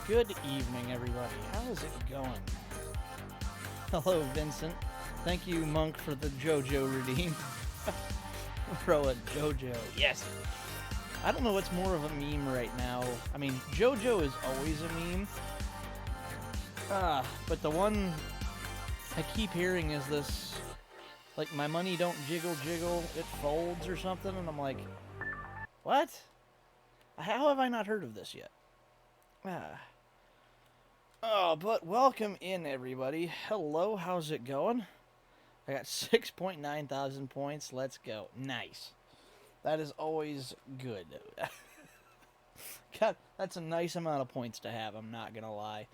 Good evening, everybody. How is it going? Hello, Vincent. Thank you, Monk, for the JoJo redeem. Throw a JoJo. Yes. I don't know what's more of a meme right now. I mean, JoJo is always a meme. But the one I keep hearing is this, like, my money don't jiggle jiggle, it folds or something, and I'm like, what? How have I not heard of this yet? Oh, but welcome in, everybody. Hello, how's it going? I got 6.9 thousand points. Let's go. Nice. That is always good. God, that's a nice amount of points to have, I'm not gonna lie.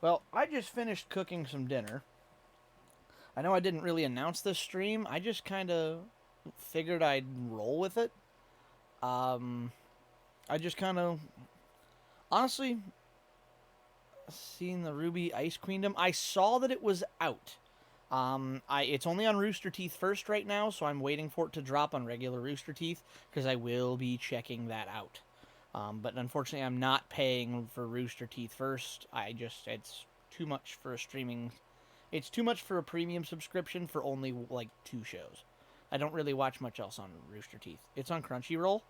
Well, I just finished cooking some dinner. I know I didn't really announce this stream. I just kind of figured I'd roll with it. I just kind of... Honestly, seeing the Ruby Ice Queendom, I saw that it was out. It's only on Rooster Teeth first right now, so I'm waiting for it to drop on regular Rooster Teeth, because I will be checking that out. But unfortunately, I'm not paying for Rooster Teeth first. It's too much for a streaming... It's too much for a premium subscription for only, like, 2 shows. I don't really watch much else on Rooster Teeth. It's on Crunchyroll.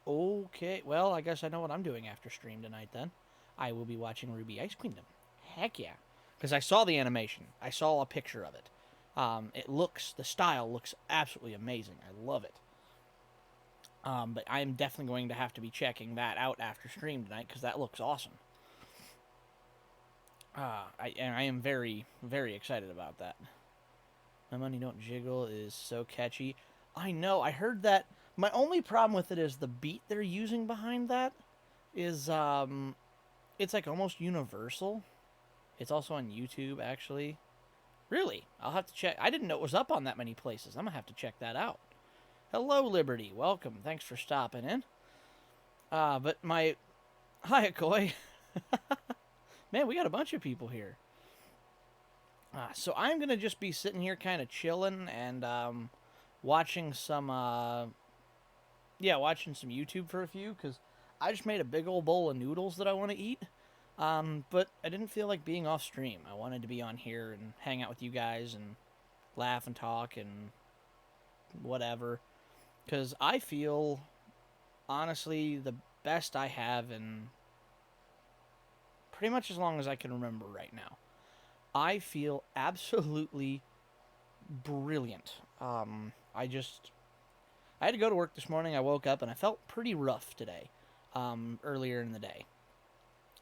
Okay, well, I guess I know what I'm doing after stream tonight, then. I will be watching Ruby Ice Queendom. Heck yeah. Because I saw the animation. I saw a picture of it. The style looks absolutely amazing. I love it. But I'm definitely going to have to be checking that out after stream tonight, because that looks awesome. I am very, very excited about that. My money don't jiggle is so catchy. I know, I heard that. My only problem with it is the beat they're using behind that is, it's like almost universal. It's also on YouTube, actually. Really? I'll have to check. I didn't know it was up on that many places. I'm going to have to check that out. Hello, Liberty. Welcome. Thanks for stopping in. But my... Hi, Akoi. Man, we got a bunch of people here. So I'm going to just be sitting here kind of chilling and watching some... watching some YouTube for a few, because I just made a big old bowl of noodles that I want to eat. But I didn't feel like being off stream. I wanted to be on here and hang out with you guys and laugh and talk and whatever. Because I feel, honestly, the best I have in pretty much as long as I can remember right now. I feel absolutely brilliant. I had to go to work this morning. I woke up and I felt pretty rough today, earlier in the day.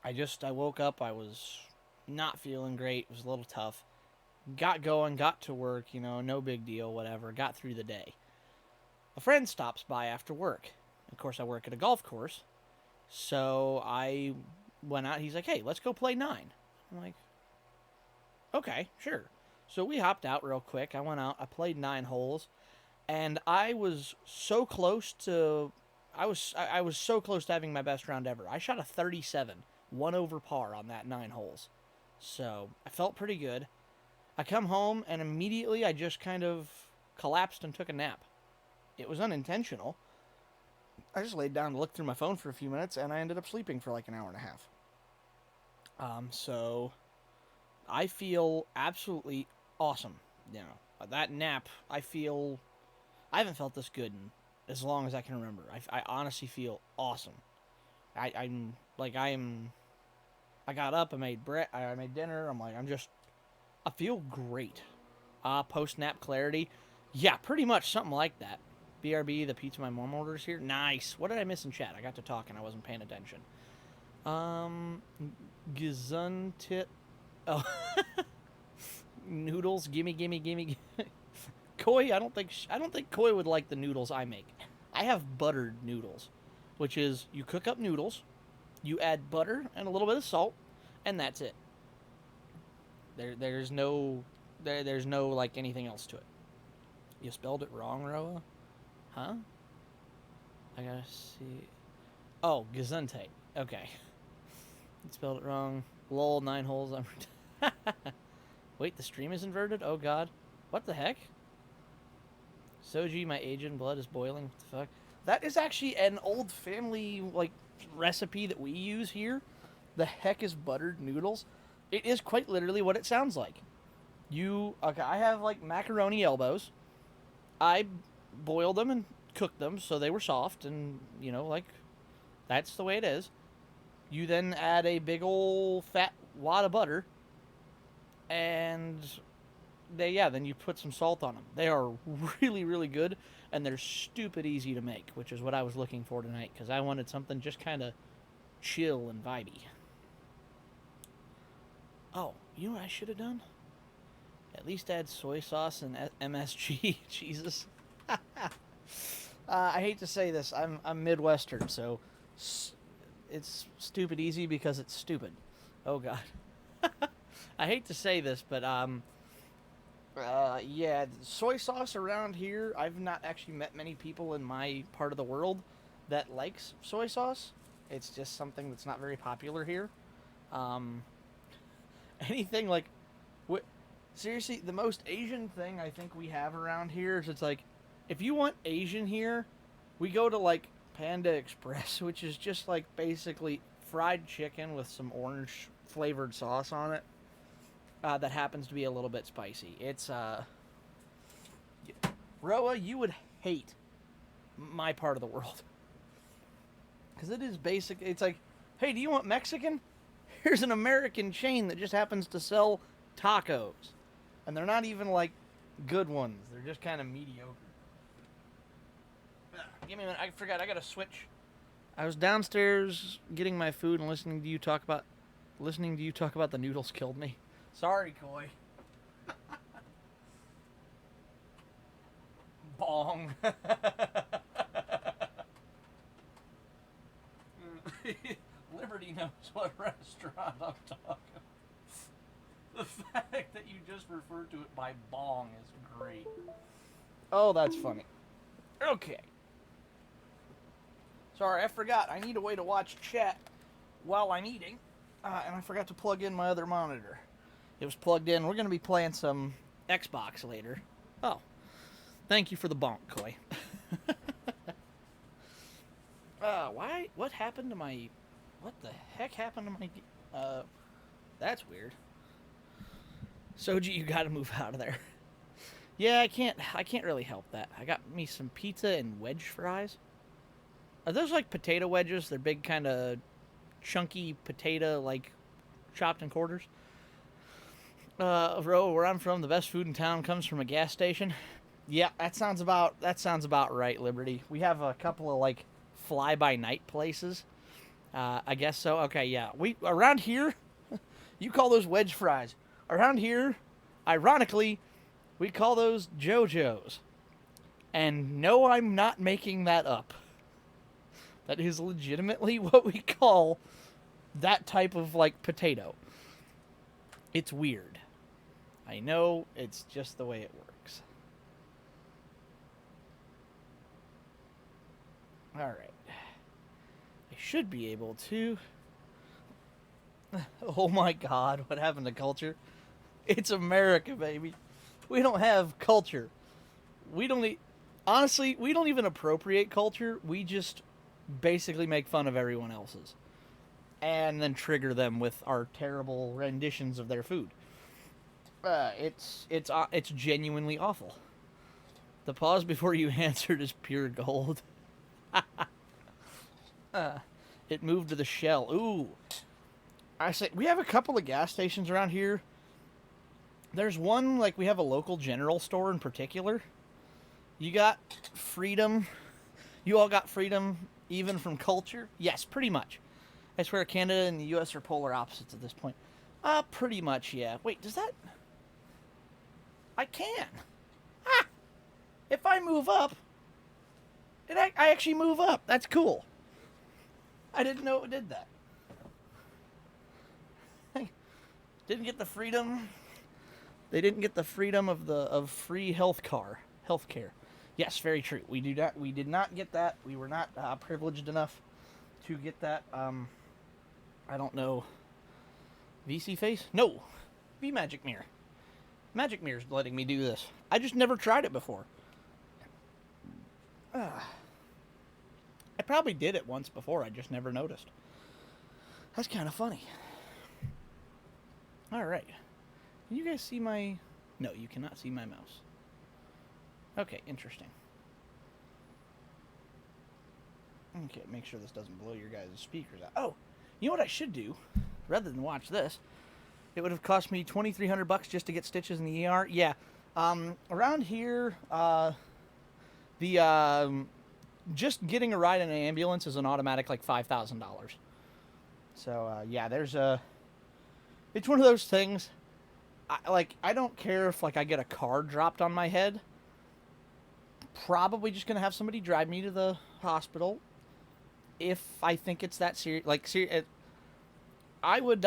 I woke up, I was not feeling great, it was a little tough. Got going, got to work, no big deal, whatever, got through the day. A friend stops by after work. Of course, I work at a golf course, so I went out, he's like, hey, let's go play 9. I'm like, okay, sure. So we hopped out real quick, I went out, I played 9 holes, and I was so close to... I was so close to having my best round ever. I shot a 37. 1 over par on that 9 holes. So, I felt pretty good. I come home, and immediately I just kind of collapsed and took a nap. It was unintentional. I just laid down to look through my phone for a few minutes, and I ended up sleeping for like an hour and a half. So, I feel absolutely awesome. That nap, I haven't felt this good in as long as I can remember. I honestly feel awesome. I got up, I made dinner, I feel great. Post-nap clarity. Yeah, pretty much something like that. BRB, the pizza my mom orders here. Nice. What did I miss in chat? I got to talking, I wasn't paying attention. Gesundheit. Oh. Noodles, gimme. Koi, I don't think Koi would like the noodles I make. I have buttered noodles, which is you cook up noodles, you add butter and a little bit of salt, and that's it. There's no like anything else to it. You spelled it wrong, Roa? Huh? I gotta see. Oh, Gesundheit. Okay. You spelled it wrong. Lol, 9 holes. Wait, the stream is inverted? Oh god. What the heck? Soji, my Asian blood is boiling. What the fuck? That is actually an old family, like, recipe that we use here, the heck is buttered noodles. It is quite literally what it sounds like. Okay, I have like macaroni elbows. I boiled them and cooked them so they were soft, and like that's the way it is. You then add a big old fat wad of butter, and then you put some salt on them. They are really, really good, and they're stupid easy to make, which is what I was looking for tonight, because I wanted something just kind of chill and vibey. Oh, you know what I should have done? At least add soy sauce and MSG. Jesus. I hate to say this. I'm Midwestern, so it's stupid easy because it's stupid. Oh, God. I hate to say this, but yeah, soy sauce around here, I've not actually met many people in my part of the world that likes soy sauce. It's just something that's not very popular here. Anything like, seriously, the most Asian thing I think we have around here is, it's like, if you want Asian here, we go to like Panda Express, which is just like basically fried chicken with some orange flavored sauce on it. That happens to be a little bit spicy. It's, Roa, you would hate my part of the world. Because it is basic. It's like, hey, do you want Mexican? Here's an American chain that just happens to sell tacos. And they're not even, like, good ones. They're just kind of mediocre. Give me a minute. I forgot. I got to switch. I was downstairs getting my food and listening to you talk about the noodles killed me. Sorry, Koi. Bong. Liberty knows what restaurant I'm talking. The fact that you just referred to it by bong is great. Oh, that's funny. Okay. Sorry, I forgot. I need a way to watch chat while I'm eating. And I forgot to plug in my other monitor. It was plugged in. We're going to be playing some Xbox later. Oh. Thank you for the bonk, Koi. Why? What happened to my... What the heck happened to my... That's weird. Soji, you gotta move out of there. Yeah, I can't really help that. I got me some pizza and wedge fries. Are those like potato wedges? They're big, kind of chunky potato, like chopped in quarters. Where I'm from, the best food in town comes from a gas station. Yeah, that sounds about right, Liberty. We have a couple of like fly-by-night places. I guess so. Okay, yeah. We around here, you call those wedge fries. Around here, ironically, we call those JoJo's. And no, I'm not making that up. That is legitimately what we call that type of like potato. It's weird. I know, it's just the way it works. Alright. I should be able to... Oh my god, what happened to culture? It's America, baby. We don't have culture. Honestly, we don't even appropriate culture. We just basically make fun of everyone else's. And then trigger them with our terrible renditions of their food. It's genuinely awful. The pause before you answered is pure gold. It moved to the shell. Ooh. I say, we have a couple of gas stations around here. There's one, like, we have a local general store in particular. You got freedom. You all got freedom even from culture? Yes, pretty much. I swear Canada and the U.S. are polar opposites at this point. Pretty much, yeah. Wait, does that... I can. Ah! If I move up, I actually move up. That's cool. I didn't know it did that. Didn't get the freedom. They didn't get the freedom of free healthcare. Yes, very true. We did not get that. We were not privileged enough to get that. I don't know. VC face? No. V Magic Mirror. Magic Mirror's letting me do this. I just never tried it before. I probably did it once before. I just never noticed. That's kind of funny. All right. Can you guys see my... No, you cannot see my mouse. Okay, interesting. Okay, make sure this doesn't blow your guys' speakers out. Oh, you know what I should do? Rather than watch this, it would have cost me $2,300 just to get stitches in the ER. Yeah, around here, the just getting a ride in an ambulance is an automatic like $5,000. So yeah, there's a. It's one of those things. I don't care if like I get a car dropped on my head. Probably just gonna have somebody drive me to the hospital. If I think it's that serious, I would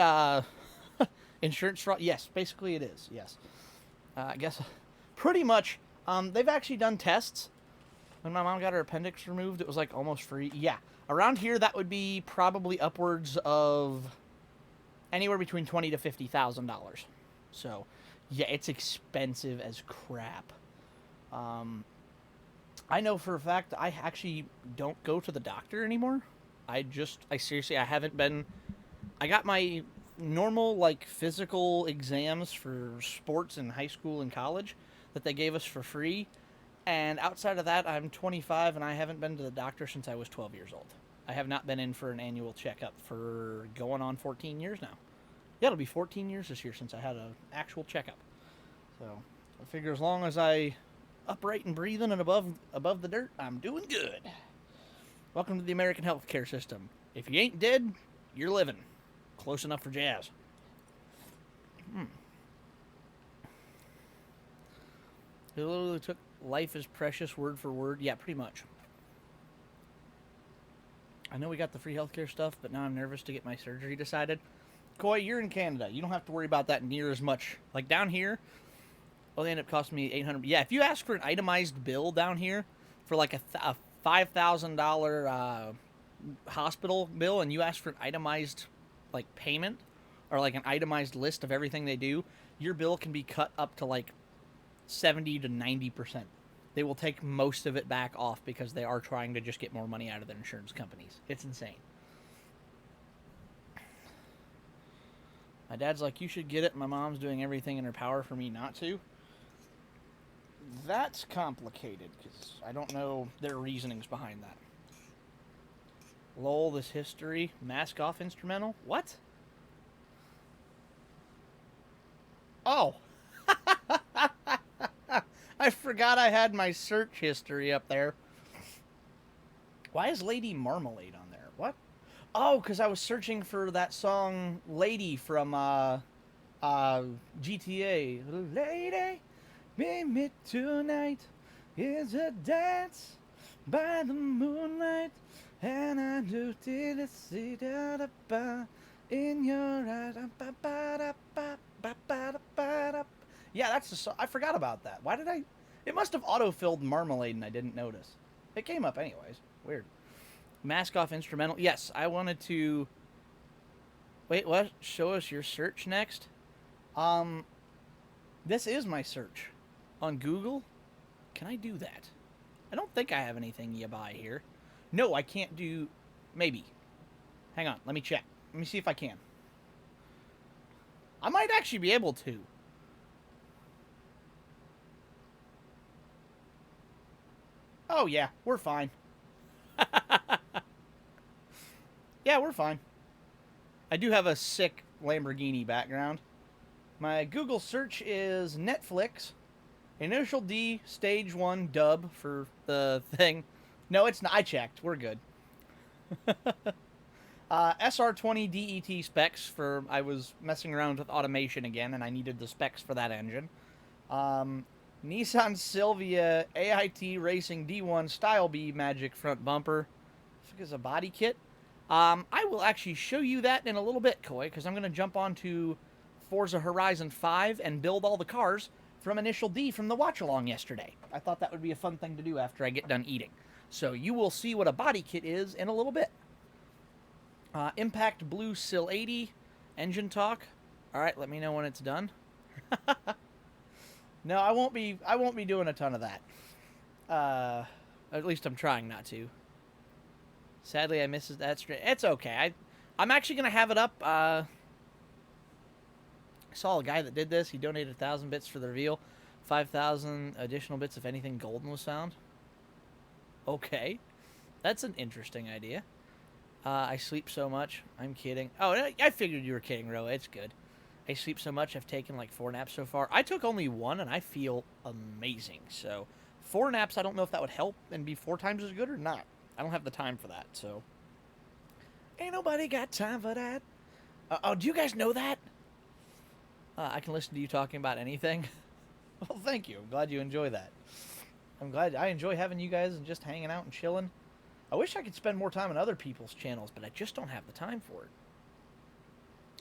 insurance fraud. Yes, basically it is. Yes, I guess pretty much. They've actually done tests. When my mom got her appendix removed, it was like almost free. Yeah, around here that would be probably upwards of anywhere between $20,000 to $50,000. So, yeah, it's expensive as crap. I know for a fact I actually don't go to the doctor anymore. I seriously, I haven't been. I got my normal, like, physical exams for sports in high school and college that they gave us for free. And outside of that, I'm 25 and I haven't been to the doctor since I was 12 years old. I have not been in for an annual checkup for going on 14 years now. Yeah, it'll be 14 years this year since I had an actual checkup. So I figure as long as I upright and breathing and above the dirt, I'm doing good. Welcome to the American healthcare system. If you ain't dead, you're living. Close enough for jazz. It literally took life is precious word for word. Yeah, pretty much. I know we got the free healthcare stuff, but now I'm nervous to get my surgery decided. Coy, you're in Canada. You don't have to worry about that near as much. Like down here, well, they end up costing me $800. Yeah, if you ask for an itemized bill down here for like a $5,000 hospital bill, and you ask for an itemized like payment or like an itemized list of everything they do, your bill can be cut up to like 70 to 90%. They will take most of it back off because they are trying to just get more money out of their insurance companies. It's insane. My dad's like, you should get it. My mom's doing everything in her power for me not to. That's complicated because I don't know their reasonings behind that. Lol, this history. Mask off instrumental? What? Oh. I forgot I had my search history up there. Why is Lady Marmalade on there? What? Oh, because I was searching for that song Lady from GTA. Lady, meet me tonight. It's a dance by the moonlight. And I do to see that in your eyes. Yeah, that's the song. I forgot about that. Why did I? It must have autofilled Marmalade and I didn't notice. It came up anyways. Weird. Mask off instrumental. Yes, I wanted to. Wait, what? Show us your search next. This is my search on Google. Can I do that? I don't think I have anything you buy here. No, I can't do. Maybe. Hang on. Let me check. Let me see if I can. I might actually be able to. Oh, yeah, we're fine. Yeah, we're fine. I do have a sick Lamborghini background. My Google search is Netflix. Initial D, Stage 1, dub for the thing. No, it's not. I checked. We're good. SR20 DET specs for... I was messing around with automation again, and I needed the specs for that engine. Nissan Silvia AIT Racing D1 Style B Magic front bumper. This is a body kit. I will actually show you that in a little bit, Coy, because I'm going to jump onto Forza Horizon 5 and build all the cars from Initial D from the watch-along yesterday. I thought that would be a fun thing to do after I get done eating. So you will see what a body kit is in a little bit. Impact Blue Sil 80 engine talk. All right, let me know when it's done. No, I won't be doing a ton of that. At least I'm trying not to. Sadly, I missed that stream. It's okay. I'm actually gonna have it up. I saw a guy that did this. He donated 1,000 bits for the reveal, 5,000 additional bits if anything golden was found. Okay, that's an interesting idea. I sleep so much. I'm kidding. Oh, I figured you were kidding, Ro. It's good. I sleep so much. I've taken like 4 naps so far. I took only 1, and I feel amazing. So 4 naps, I don't know if that would help and be 4 times as good or not. I don't have the time for that, so. Ain't nobody got time for that. Oh, do you guys know that? I can listen to you talking about anything. Well, thank you. I'm glad you enjoy that. I'm glad I enjoy having you guys and just hanging out and chilling. I wish I could spend more time on other people's channels, but I just don't have the time for it.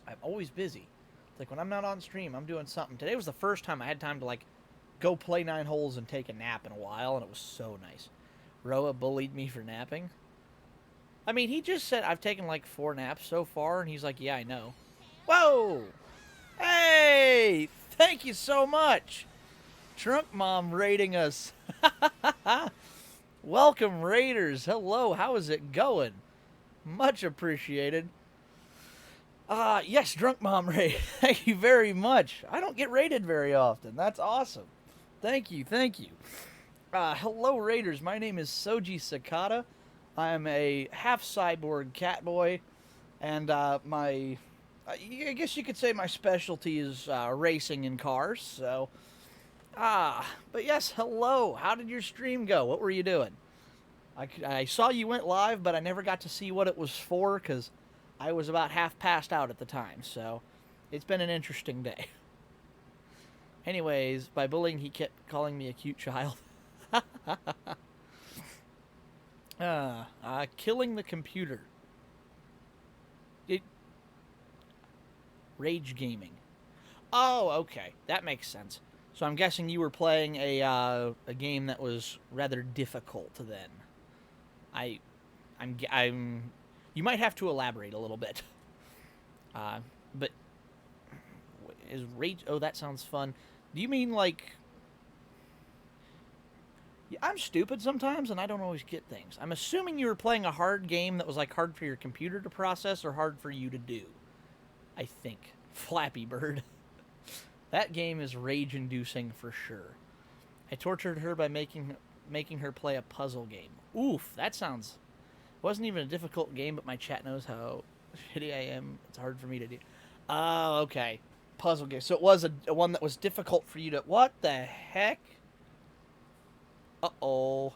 I'm always busy. Like, when I'm not on stream, I'm doing something. Today was the first time I had time to, like, go play 9 holes and take a nap in a while, and it was so nice. Roa bullied me for napping. I mean, he just said I've taken, like, 4 naps so far, and he's like, yeah, I know. Whoa! Hey! Thank you so much! Trunk Mom raiding us. Welcome, Raiders. Hello, how is it going? Much appreciated. Yes, Drunk Mom raid. Thank you very much. I don't get raided very often. That's awesome. Thank you, thank you. Hello, Raiders. My name is Soji Sakata. I am a half-cyborg cat boy, and I guess you could say my specialty is racing in cars, so... but yes, hello. How did your stream go? What were you doing? I saw you went live, but I never got to see what it was for, because I was about half passed out at the time, so it's been an interesting day. Anyways, by bullying, he kept calling me a cute child. Killing the computer. Rage gaming. Oh, okay. That makes sense. So I'm guessing you were playing a game that was rather difficult then. You might have to elaborate a little bit. But is rage? Oh, that sounds fun. Do you mean like? Yeah, I'm stupid sometimes, and I don't always get things. I'm assuming you were playing a hard game that was like hard for your computer to process or hard for you to do. I think Flappy Bird. That game is rage-inducing for sure. I tortured her by making her play a puzzle game. Oof, that sounds... It wasn't even a difficult game, but my chat knows how shitty I am. It's hard for me to do. Oh, okay. Puzzle game. So it was a one that was difficult for you to... What the heck? Uh-oh.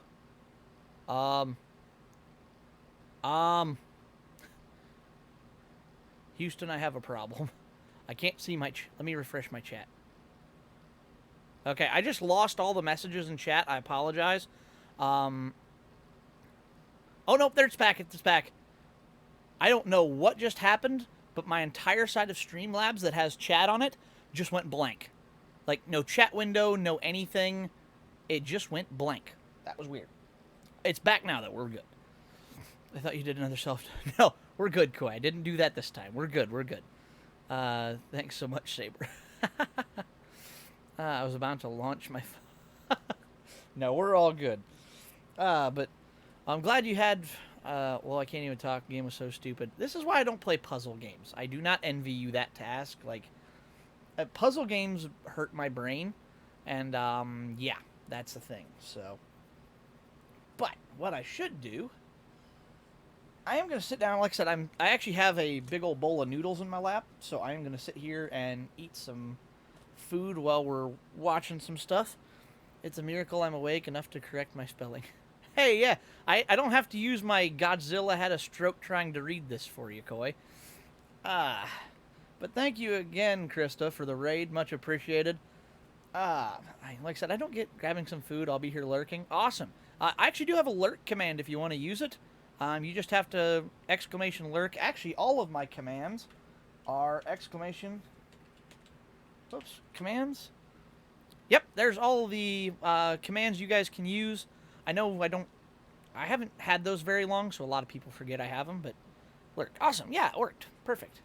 Houston, I have a problem. I can't see my... Let me refresh my chat. Okay, I just lost all the messages in chat. I apologize. Oh, nope, there it's back. It's back. I don't know what just happened, but my entire side of Streamlabs that has chat on it just went blank. Like, no chat window, no anything. It just went blank. That was weird. It's back now, though. We're good. I thought you did another self... No, we're good, Koi. I didn't do that this time. We're good. We're good. Thanks so much, Saber. I was about to launch my... No, we're all good. But I'm glad you had... well, I can't even talk. The game was so stupid. This is why I don't play puzzle games. I do not envy you that task. Like, puzzle games hurt my brain. And, yeah, that's the thing. So... But what I should do... I am going to sit down. Like I said, I actually have a big old bowl of noodles in my lap, so I am going to sit here and eat some food while we're watching some stuff. It's a miracle I'm awake enough to correct my spelling. Hey, yeah, I don't have to use my Godzilla had a stroke trying to read this for you, Koi. But thank you again, Krista, for the raid. Much appreciated. Like I said, I don't get grabbing some food. I'll be here lurking. Awesome. I actually do have a lurk command if you want to use it. You just have to exclamation lurk. Actually, all of my commands are exclamation... Oops, commands? Yep, there's all the commands you guys can use. I know I haven't had those very long, so a lot of people forget I have them, but lurk. Awesome, yeah, it worked. Perfect.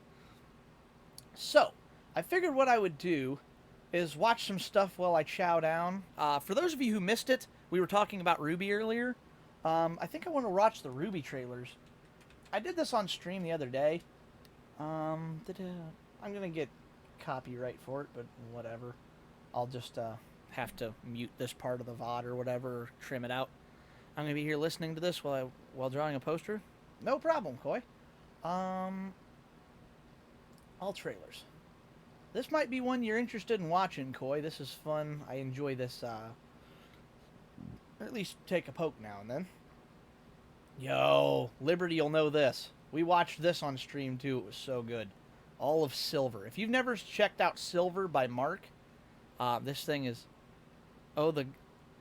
So, I figured what I would do is watch some stuff while I chow down. For those of you who missed it, we were talking about Ruby earlier. I think I want to watch the Ruby trailers I did this on stream the other day. I'm gonna get copyright for it, but whatever. I'll just have to mute this part of the VOD or whatever, or trim it out. I'm gonna be here listening to this while drawing a poster. No problem, Koi. All trailers. This might be one you're interested in watching, Koi. This is fun. I enjoy this. Or at least take a poke now and then. Yo, Liberty will know this. We watched this on stream too. It was so good. All of Silver. If you've never checked out Silver by Mark, this thing is. Oh, the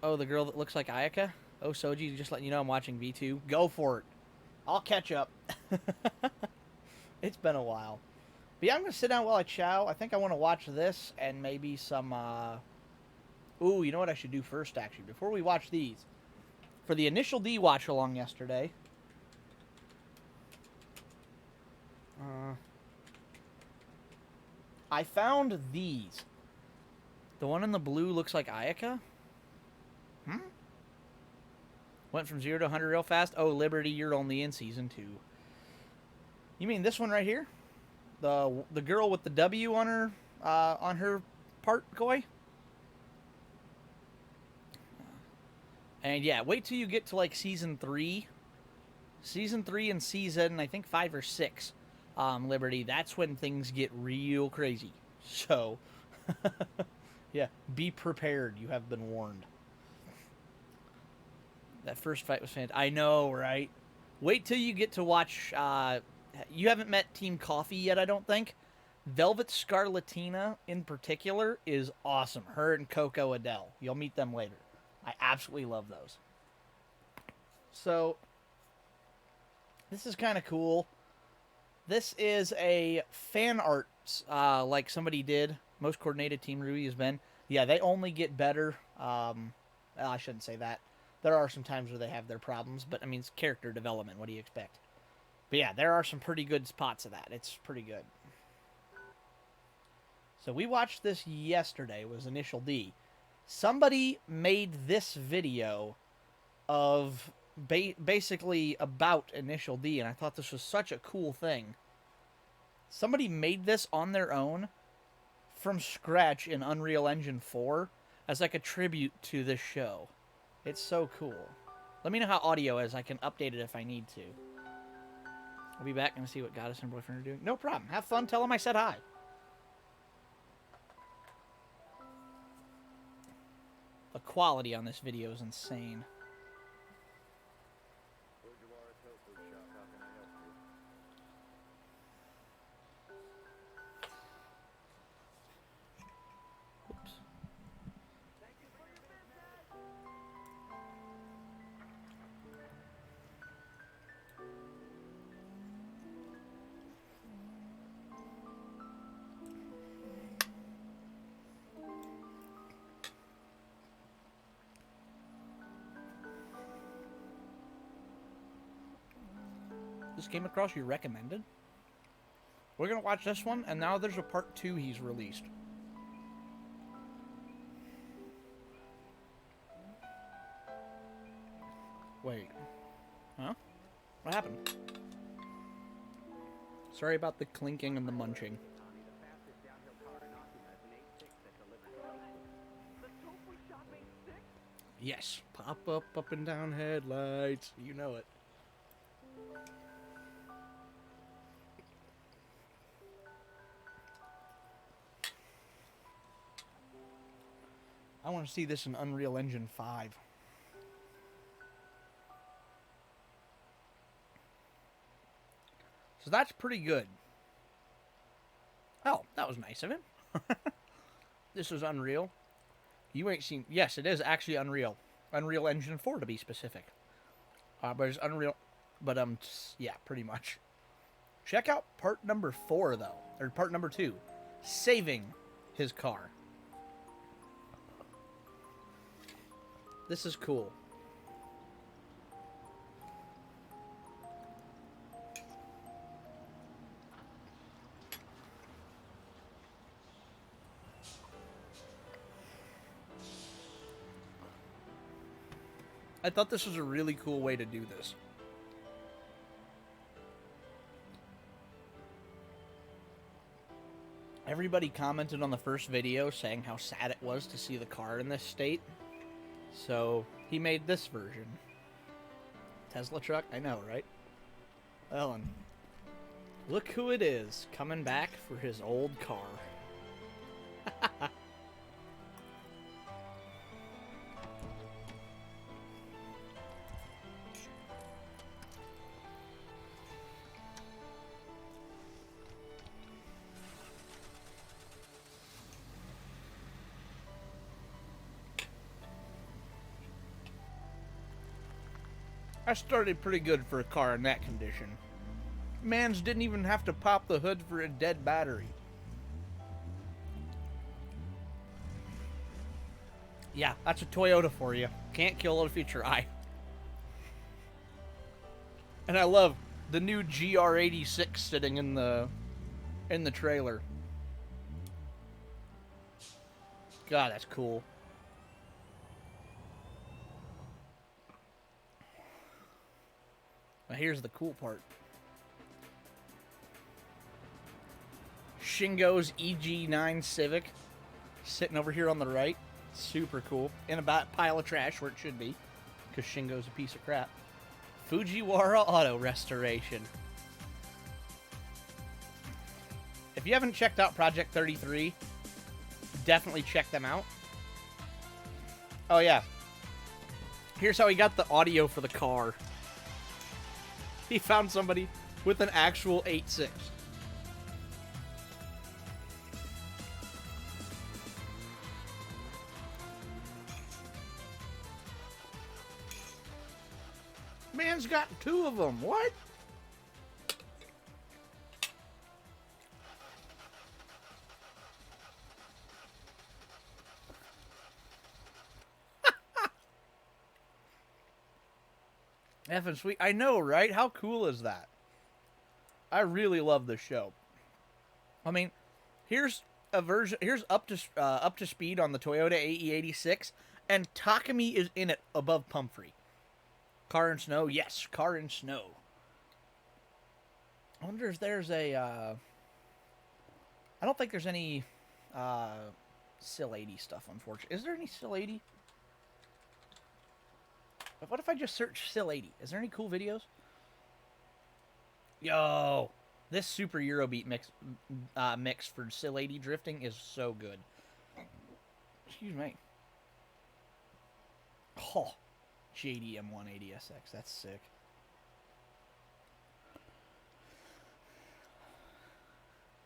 girl that looks like Ayaka. Oh, Soji, just letting you know I'm watching V2. Go for it. I'll catch up. It's been a while. But yeah, I'm gonna sit down while I chow. I think I want to watch this and maybe some. Ooh, you know what I should do first, actually, before we watch these. For the initial D watch along yesterday. I found these. The one in the blue looks like Ayaka. Went from 0 to 100 real fast. Oh, Liberty, you're only in Season 2. You mean this one right here? The girl with the W on her part, Koi? And yeah, wait till you get to like Season 3. Season 3 and Season, I think, 5 or 6. Liberty, that's when things get real crazy. So, yeah, be prepared. You have been warned. That first fight was fantastic. I know, right? Wait till you get to watch... you haven't met Team Coffee yet, I don't think. Velvet Scarlatina, in particular, is awesome. Her and Coco Adele. You'll meet them later. I absolutely love those. So, this is kind of cool. This is a fan art, like somebody did. Most coordinated Team Ruby has been. Yeah, they only get better. Well, I shouldn't say that. There are some times where they have their problems, but I mean, it's character development. What do you expect? But yeah, there are some pretty good spots of that. It's pretty good. So we watched this yesterday. It was Initial D. Somebody made this video of basically about Initial D, and I thought this was such a cool thing. Somebody made this on their own from scratch in Unreal Engine 4 as like a tribute to this show. It's so cool. Let me know how audio is. I can update it if I need to. I'll be back and see what Goddess and Boyfriend are doing. No problem. Have fun. Tell them I said hi. The quality on this video is insane. Oops. This came across you recommended. We're gonna watch this one, and now there's a part 2 he's released. Wait. Huh? What happened? Sorry about the clinking and the munching. Yes. Pop up and down headlights. You know it. I want to see this in Unreal Engine 5. So that's pretty good. Oh, that was nice of him. This was Unreal. You ain't seen... Yes, it is actually Unreal. Unreal Engine 4 to be specific. But it's Unreal... But, yeah, pretty much. Check out part number 4, though. Or part number 2. Saving his car. This is cool. I thought this was a really cool way to do this. everybody commented on the first video saying how sad it was to see the car in this state. So he made this version. Tesla truck? I know, right? Well, and look who it is coming back for his old car. I started pretty good for a car in that condition. Mans didn't even have to pop the hood for a dead battery. Yeah, that's a Toyota for you. Can't kill it if you try. And I love the new GR86 sitting in the trailer. God, that's cool. Now here's the cool part. Shingo's EG9 Civic sitting over here on the right. Super cool. In a pile of trash where it should be, because Shingo's a piece of crap. Fujiwara Auto Restoration. If you haven't checked out Project 33, definitely check them out. Oh yeah. Here's how he got the audio for the car. He found somebody with an actual 8.6. Man's got 2 of them. What? Effing sweet. I know, right? How cool is that? I really love this show. I mean, here's a version. Here's up to speed on the Toyota AE86, and Takumi is in it above Pumphrey. Car and Snow, yes, Car and Snow. I wonder if there's a. I don't think there's any Sil 80 stuff. Unfortunately, is there any Sil 80? What if I just search Sil 80? Is there any cool videos? Yo, this Super Eurobeat mix for Sil 80 drifting is so good. Excuse me. Oh, JDM 180SX. That's sick.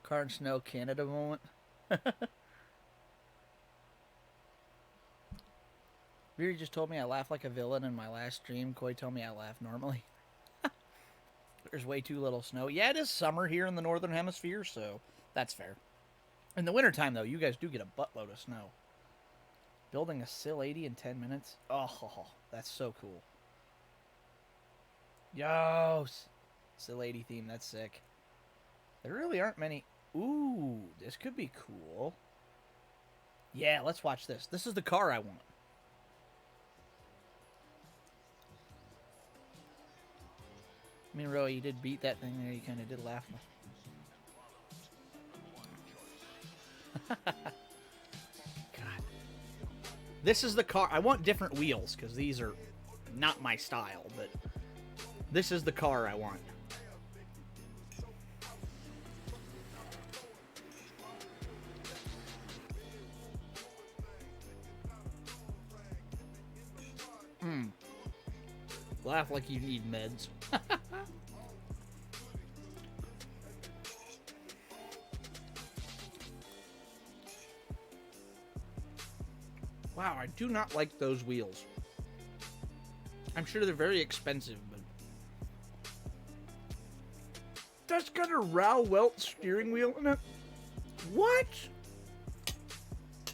Car and Snow Canada moment. Riri just told me I laugh like a villain in my last stream. Koi told me I laugh normally. There's way too little snow. Yeah, it is summer here in the Northern Hemisphere, so that's fair. In the wintertime, though, you guys do get a buttload of snow. Building a Sil 80 in 10 minutes? Oh, that's so cool. Yo, Sil 80 theme, that's sick. There really aren't many. Ooh, this could be cool. Yeah, let's watch this. This is the car I want. I mean, Roy, you did beat that thing there. You kind of did laugh. God. This is the car. I want different wheels, because these are not my style, but this is the car I want. Laugh like you need meds. Wow, I do not like those wheels. I'm sure they're very expensive, but that's got a Rao Welt steering wheel in it? What?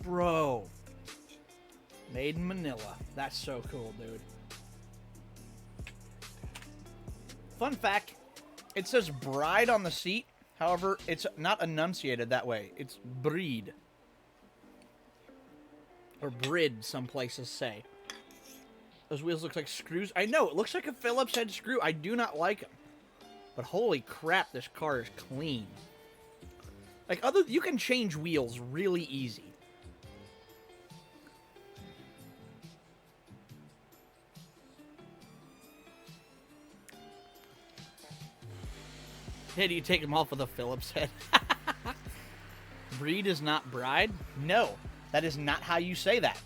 Bro. Made in Manila. That's so cool, dude. Fun fact, it says bride on the seat. However, it's not enunciated that way. It's breed. Or brid, some places say. Those wheels look like screws. I know, it looks like a Phillips head screw. I do not like them. But holy crap, this car is clean. Like, you can change wheels really easy. Hey, do you take them off with a Phillips head? Breed is not bride? No, that is not how you say that.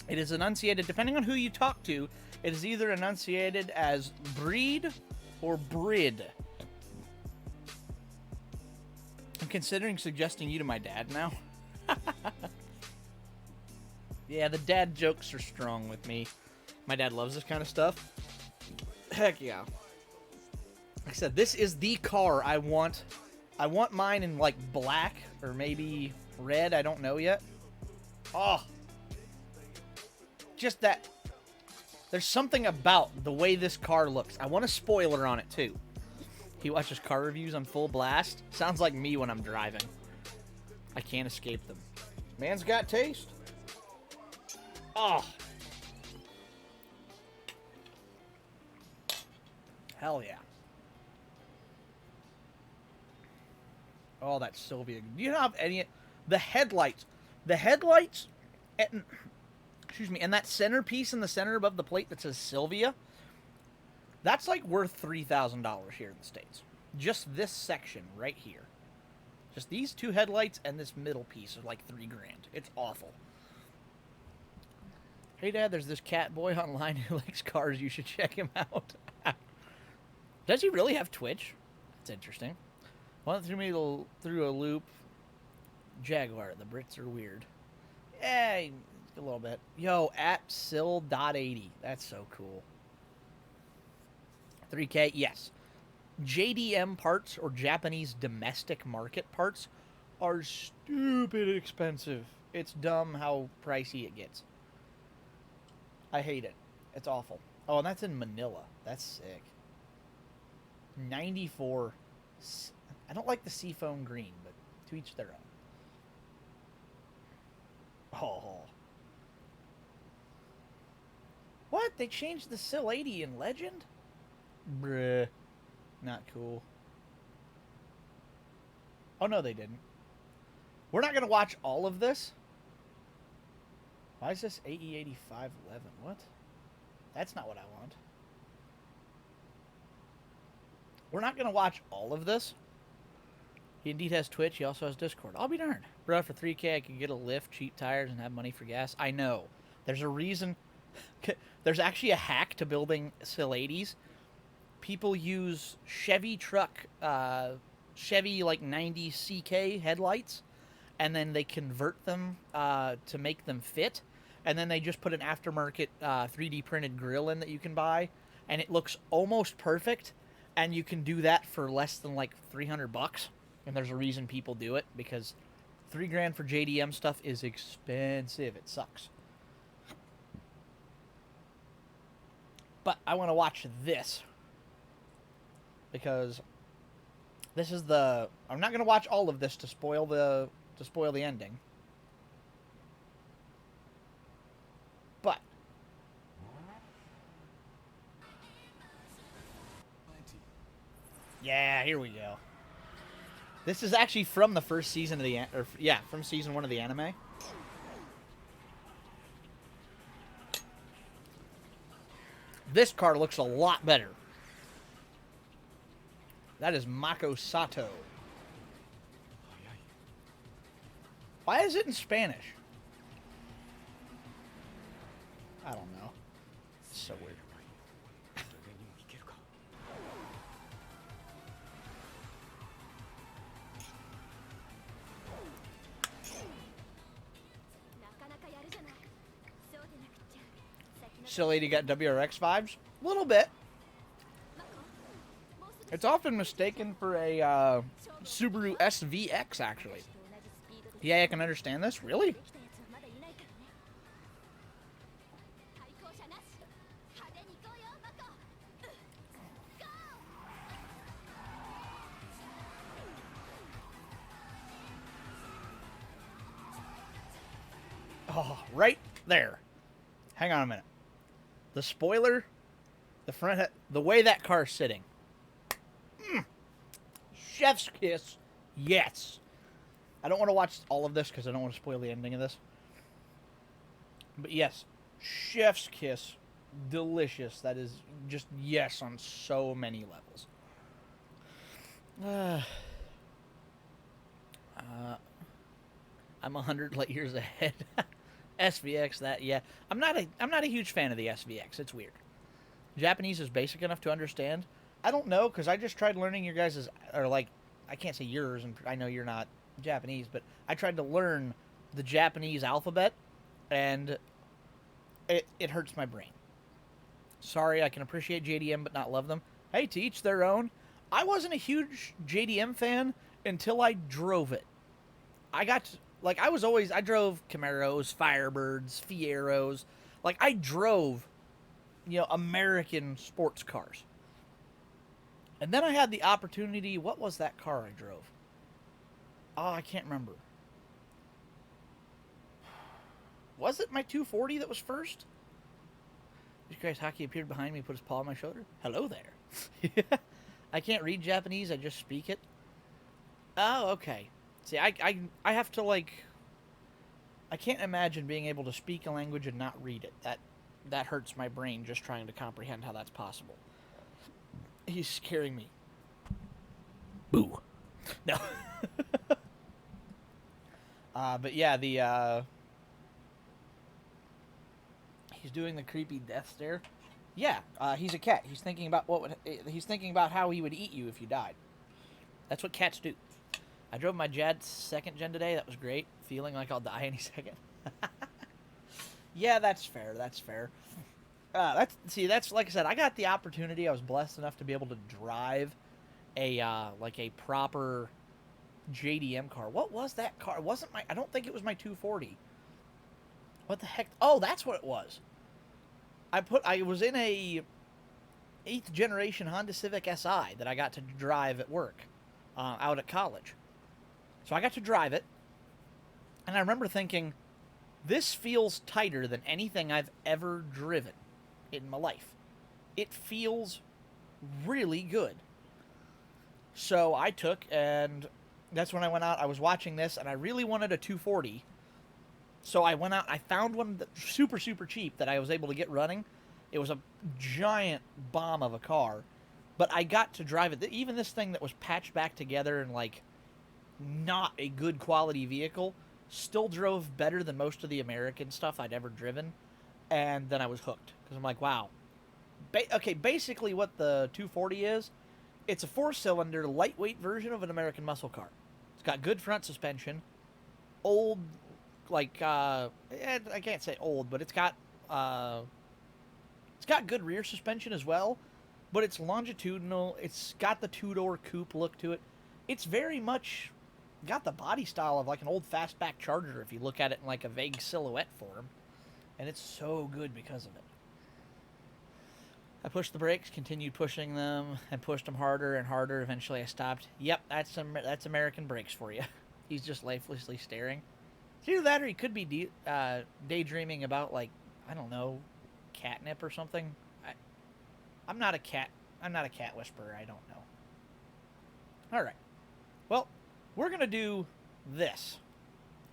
It is enunciated, depending on who you talk to, it is either enunciated as breed or brid. I'm considering suggesting you to my dad now. Yeah, the dad jokes are strong with me. My dad loves this kind of stuff. Heck yeah. Like I said, this is the car I want. I want mine in, like, black or maybe red. I don't know yet. Oh. Just that. There's something about the way this car looks. I want a spoiler on it, too. He watches car reviews on full blast. Sounds like me when I'm driving. I can't escape them. Man's got taste. Oh. Hell yeah. Oh, that Sylvia. Do you have any... The headlights. The headlights... And, excuse me. And that centerpiece in the center above the plate that says Sylvia... That's like worth $3,000 here in the States. Just this section right here. Just these two headlights and this middle piece are like $3,000. It's awful. Hey, Dad, there's this cat boy online who likes cars. You should check him out. Does he really have Twitch? That's interesting. One threw me through a loop. Jaguar. The Brits are weird. Yeah, a little bit. Yo, at Sil.80. That's so cool. 3K, yes. JDM parts, or Japanese domestic market parts, are stupid expensive. It's dumb how pricey it gets. I hate it. It's awful. Oh, and that's in Manila. That's sick. 94. I don't like the seafoam green, but to each their own. Oh. What? They changed the Sil 80 in Legend? Bruh. Not cool. Oh, no, they didn't. We're not going to watch all of this. Why is this AE8511? What? That's not what I want. We're not going to watch all of this. He indeed has Twitch. He also has Discord. I'll be darned. Bruh, for 3K, I could get a lift, cheap tires, and have money for gas. I know. There's a reason. There's actually a hack to building Sil 80s. People use Chevy truck, Chevy like 90 CK headlights, and then they convert them to make them fit, and then they just put an aftermarket 3D printed grill in that you can buy, and it looks almost perfect, and you can do that for less than like $300, and there's a reason people do it, because $3,000 for JDM stuff is expensive. It sucks. But I want to watch this. Because this is the... I'm not going to watch all of this to spoil the ending. But yeah, here we go. This is actually from the first season of the... from season 1 of the anime. This car looks a lot better. That is Mako Sato. Why is it in Spanish? I don't know. It's so weird. Sil 80 got WRX vibes? A little bit. It's often mistaken for a Subaru SVX, actually. Yeah, I can understand this. Really? Oh, right there. Hang on a minute. The spoiler, the front, the way that car's sitting. Chef's kiss, yes. I don't want to watch all of this because I don't want to spoil the ending of this. But yes, chef's kiss, delicious. That is just yes on so many levels. I'm 100 light years ahead. SVX, that yeah. I'm not a huge fan of the SVX. It's weird. Japanese is basic enough to understand. I don't know because I just tried learning your guys's, or like, I can't say yours, and I know you're not Japanese, but I tried to learn the Japanese alphabet, and it hurts my brain. Sorry, I can appreciate JDM but not love them. Hey, to each their own. I wasn't a huge JDM fan until I drove it. I got to, like I drove Camaros, Firebirds, Fieros. Like I drove, American sports cars. And then I had the opportunity. What was that car I drove? Oh, I can't remember. Was it my 240 that was first? Jesus Christ, Hockey appeared behind me, put his paw on my shoulder. Hello there. I can't read Japanese, I just speak it. Oh, okay. See, I have to, like... I can't imagine being able to speak a language and not read it. That hurts my brain just trying to comprehend how that's possible. He's scaring me. Boo. No. But yeah, he's doing the creepy death stare. Yeah, he's a cat. He's thinking about he's thinking about how he would eat you if you died. That's what cats do. I drove my Jad 2nd gen today. That was great. Feeling like I'll die any second. Yeah, that's fair. That's fair. That's like I said. I got the opportunity. I was blessed enough to be able to drive a proper JDM car. What was that car? It wasn't my. I don't think it was my 240. What the heck? Oh, that's what it was. I was in a 8th generation Honda Civic Si that I got to drive at work, out at college. So I got to drive it, and I remember thinking, this feels tighter than anything I've ever driven in my life. It feels really good. So I took, and that's when I went out. I was watching this, and I really wanted a 240. So I went out, I found one that super, super cheap that I was able to get running. It was a giant bomb of a car, but I got to drive it. Even this thing that was patched back together and, like, not a good quality vehicle still drove better than most of the American stuff I'd ever driven. And then I was hooked because I'm like, wow. Okay, basically what the 240 is, it's a 4-cylinder, lightweight version of an American muscle car. It's got good front suspension, old, like, I can't say old, but it's got good rear suspension as well, but it's longitudinal. It's got the 2-door coupe look to it. It's very much got the body style of like an old fastback Charger if you look at it in like a vague silhouette form, and it's so good because of it. I pushed the brakes, continued pushing them, and pushed them harder and harder. Eventually I stopped. Yep, that's American brakes for you. He's just lifelessly staring. It's either that or he could be daydreaming about, like, I don't know, catnip or something. I'm not a cat whisperer. I don't know. All right. Well, we're going to do this.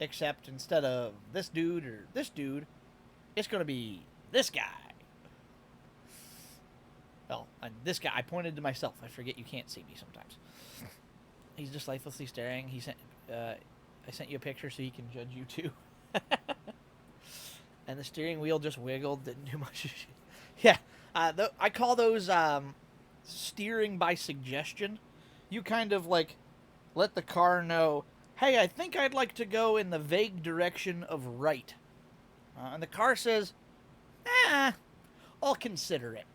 Except instead of this dude or this dude, it's going to be this guy. Well, this guy. I pointed to myself. I forget you can't see me sometimes. He's just lifelessly staring. I sent you a picture so he can judge you too. And the steering wheel just wiggled, didn't do much. Yeah, I call those steering by suggestion. You kind of like let the car know, hey, I think I'd like to go in the vague direction of right. And the car says, I'll consider it.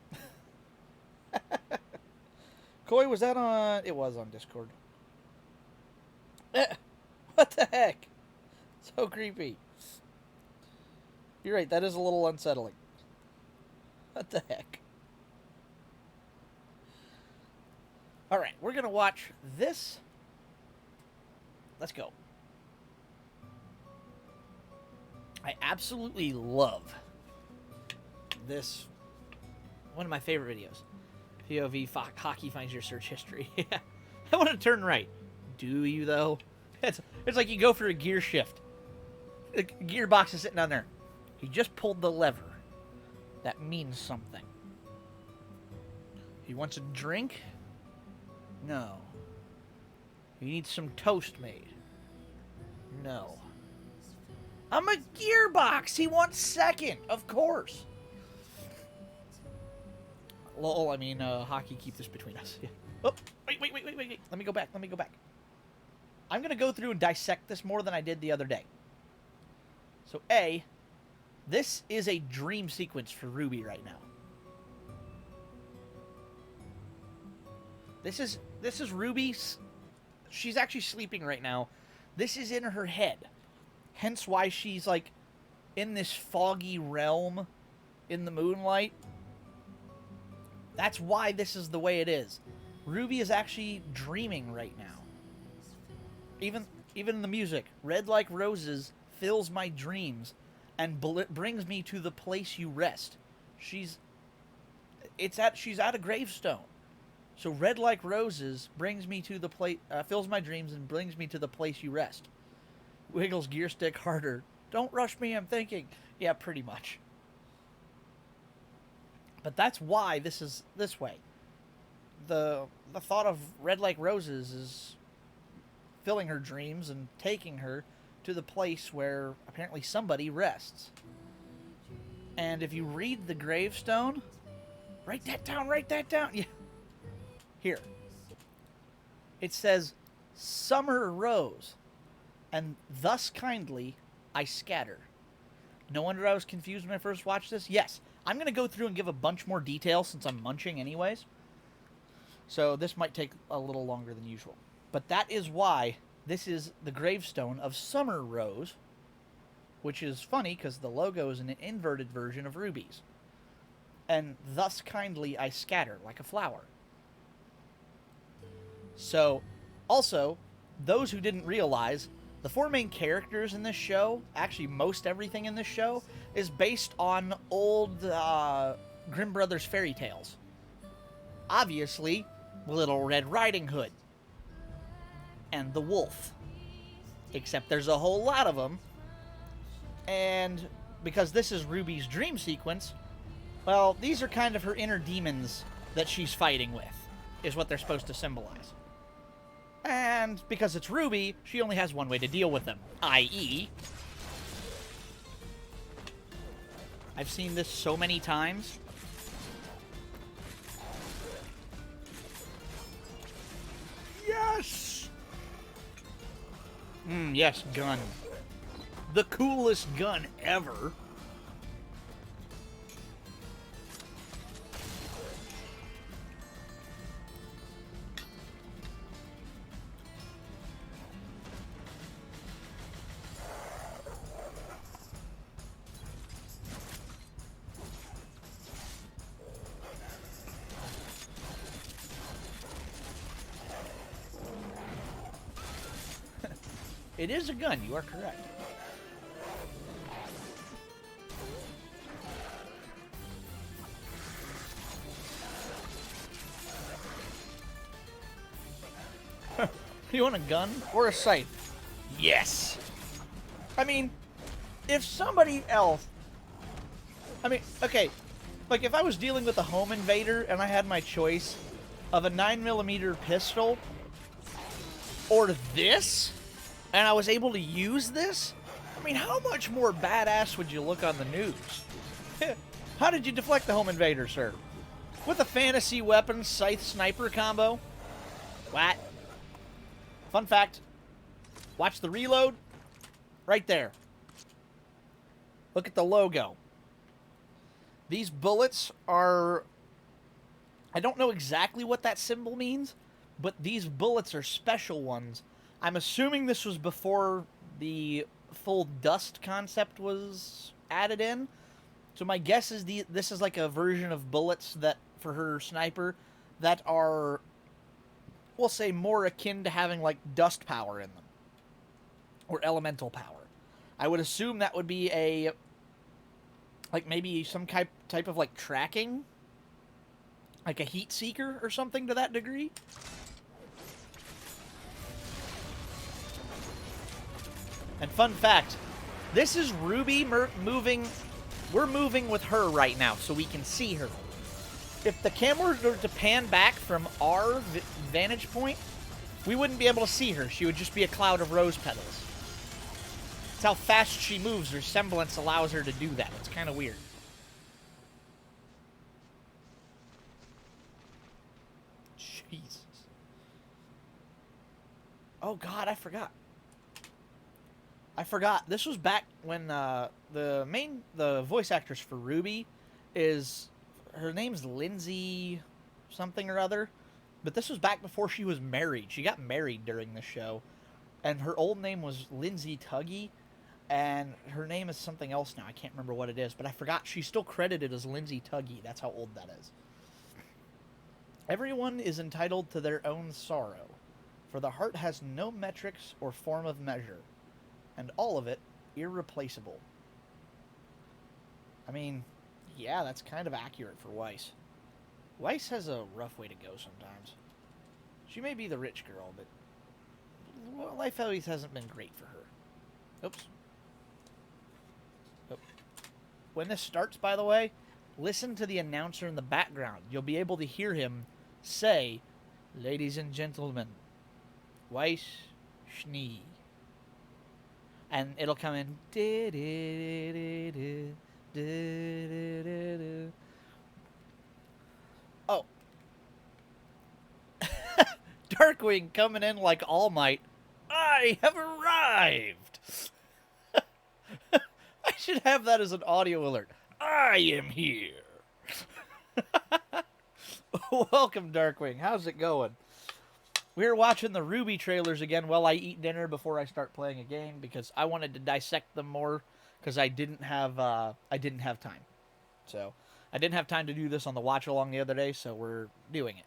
Coy, was that on... It was on Discord. What the heck? So creepy. You're right, that is a little unsettling. What the heck? Alright, we're going to watch this. Let's go. I absolutely love this. One of my favorite videos. POV hockey finds your search history. I want to turn right. Do you, though? It's like you go for a gear shift. The gearbox is sitting down there. He just pulled the lever. That means something. He wants a drink? No. He needs some toast made? No. I'm a gearbox! He wants second, of course. Lol, I mean, hockey, keep this between us. Yeah. Oh, wait. Let me go back. I'm going to go through and dissect this more than I did the other day. So, A, this is a dream sequence for Ruby right now. This is Ruby's... She's actually sleeping right now. This is in her head. Hence why she's, like, in this foggy realm in the moonlight. That's why this is the way it is. Ruby is actually dreaming right now. Even the music, Red Like Roses, fills my dreams and brings me to the place you rest. She's at a gravestone. So Red Like Roses brings me to the place, fills my dreams and brings me to the place you rest. Wiggles gear stick harder. Don't rush me, I'm thinking. Yeah, pretty much. But that's why this is this way. The thought of Red Like Roses is filling her dreams and taking her to the place where apparently somebody rests. And if you read the gravestone, write that down. Yeah. Here. It says, Summer Rose, and thus kindly I scatter. No wonder I was confused when I first watched this. Yes, I'm going to go through and give a bunch more details since I'm munching anyways. So this might take a little longer than usual. But that is why this is the gravestone of Summer Rose, which is funny because the logo is an inverted version of Ruby's. And thus kindly I scatter like a flower. So, also, those who didn't realize, the four main characters in this show, actually most everything in this show, is based on old Grimm Brothers fairy tales. Obviously, Little Red Riding Hood. And the wolf. Except there's a whole lot of them. And because this is Ruby's dream sequence, well, these are kind of her inner demons that she's fighting with, is what they're supposed to symbolize. And because it's Ruby, she only has one way to deal with them, i.e. I've seen this so many times. Yes! Yes, gun. The coolest gun ever. It is a gun, you are correct. You want a gun or a scythe? Yes! I mean, if somebody else... I mean, okay, like if I was dealing with a home invader and I had my choice of a 9mm pistol or this... and I was able to use this? I mean, how much more badass would you look on the news? How did you deflect the home invader, sir? With a fantasy weapon scythe sniper combo? What? Fun fact. Watch the reload. Right there. Look at the logo. These bullets are... I don't know exactly what that symbol means, but these bullets are special ones. I'm assuming this was before the full dust concept was added in. So my guess is this is like a version of bullets that, for her sniper, that are, we'll say, more akin to having like dust power in them. Or elemental power. I would assume that would be a, like maybe some type of like tracking? Like a heat seeker or something to that degree? And fun fact, this is Ruby moving. We're moving with her right now so we can see her. If the camera were to pan back from our vantage point, we wouldn't be able to see her. She would just be a cloud of rose petals. It's how fast she moves. Her semblance allows her to do that. It's kind of weird. Jesus. Oh, God, I forgot. This was back when the voice actress for Ruby is, her name's Lindsay something or other, but this was back before she was married. She got married during the show, and her old name was Lindsay Tuggy, and her name is something else now. I can't remember what it is, but I forgot. She's still credited as Lindsay Tuggy. That's how old that is. Everyone is entitled to their own sorrow, for the heart has no metrics or form of measure, and all of it irreplaceable. I mean, yeah, that's kind of accurate for Weiss. Weiss has a rough way to go sometimes. She may be the rich girl, but life always hasn't been great for her. Oops. Oh. When this starts, by the way, listen to the announcer in the background. You'll be able to hear him say, "Ladies and gentlemen, Weiss Schnee." And it'll come in. Oh. Darkwing coming in like All Might. I have arrived. I should have that as an audio alert. I am here. Welcome, Darkwing. How's it going? We're watching the Ruby trailers again while I eat dinner before I start playing a game because I wanted to dissect them more because I didn't have time. So I didn't have time to do this on the watch along the other day, so we're doing it.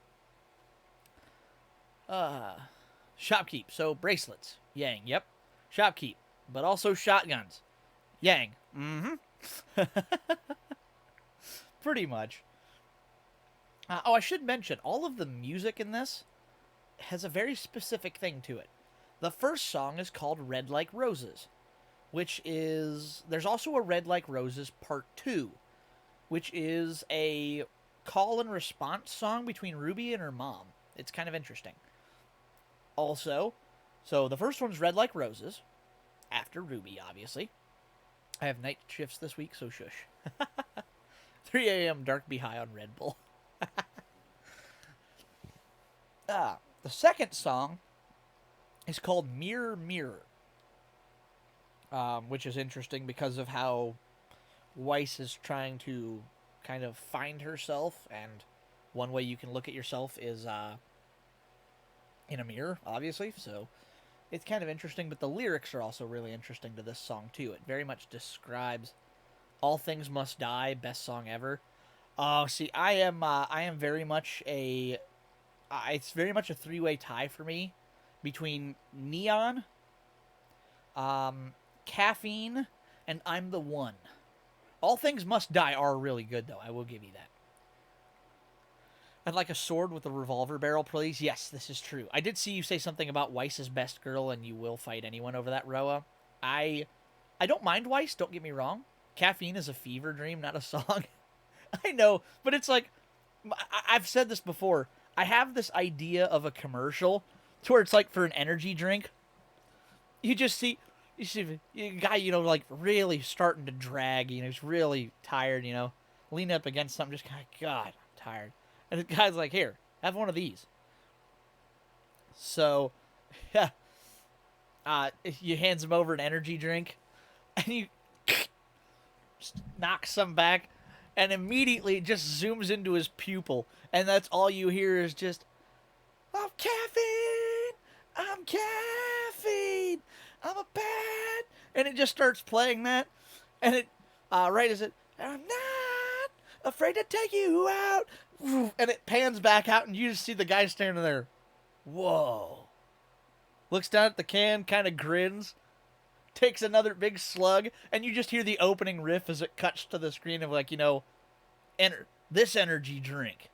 Shopkeep. So bracelets. Yang. Yep. Shopkeep. But also shotguns. Yang. Mm-hmm. Pretty much. I should mention, all of the music in this has a very specific thing to it. The first song is called Red Like Roses, which is... There's also a Red Like Roses Part 2, which is a call and response song between Ruby and her mom. It's kind of interesting. Also, so the first one's Red Like Roses, after Ruby, obviously. I have night shifts this week, so shush. 3 a.m. Dark Be High on Red Bull. The second song is called Mirror Mirror, which is interesting because of how Weiss is trying to kind of find herself, and one way you can look at yourself is in a mirror, obviously, so it's kind of interesting, but the lyrics are also really interesting to this song, too. It very much describes All Things Must Die, best song ever. See, I am very much a... it's very much a three-way tie for me between Neon, Caffeine, and I'm the One. All Things Must Die are really good, though. I will give you that. I'd like a sword with a revolver barrel, please. Yes, this is true. I did see you say something about Weiss's best girl, and you will fight anyone over that, Roa. I don't mind Weiss, don't get me wrong. Caffeine is a fever dream, not a song. I know, but it's like... I've said this before. I have this idea of a commercial to where it's like for an energy drink. You see a guy, like really starting to drag, he's really tired, lean up against something, just kind of, God, I'm tired. And the guy's like, here, have one of these. So, yeah, you hands him over an energy drink, and you just knock some back, and immediately it just zooms into his pupil, and that's all you hear is just, I'm caffeine, I'm a bad, and it just starts playing that, and it, right as it, I'm not afraid to take you out, and it pans back out, and you just see the guy standing there, whoa, looks down at the can, kind of grins, takes another big slug, and you just hear the opening riff as it cuts to the screen of, like, enter this energy drink,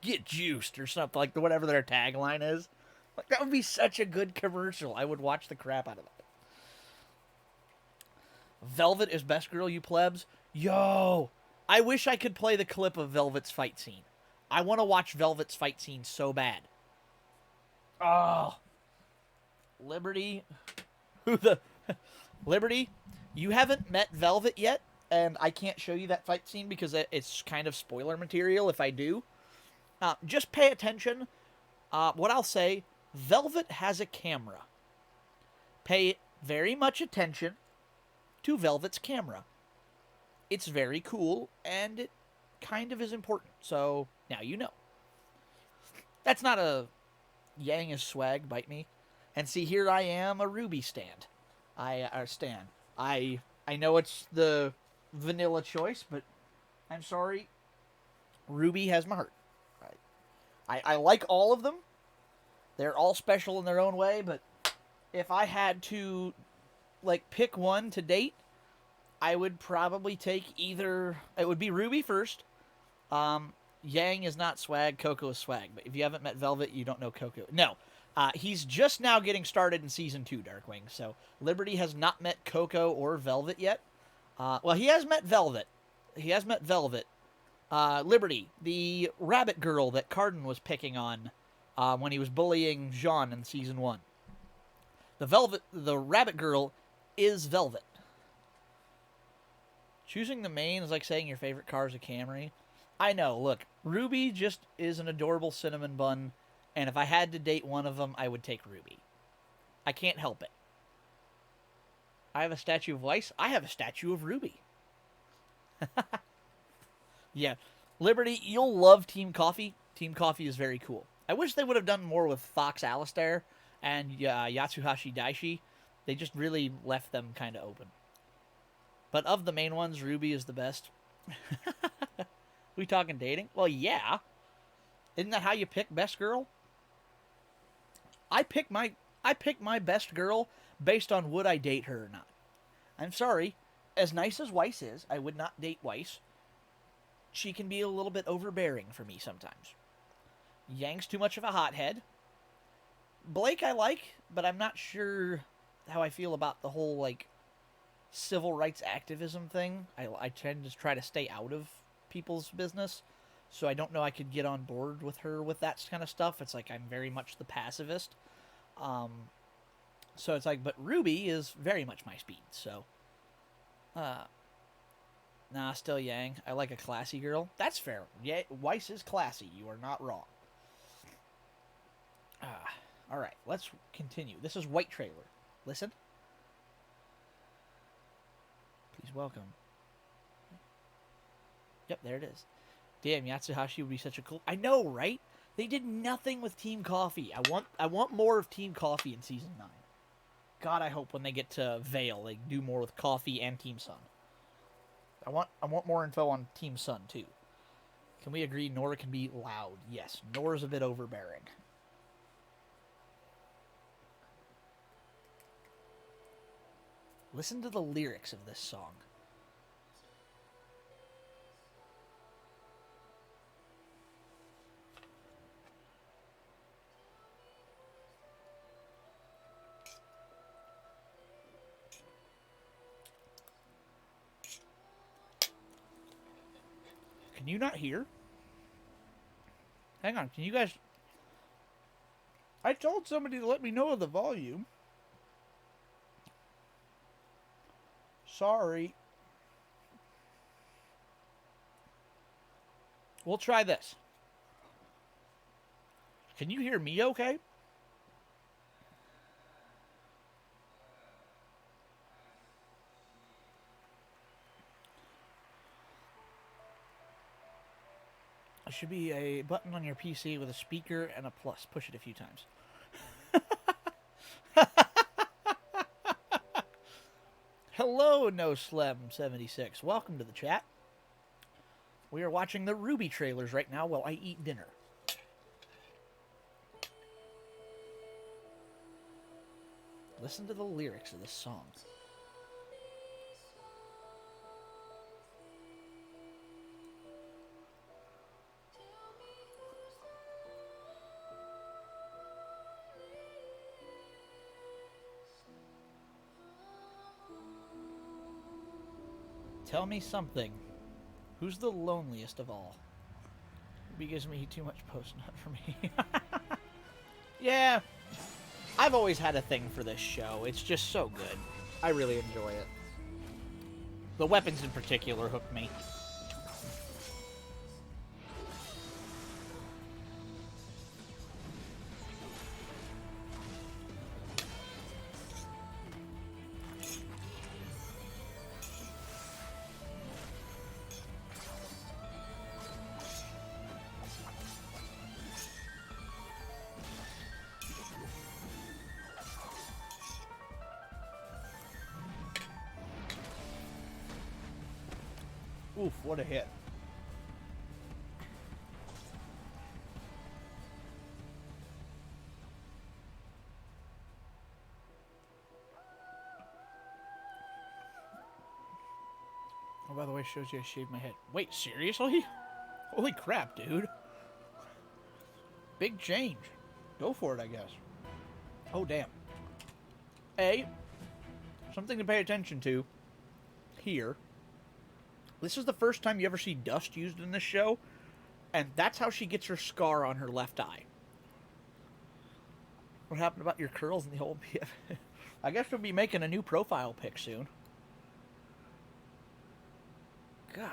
get juiced, or something, like whatever their tagline is. Like, that would be such a good commercial. I would watch the crap out of that. Velvet is best girl, you plebs. Yo, I wish I could play the clip of Velvet's fight scene. I want to watch Velvet's fight scene so bad. Oh, Liberty. Who the Liberty? You haven't met Velvet yet, and I can't show you that fight scene because it's kind of spoiler material if I do. Just pay attention. What I'll say, Velvet has a camera. Pay very much attention to Velvet's camera. It's very cool, and it kind of is important. So, now you know. That's not a Yang is swag, bite me. And see, here I am, a Ruby stand. I know it's the vanilla choice, but I'm sorry. Ruby has my heart. I like all of them. They're all special in their own way, but if I had to like pick one to date, I would probably take either. It would be Ruby first. Yang is not swag. Coco is swag. But if you haven't met Velvet, you don't know Coco. No, he's just now getting started in season 2, Darkwing. So Liberty has not met Coco or Velvet yet. Well, he has met Velvet. Liberty, the rabbit girl that Cardin was picking on when he was bullying Jean in season 1. The rabbit girl is Velvet. Choosing the main is like saying your favorite car is a Camry. I know, look, Ruby just is an adorable cinnamon bun, and if I had to date one of them, I would take Ruby. I can't help it. I have a statue of Weiss. I have a statue of Ruby. Yeah. Liberty, you'll love Team Coffee. Team Coffee is very cool. I wish they would have done more with Fox Alistair and Yatsuhashi Daishi. They just really left them kind of open. But of the main ones, Ruby is the best. We talking dating? Well, yeah. Isn't that how you pick best girl? I pick my best girl based on would I date her or not. I'm sorry. As nice as Weiss is, I would not date Weiss. She can be a little bit overbearing for me sometimes. Yang's too much of a hothead. Blake I like, but I'm not sure how I feel about the whole, like, civil rights activism thing. I tend to try to stay out of people's business, so I don't know I could get on board with her with that kind of stuff. It's like I'm very much the pacifist. So it's like, but Ruby is very much my speed, so... Nah, still Yang. I like a classy girl. That's fair. Yeah, Weiss is classy. You are not wrong. Alright, let's continue. This is White Trailer. Listen. Please welcome. Yep, there it is. Damn, Yatsuhashi would be such a cool... I know, right? They did nothing with Team Coffee. I want more of Team Coffee in Season 9. God, I hope when they get to Vale, they do more with Coffee and Team Sun. I want more info on Team Sun, too. Can we agree Nora can be loud? Yes, Nora's a bit overbearing. Listen to the lyrics of this song. Can you not hear? Hang on, can you guys... I told somebody to let me know of the volume. Sorry. We'll try this. Can you hear me okay? There should be a button on your PC with a speaker and a plus. Push it a few times. Hello, No Slem76. Welcome to the chat. We are watching the Ruby trailers right now while I eat dinner. Listen to the lyrics of this song. tell me something. Who's the loneliest of all? Ruby gives me too much post nut for me. Yeah, I've always had a thing for this show. It's just so good. I really enjoy it. The weapons in particular hook me. Oof, what a hit. Oh, by the way, shows you I shaved my head. Wait, seriously? Holy crap, dude. Big change. Go for it, I guess. Oh, damn. Something to pay attention to here. This is the first time you ever see dust used in this show, and that's how she gets her scar on her left eye. What happened about your curls in the old PF? I guess we'll be making a new profile pic soon. God.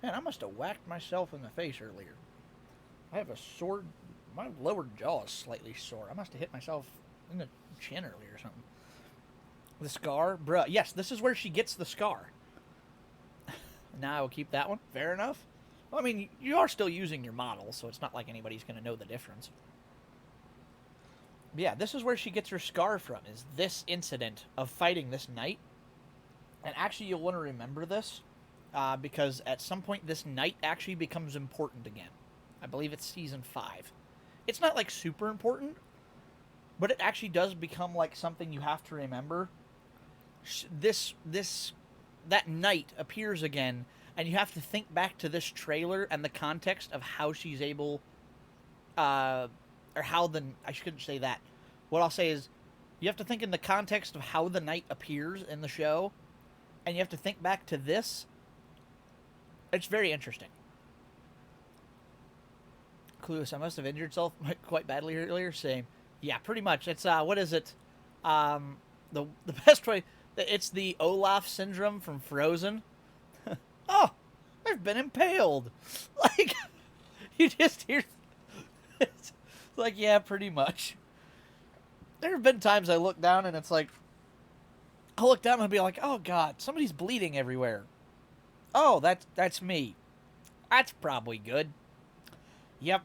Man, I must have whacked myself in the face earlier. I have a sore... My lower jaw is slightly sore. I must have hit myself in the chin earlier or something. The scar? Bruh. Yes, this is where she gets the scar. Now I will keep that one. Fair enough. Well, I mean, you are still using your model, so it's not like anybody's going to know the difference. But yeah, this is where she gets her scar from, is this incident of fighting this knight. And actually, you'll want to remember this, because at some point, this knight actually becomes important again. I believe it's season 5. It's not, like, super important, but it actually does become, like, something you have to remember. That knight appears again, and you have to think back to this trailer and the context of how she's able, or how I shouldn't say that. What I'll say is, you have to think in the context of how the knight appears in the show, and you have to think back to this. It's very interesting. Clueless, I must have injured myself quite badly earlier. Same. Yeah, pretty much. It's, what is it? The best way... It's the Olaf syndrome from Frozen. Oh, I've been impaled. Like, you just hear... It's like, yeah, pretty much. There have been times I look down and it's like... I'll look down and I'll be like, oh, God, somebody's bleeding everywhere. Oh, that's me. That's probably good. Yep.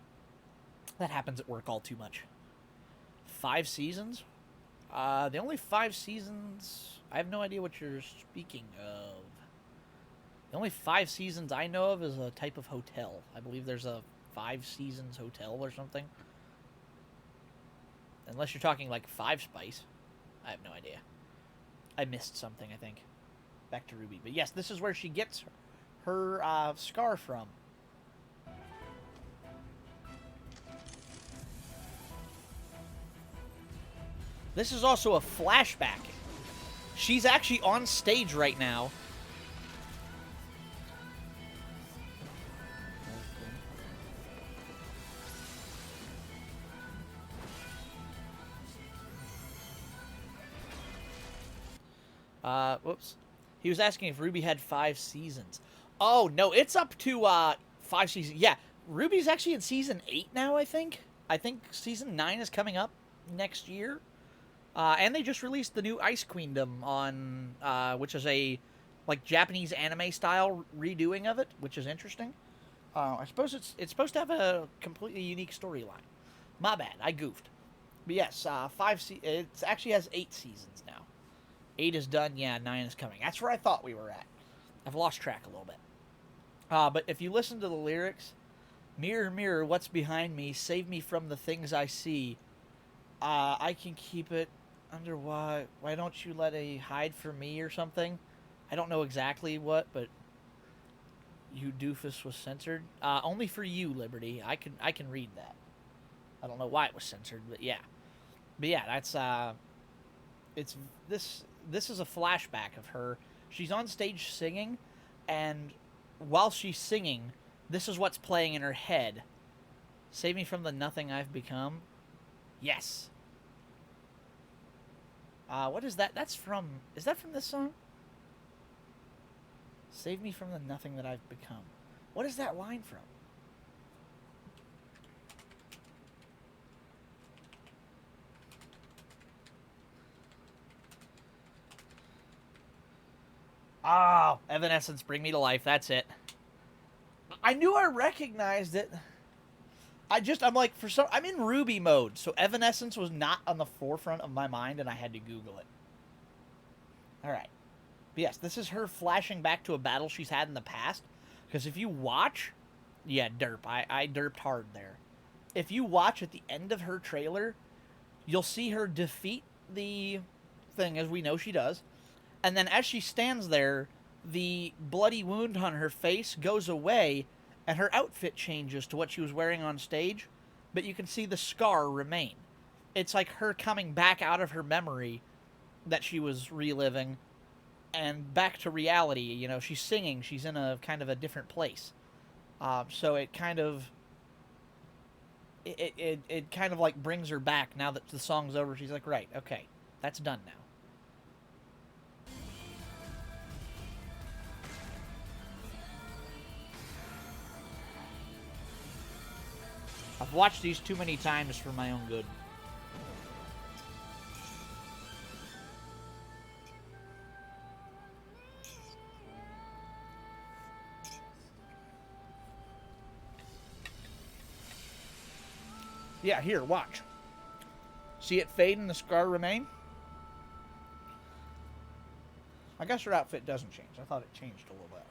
That happens at work all too much. 5 seasons? The only 5 seasons... I have no idea what you're speaking of. The only 5 seasons I know of is a type of hotel. I believe there's a 5 seasons hotel or something. Unless you're talking like 5 Spice. I have no idea. I missed something, I think. Back to Ruby. But yes, this is where she gets her scar from. This is also a flashback. She's actually on stage right now. Whoops. He was asking if Ruby had 5 seasons. Oh, no, it's up to 5 seasons. Yeah, Ruby's actually in season 8 now, I think. I think season 9 is coming up next year. And they just released the new Ice Queendom on, which is a, like, Japanese anime style redoing of it, which is interesting. I suppose it's supposed to have a completely unique storyline. My bad, I goofed. But yes, it actually has 8 seasons now. 8 is done, yeah, 9 is coming. That's where I thought we were at. I've lost track a little bit. But if you listen to the lyrics, mirror, mirror, what's behind me? Save me from the things I see. I can keep it under why don't you let a hide for me or something? I don't know exactly what, but you doofus was censored. Only for you, Liberty. I can read that. I don't know why it was censored, but yeah. But yeah, that's It's this is a flashback of her. She's on stage singing, and while she's singing, this is what's playing in her head. Save me from the nothing I've become. Yes. What is that? That's from. Is that from this song? Save me from the nothing that I've become. What is that line from? Oh, Evanescence, Bring Me to Life. That's it. I knew I recognized it. I'm like, I'm in Ruby mode, so Evanescence was not on the forefront of my mind, and I had to Google it. All right. But yes, this is her flashing back to a battle she's had in the past. Because if you watch, yeah, derp. I derped hard there. If you watch at the end of her trailer, you'll see her defeat the thing, as we know she does. And then as she stands there, the bloody wound on her face goes away, and her outfit changes to what she was wearing on stage, but you can see the scar remain. It's like her coming back out of her memory that she was reliving and back to reality. You know, she's singing, she's in a kind of a different place. So it kind of it kind of like brings her back now that the song's over. She's like, right, okay, that's done now. I've watched these too many times for my own good. Yeah, here, watch. See it fade and the scar remain? I guess her outfit doesn't change. I thought it changed a little bit.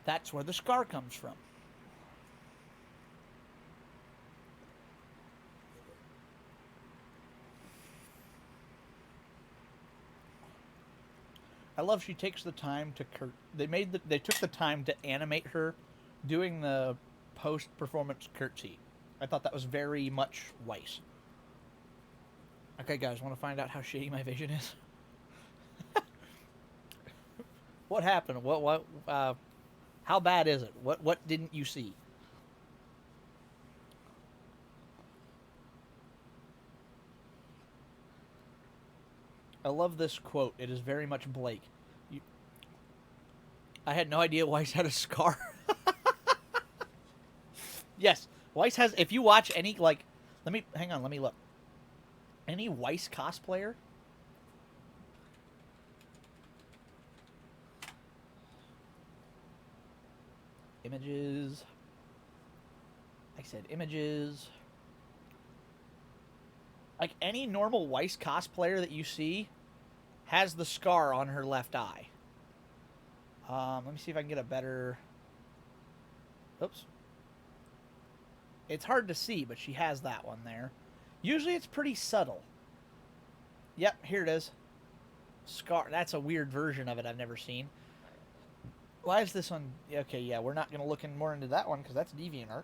That's where the scar comes from. I love she takes the time to they took the time to animate her doing the post performance curtsy. I thought that was very much Weiss. Okay, guys, want to find out how shitty my vision is? What happened? How bad is it? What didn't you see? I love this quote. It is very much Blake. You, I had no idea Weiss had a scar. Yes, Weiss has. If you watch any let me hang on. Let me look. Any Weiss cosplayer. Images. I said images. Like any normal Weiss cosplayer that you see has the scar on her left eye. Let me see if I can get a better. Oops. It's hard to see, but she has that one there. Usually it's pretty subtle. Yep, here it is. Scar. That's a weird version of it I've never seen. Why is this one? Okay, yeah, we're not going to look more into that one because that's DeviantArt.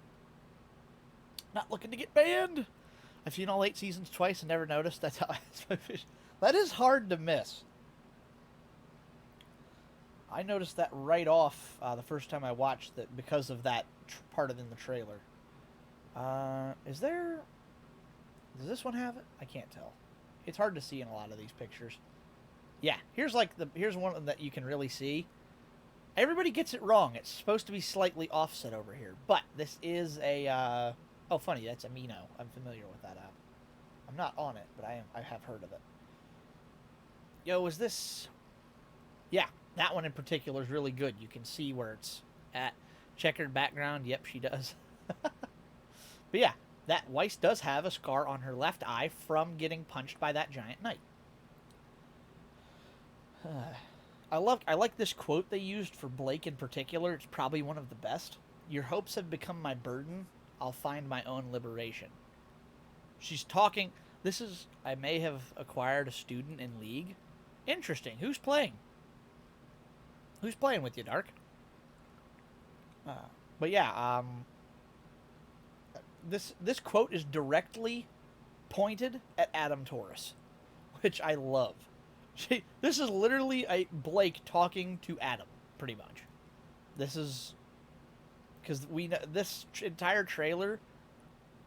Not looking to get banned. I've seen all 8 seasons twice and never noticed. That's how I my fish. That is hard to miss. I noticed that right off the first time I watched that because of that part of in the trailer. Is there... Does this one have it? I can't tell. It's hard to see in a lot of these pictures. Yeah, here's one that you can really see. Everybody gets it wrong. It's supposed to be slightly offset over here. But this is a... Oh, funny, that's Amino. I'm familiar with that app. I'm not on it, but I have heard of it. Yo, is this... Yeah, that one in particular is really good. You can see where it's at. Checkered background. Yep, she does. But yeah, that Weiss does have a scar on her left eye from getting punched by that giant knight. I like this quote they used for Blake in particular. It's probably one of the best. Your hopes have become my burden. I'll find my own liberation. She's talking. This is, I may have acquired a student in League. Interesting. Who's playing? Who's playing with you, Dark? But yeah, this quote is directly pointed at Adam Taurus, which I love. This is literally a Blake talking to Adam, pretty much. This is because we know this entire trailer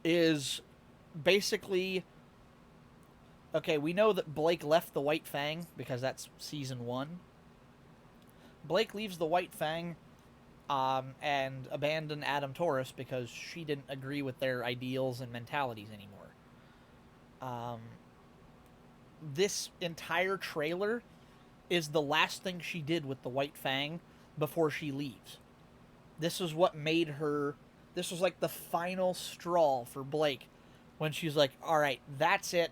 is basically okay. We know that Blake left the White Fang because that's season 1. Blake leaves the White Fang and abandon Adam Taurus because she didn't agree with their ideals and mentalities anymore. This entire trailer is the last thing she did with the White Fang before she leaves. This is what made her... This was like the final straw for Blake when she's like, alright, that's it.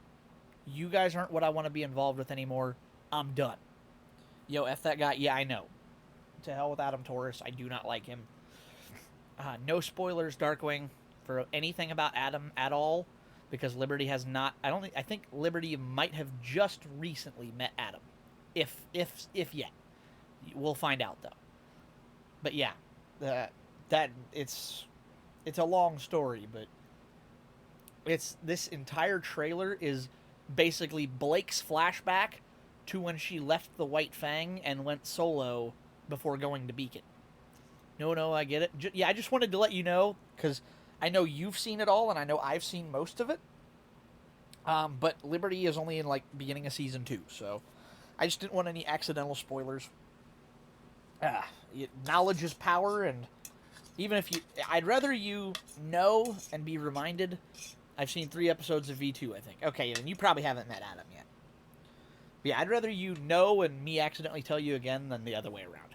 You guys aren't what I want to be involved with anymore. I'm done. Yo, F that guy. Yeah, I know. To hell with Adam Taurus. I do not like him. No spoilers, Darkwing, for anything about Adam at all, because Liberty has not... I think Liberty might have just recently met Adam. If yet. We'll find out, though. But yeah, it's a long story, but this entire trailer is basically Blake's flashback to when she left the White Fang and went solo before going to Beacon. No, I get it. I just wanted to let you know, because I know you've seen it all, and I know I've seen most of it. But Liberty is only in, like, beginning of season 2, so I just didn't want any accidental spoilers. Knowledge is power, and even if I'd rather you know and be reminded. I've seen 3 episodes of V2, I think. Okay, then you probably haven't met Adam yet. But yeah, I'd rather you know and me accidentally tell you again than the other way around.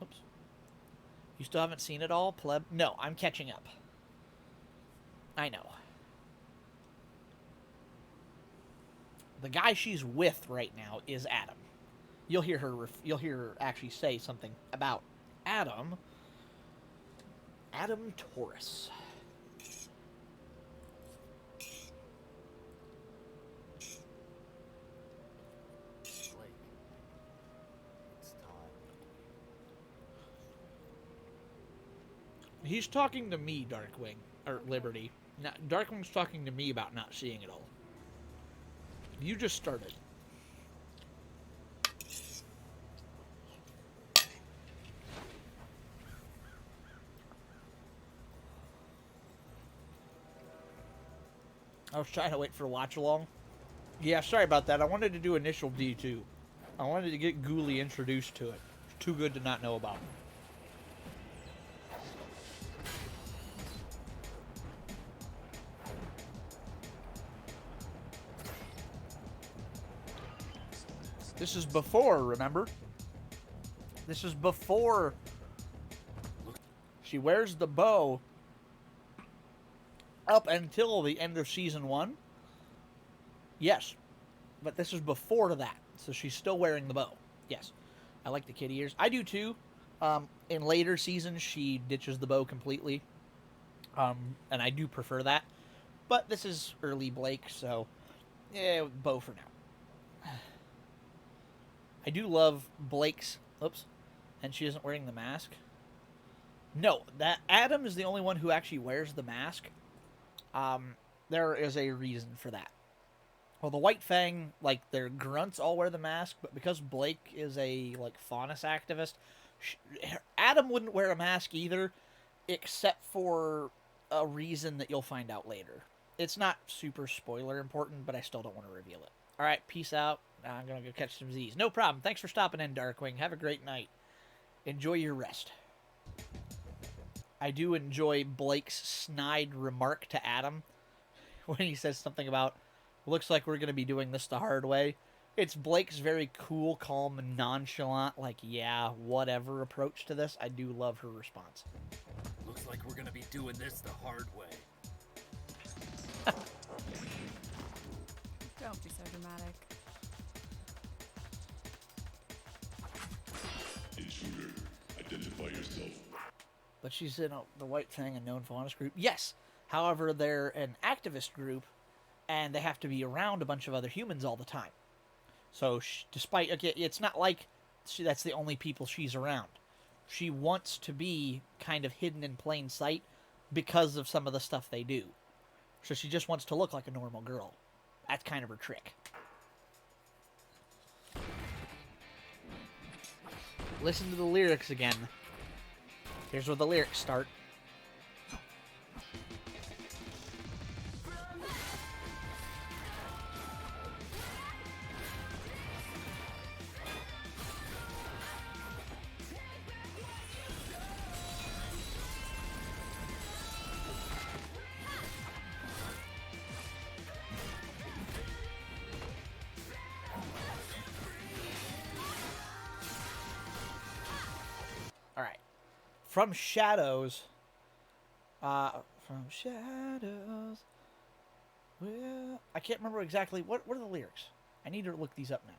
Oops. You still haven't seen it all, pleb? No, I'm catching up. I know. The guy she's with right now is Adam. You'll hear her actually say something about Adam. Adam Taurus. He's talking to me, Darkwing, or Liberty. Now, Darkwing's talking to me about not seeing it all. You just started. I was trying to wait for watch along. Yeah, sorry about that. I wanted to do initial D2. I wanted to get Ghoulie introduced to it. It's too good to not know about. This is before, remember? This is before she wears the bow up until the end of season 1. Yes. But this is before that. So she's still wearing the bow. Yes. I like the kitty ears. I do too. In later seasons, she ditches the bow completely. And I do prefer that. But this is early Blake, so yeah, bow for now. I do love Blake's... Oops. And she isn't wearing the mask. No, that Adam is the only one who actually wears the mask. There is a reason for that. Well, the White Fang, like, their grunts all wear the mask, but because Blake is a, like, faunus activist, Adam wouldn't wear a mask either, except for a reason that you'll find out later. It's not super spoiler important, but I still don't want to reveal it. Alright, peace out. I'm gonna go catch some Z's. No problem. Thanks for stopping in, Darkwing. Have a great night. Enjoy your rest. I do enjoy Blake's snide remark to Adam when he says something about, looks like we're going to be doing this the hard way. It's Blake's very cool, calm, and nonchalant, like, yeah, whatever approach to this. I do love her response. Looks like we're going to be doing this the hard way. Don't be so dramatic. Intruder, identify yourself. But she's in the White Fang, a known faunus group. Yes, however, they're an activist group, and they have to be around a bunch of other humans all the time. So, despite... Okay, it's not like that's the only people she's around. She wants to be kind of hidden in plain sight because of some of the stuff they do. So she just wants to look like a normal girl. That's kind of her trick. Listen to the lyrics again. Here's where the lyrics start. All right. From shadows. From shadows. Well, I can't remember exactly what are the lyrics. I need to look these up now.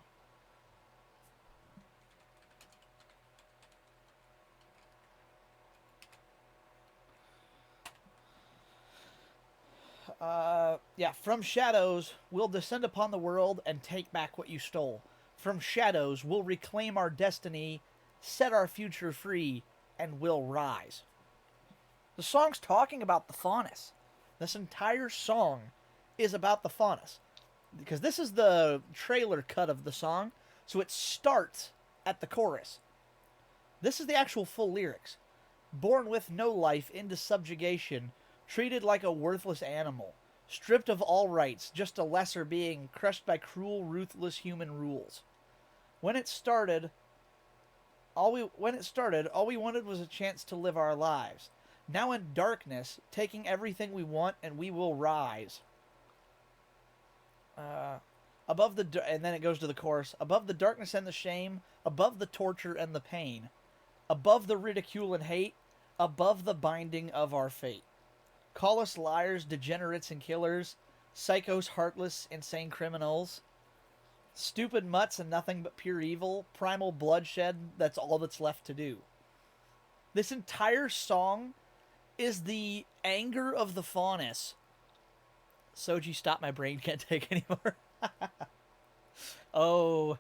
Yeah, from shadows, we'll descend upon the world and take back what you stole. From shadows, we'll reclaim our destiny, set our future free, and we'll rise. The song's talking about the Faunus. This entire song is about the Faunus. Because this is the trailer cut of the song, so it starts at the chorus. This is the actual full lyrics. Born with no life into subjugation, treated like a worthless animal, stripped of all rights, just a lesser being, crushed by cruel, ruthless human rules. When it started, all we wanted was a chance to live our lives. Now in darkness, taking everything we want, and we will rise. Above the and then it goes to the chorus. Above the darkness and the shame, above the torture and the pain, above the ridicule and hate, above the binding of our fate. Call us liars, degenerates, and killers, psychos, heartless, insane criminals, stupid mutts and nothing but pure evil, primal bloodshed, that's all that's left to do. This entire song is the anger of the Faunus. Soji, stop, my brain can't take anymore. Oh,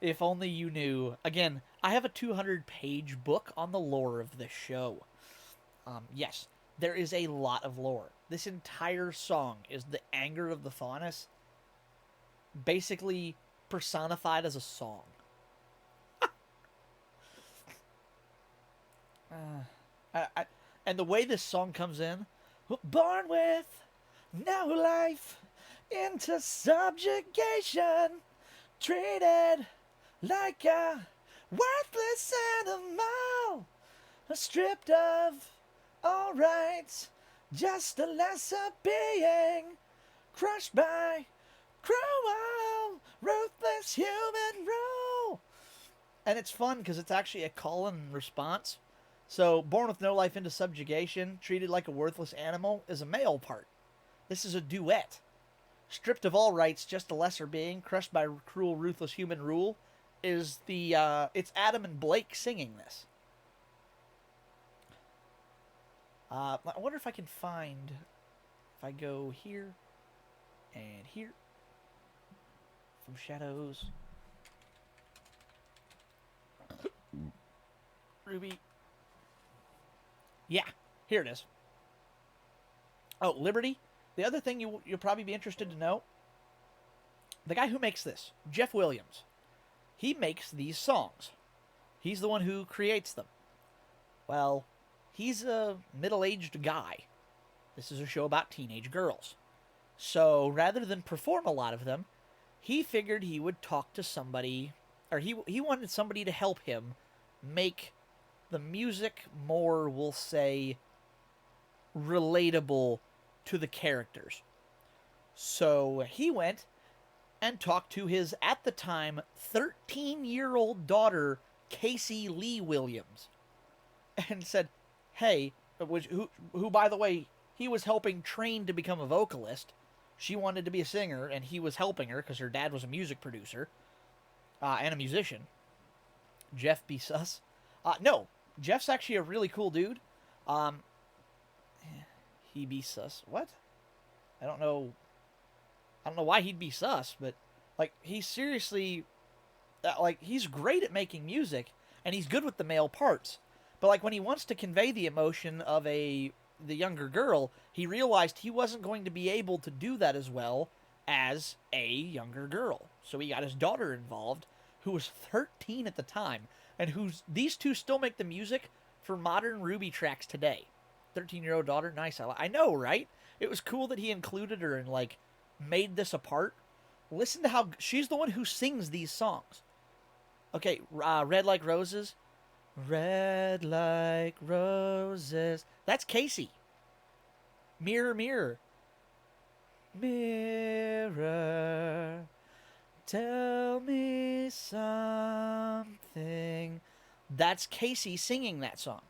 if only you knew. Again, I have a 200-page book on the lore of this show. Yes, there is a lot of lore. This entire song is the anger of the Faunus, basically personified as a song. And the way this song comes in, born with no life into subjugation, treated like a worthless animal, stripped of all rights, just a lesser being, crushed by cruel, ruthless human rule. And it's fun because it's actually a call and response. So, born with no life into subjugation, treated like a worthless animal, is a male part. This is a duet. Stripped of all rights, just a lesser being, crushed by cruel, ruthless human rule, is the, it's Adam and Blake singing this. I wonder if I can find, if I go here, and here, from shadows, Ruby, yeah, here it is. Oh, Liberty. The other thing you'll probably be interested to know, the guy who makes this, Jeff Williams, he makes these songs. He's the one who creates them. Well, he's a middle-aged guy. This is a show about teenage girls. So rather than perform a lot of them, he figured he would talk to somebody, or he wanted somebody to help him make the music more, we'll say, relatable to the characters. So he went and talked to his, at the time, 13-year-old daughter, Casey Lee Williams, and said, hey, who by the way, he was helping train to become a vocalist. She wanted to be a singer, and he was helping her because her dad was a music producer and a musician. Jeff B. Sus. No, Jeff's actually a really cool dude. He be sus. What? I don't know why he'd be sus, but like he's seriously like he's great at making music and he's good with the male parts. But like when he wants to convey the emotion of a the younger girl, he realized he wasn't going to be able to do that as well as a younger girl. So he got his daughter involved, who was 13 at the time, and these two still make the music for modern Ruby tracks today. 13-year-old daughter, nice. I know, right? It was cool that he included her and like made this a part. Listen to how she's the one who sings these songs. Okay, Red Like Roses. Red like roses. That's Casey. Mirror, mirror. Mirror, tell me something. That's Casey singing that song.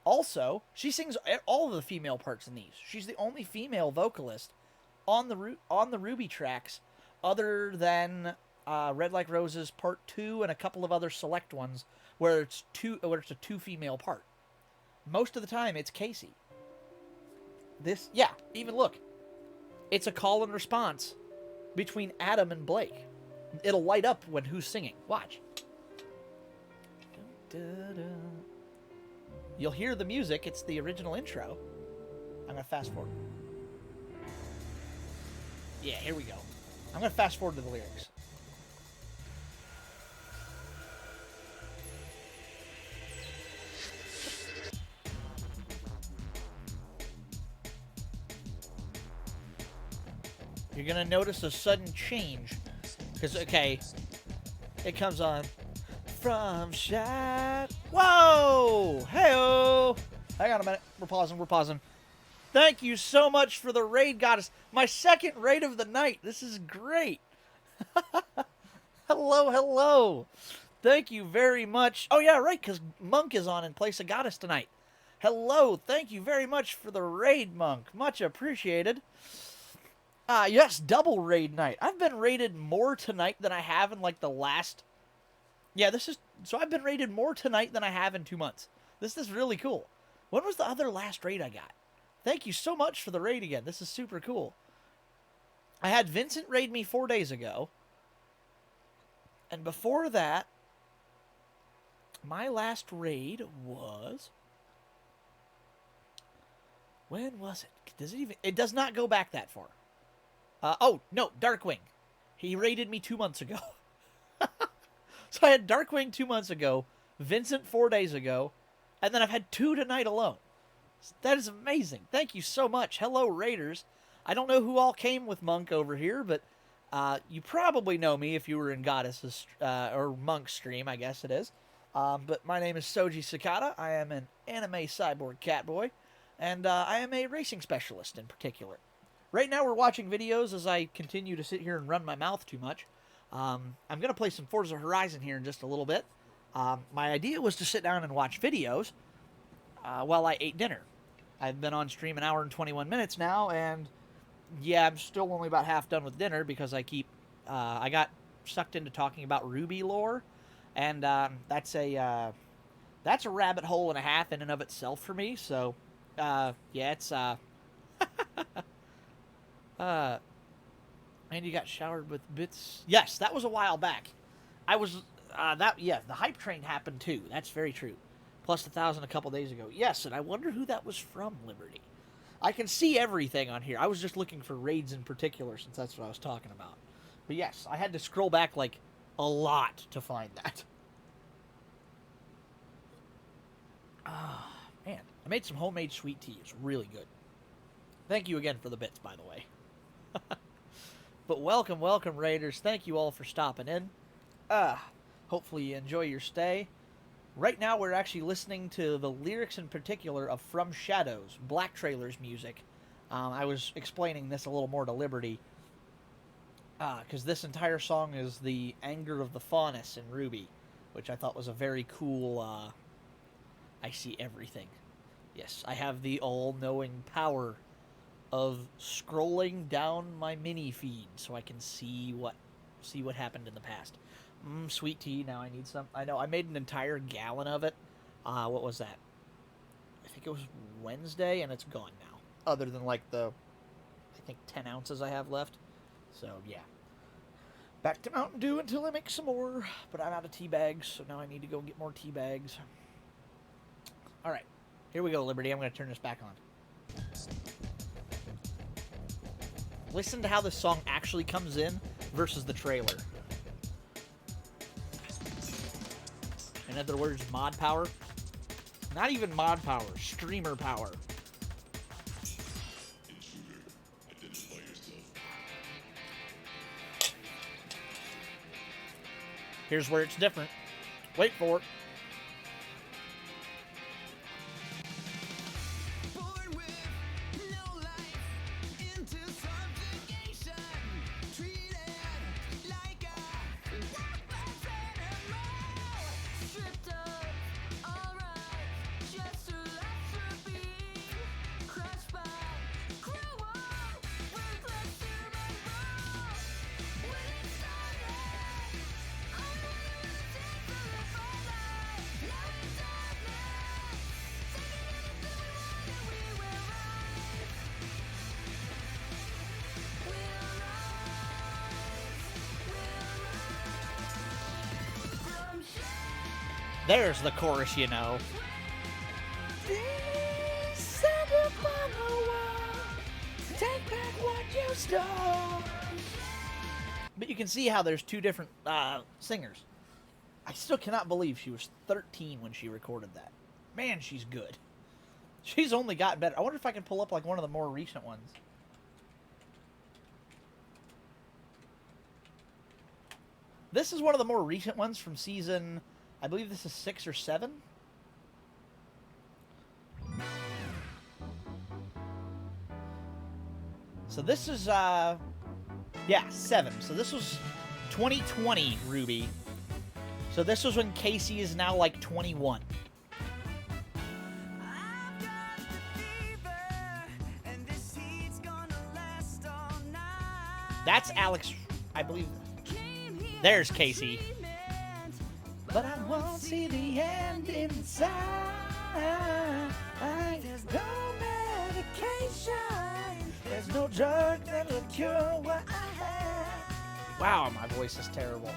Also, she sings all of the female parts in these. She's the only female vocalist on the Ruby tracks, other than Red Like Roses Part 2 and a couple of other select ones where it's a two female part. Most of the time, it's Casey. Even look. It's a call and response between Adam and Blake. It'll light up when who's singing. Watch. You'll hear the music. It's the original intro. I'm going to fast forward. Yeah, here we go. I'm going to fast forward to the lyrics. You're going to notice a sudden change. Because, okay, it comes on. From Shad. Whoa! Hey-oh! Hang on a minute. We're pausing. Thank you so much for the raid, goddess. My second raid of the night. This is great. Hello. Thank you very much. Oh, yeah, right, because Monk is on in place of goddess tonight. Hello. Thank you very much for the raid, Monk. Much appreciated. Yes, double raid night. I've been raided more tonight than I have in, like, the last... Yeah, so I've been raided more tonight than I have in 2 months. This is really cool. When was the other last raid I got? Thank you so much for the raid again. This is super cool. I had Vincent raid me 4 days ago. And before that, my last raid was... When was it? It does not go back that far. Oh, no, Darkwing. He raided me 2 months ago. So I had Darkwing 2 months ago, Vincent 4 days ago, and then I've had 2 tonight alone. That is amazing. Thank you so much. Hello, Raiders. I don't know who all came with Monk over here, but you probably know me if you were in Goddess's, or Monk's stream, I guess it is. But my name is Soji Sakata. I am an anime cyborg catboy, and I am a racing specialist in particular. Right now we're watching videos as I continue to sit here and run my mouth too much. I'm going to play some Forza Horizon here in just a little bit. My idea was to sit down and watch videos while I ate dinner. I've been on stream an hour and 21 minutes now, and yeah, I'm still only about half done with dinner because I got sucked into talking about Ruby lore, and that's a rabbit hole and a half in and of itself for me, so it's... And you got showered with bits. Yes, that was a while back. The hype train happened too. That's very true. Plus 1,000 a couple days ago. Yes, and I wonder who that was from, Liberty. I can see everything on here. I was just looking for raids in particular since that's what I was talking about. But yes, I had to scroll back like a lot to find that. Man, I made some homemade sweet tea. It's really good. Thank you again for the bits, by the way. But welcome, Raiders. Thank you all for stopping in. Hopefully you enjoy your stay. Right now we're actually listening to the lyrics in particular of From Shadows, Black Trailer's music. I was explaining this a little more to Liberty. Because this entire song is the anger of the Faunus in Ruby, which I thought was a very cool, I see everything. Yes, I have the all-knowing power of scrolling down my mini feed so I can see what happened in the past. Sweet tea. Now I need some. I know I made an entire gallon of it. What was that? I think it was Wednesday, and it's gone now. Other than like the, I think 10 ounces I have left. So yeah. Back to Mountain Dew until I make some more. But I'm out of tea bags, so now I need to go get more tea bags. All right, here we go, Liberty. I'm going to turn this back on. listen to how this song actually comes in versus the trailer. In other words, mod power. Not even mod power, streamer power. Intruder, identify yourself. Here's where it's different. Wait for it. There's the chorus, you know. Take back what you stole. But you can see how there's two different singers. I still cannot believe she was 13 when she recorded that. Man, she's good. She's only gotten better. I wonder if I can pull up like one of the more recent ones. This is one of the more recent ones from season, I believe this is 6 or 7. So this is, yeah, 7. So this was 2020, Ruby. So this was when Casey is now like 21. That's Alex, I believe. There's Casey. But I won't see the end inside. There's no medication. There's no drug that'll cure what I have. Wow, my voice is terrible.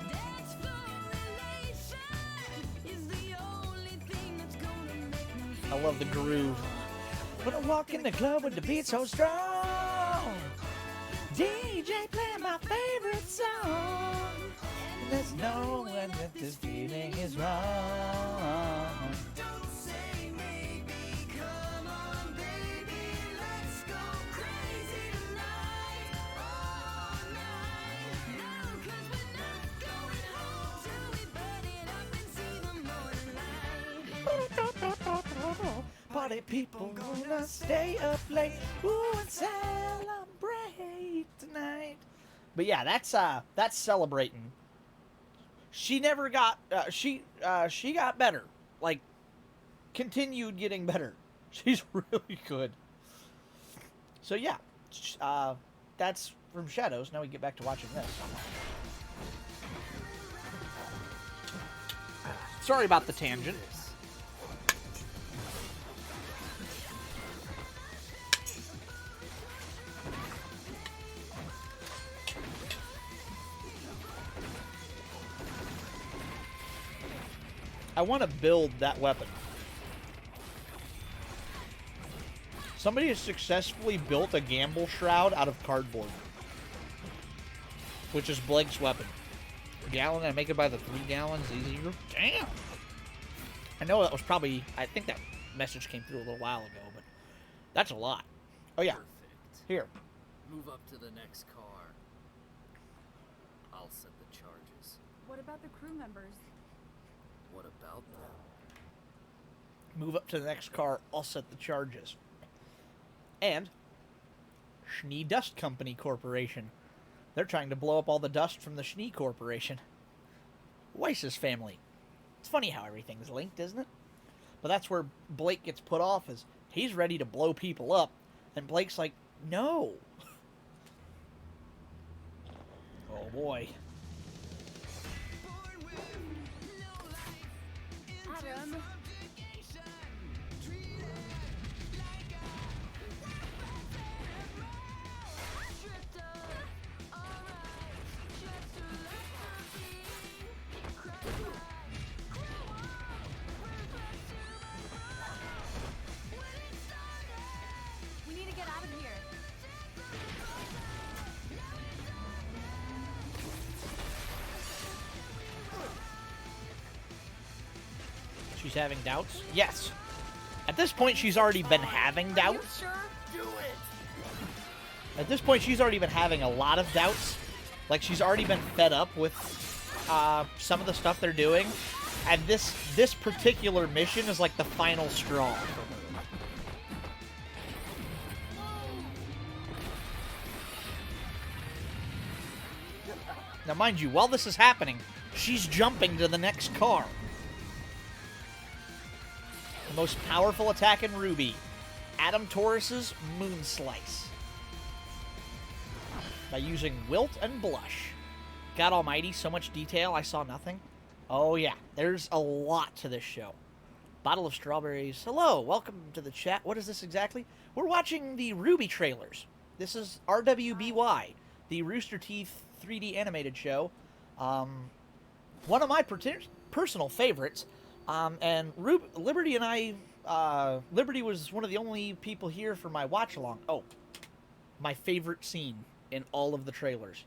I love the groove. When I walk in the club with the beat so strong, DJ playing my favorite song. There's no one that this feeling is wrong. Don't say maybe, come on baby, let's go crazy tonight, all night. No, 'cause we're not going home till we burn it up and see the morning light. Party people gonna stay up late, ooh, and celebrate tonight. But yeah, that's celebrating. She never got, she got better. Like, continued getting better. She's really good. So yeah, that's from Shadows. Now we get back to watching this. Sorry about the tangent. I want to build that weapon. Somebody has successfully built a gamble shroud out of cardboard, which is Blake's weapon. A gallon, I make it by the 3 gallons easier. Damn! I know that was probably, I think that message came through a little while ago, but that's a lot. Oh yeah. Perfect. Here. Move up to the next car. I'll set the charges. What about the crew members? What about them? Move up to the next car. I'll set the charges. And Schnee Dust Company Corporation. They're trying to blow up all the dust from the Schnee Corporation. Weiss's family. It's funny how everything's linked, isn't it? But that's where Blake gets put off, is he's ready to blow people up, and Blake's like, no. Oh boy. Adam. We need to get out of here. She's having doubts? Yes. At this point, she's already been having doubts. Sure? Do it! At this point, she's already been having a lot of doubts. Like, she's already been fed up with some of the stuff they're doing. And this particular mission is like the final straw for her. Now, mind you, while this is happening, she's jumping to the next car. The most powerful attack in Ruby, Adam Taurus's Moon Slice. By using Wilt and Blush. God almighty, so much detail, I saw nothing. Oh yeah, there's a lot to this show. Bottle of strawberries. Hello, welcome to the chat. What is this exactly? We're watching the Ruby trailers. This is RWBY, the Rooster Teeth 3D animated show. One of my personal favorites. And Liberty and I, Liberty was one of the only people here for my watch along. Oh, my favorite scene in all of the trailers.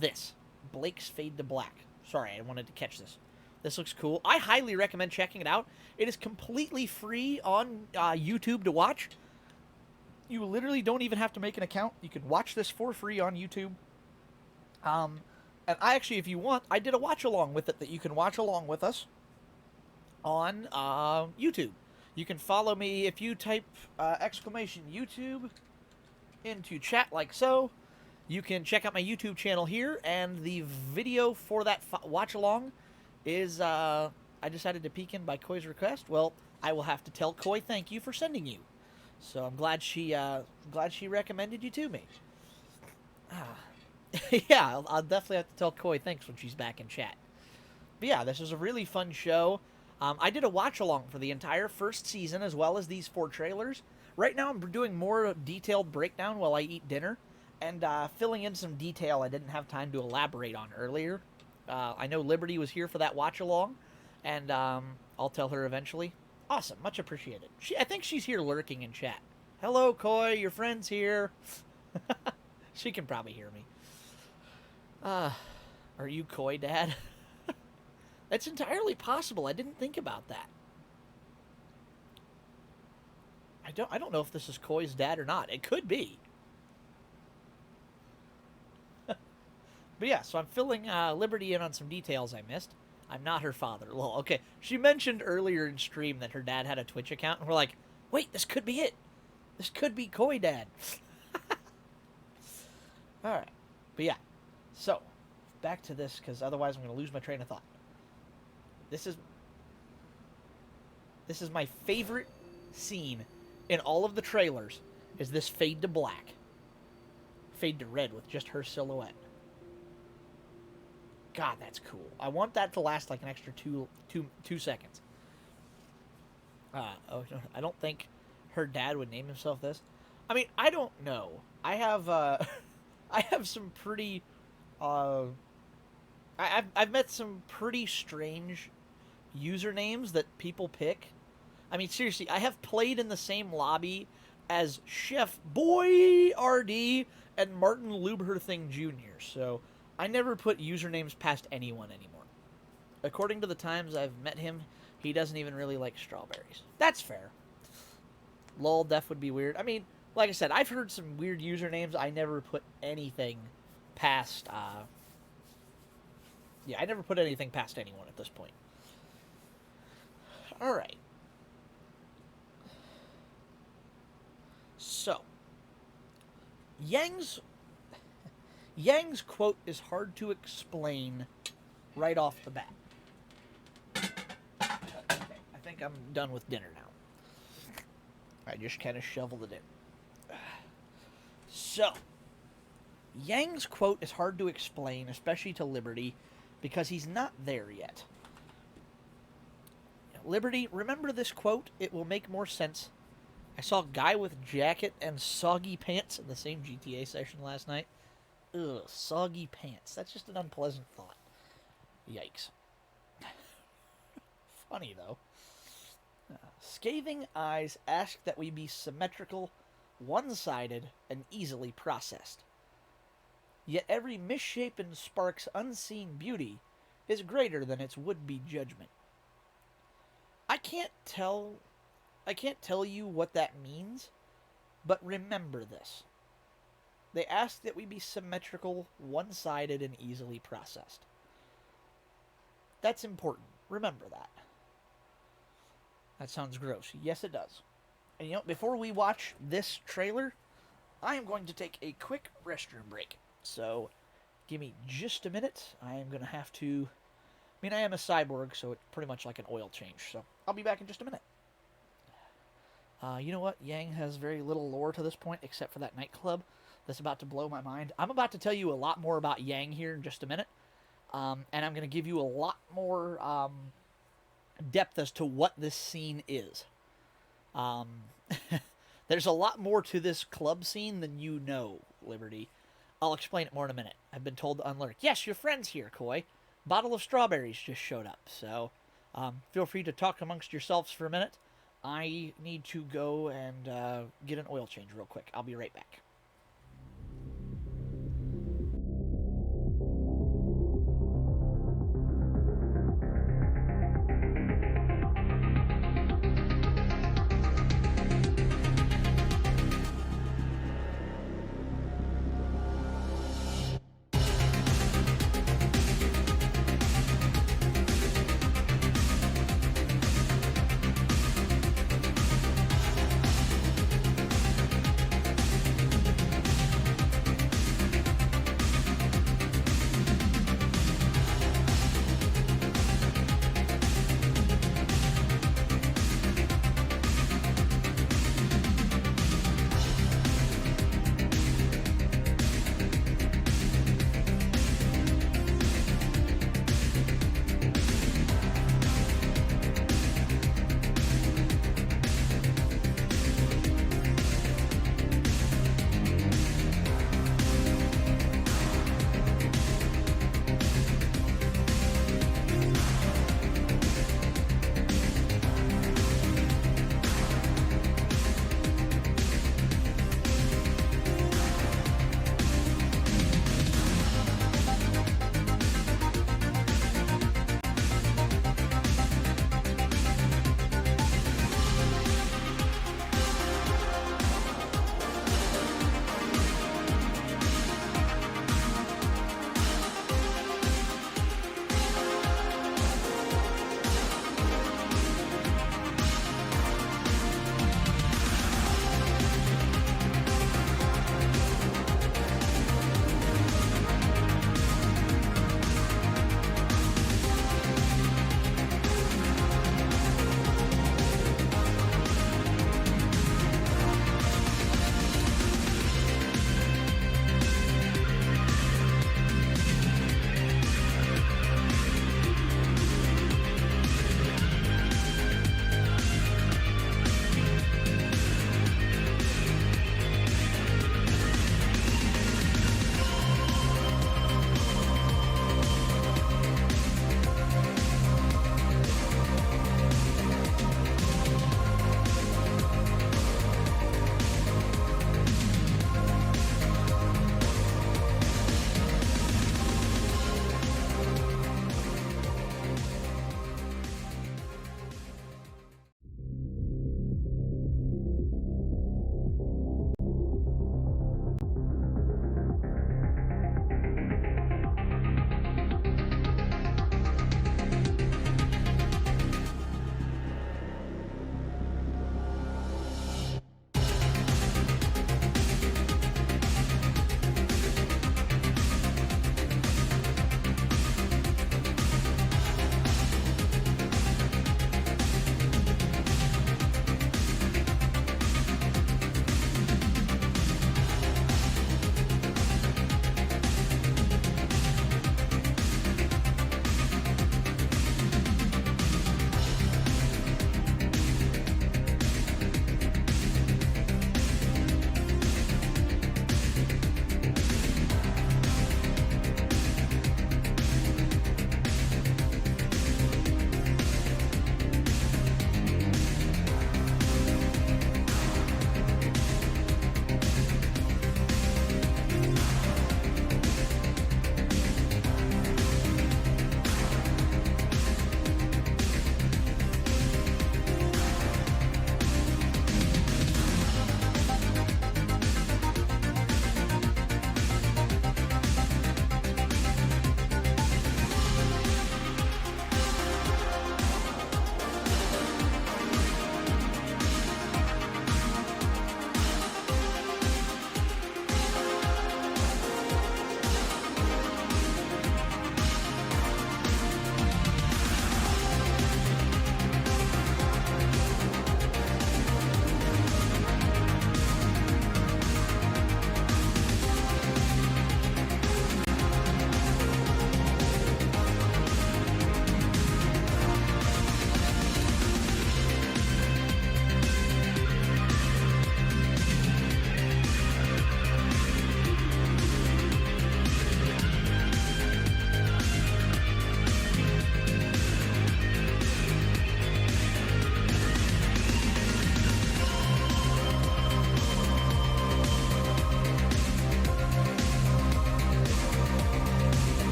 This, Blake's Fade to Black. Sorry, I wanted to catch this. This looks cool. I highly recommend checking it out. It is completely free on YouTube to watch. You literally don't even have to make an account. You can watch this for free on YouTube. And I actually, if you want, I did a watch along with it that you can watch along with us on YouTube. You can follow me if you type exclamation YouTube into chat like so. You can check out my YouTube channel here, and the video for that watch along is I decided to peek in by Koi's request. Well, I will have to tell Koi thank you for sending you. So I'm glad she recommended you to me. Yeah, I'll definitely have to tell Koi thanks when she's back in chat. But yeah, this is a really fun show. I did a watch along for the entire first season as well as these 4 trailers. Right now I'm doing more detailed breakdown while I eat dinner and filling in some detail I didn't have time to elaborate on earlier. I know Liberty was here for that watch along, and I'll tell her eventually. Awesome, much appreciated. I think she's here lurking in chat. Hello, Koi, your friend's here. She can probably hear me. Are you Koi, Dad? That's entirely possible. I didn't think about that. I don't know if this is Koi's dad or not. It could be. But yeah, so I'm filling Liberty in on some details I missed. I'm not her father. Lol. Okay, she mentioned earlier in stream that her dad had a Twitch account, and we're like, wait, this could be it. This could be Koi Dad. Alright. But yeah. So, back to this, because otherwise I'm going to lose my train of thought. This is my favorite scene in all of the trailers, is this fade to black. Fade to red with just her silhouette. God, that's cool. I want that to last like an extra two seconds. I don't think her dad would name himself this. I mean, I don't know. I have I have some pretty I've met some pretty strange usernames that people pick. I mean, seriously, I have played in the same lobby as Chef Boy RD and Martin Luberthing Jr. So I never put usernames past anyone anymore. According to the times I've met him, he doesn't even really like strawberries. That's fair. Lol, def would be weird. I mean, like I said, I've heard some weird usernames. I never put anything past, I never put anything past anyone at this point. Alright. So, Yang's quote is hard to explain right off the bat. Okay, I think I'm done with dinner now. I just kind of shoveled it in. So, Yang's quote is hard to explain, especially to Liberty, because he's not there yet. Liberty, remember this quote? It will make more sense. I saw a guy with jacket and soggy pants in the same GTA session last night. Ugh, soggy pants. That's just an unpleasant thought. Yikes. Funny, though. Scathing eyes ask that we be symmetrical, one-sided, and easily processed. Yet every misshapen spark's unseen beauty is greater than its would-be judgment. I can't tell you what that means, but remember this. They ask that we be symmetrical, one-sided, and easily processed. That's important. Remember that. That sounds gross. Yes, it does. And you know, before we watch this trailer, I am going to take a quick restroom break. So, give me just a minute. I am going to have to... I mean, I am a cyborg, so it's pretty much like an oil change. So, I'll be back in just a minute. You know what? Yang has very little lore to this point, except for that nightclub that's about to blow my mind. I'm about to tell you a lot more about Yang here in just a minute. And I'm going to give you a lot more depth as to what this scene is. There's a lot more to this club scene than you know, Liberty. I'll explain it more in a minute. I've been told to unlurk. Yes, your friend's here, Koi. Bottle of strawberries just showed up, so feel free to talk amongst yourselves for a minute. I need to go and get an oil change real quick. I'll be right back.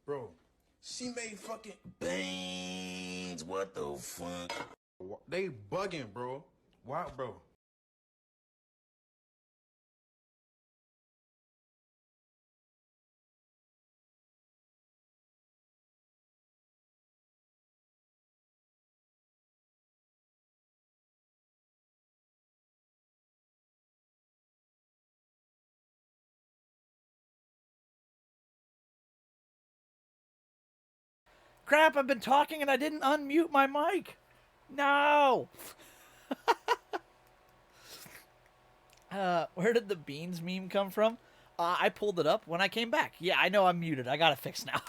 Bro. She made fucking beans. What the fuck? They bugging, bro. Why, bro? Crap, I've been talking and I didn't unmute my mic. No. Where did the beans meme come from? I pulled it up when I came back. Yeah, I know I'm muted. I got it fixed now.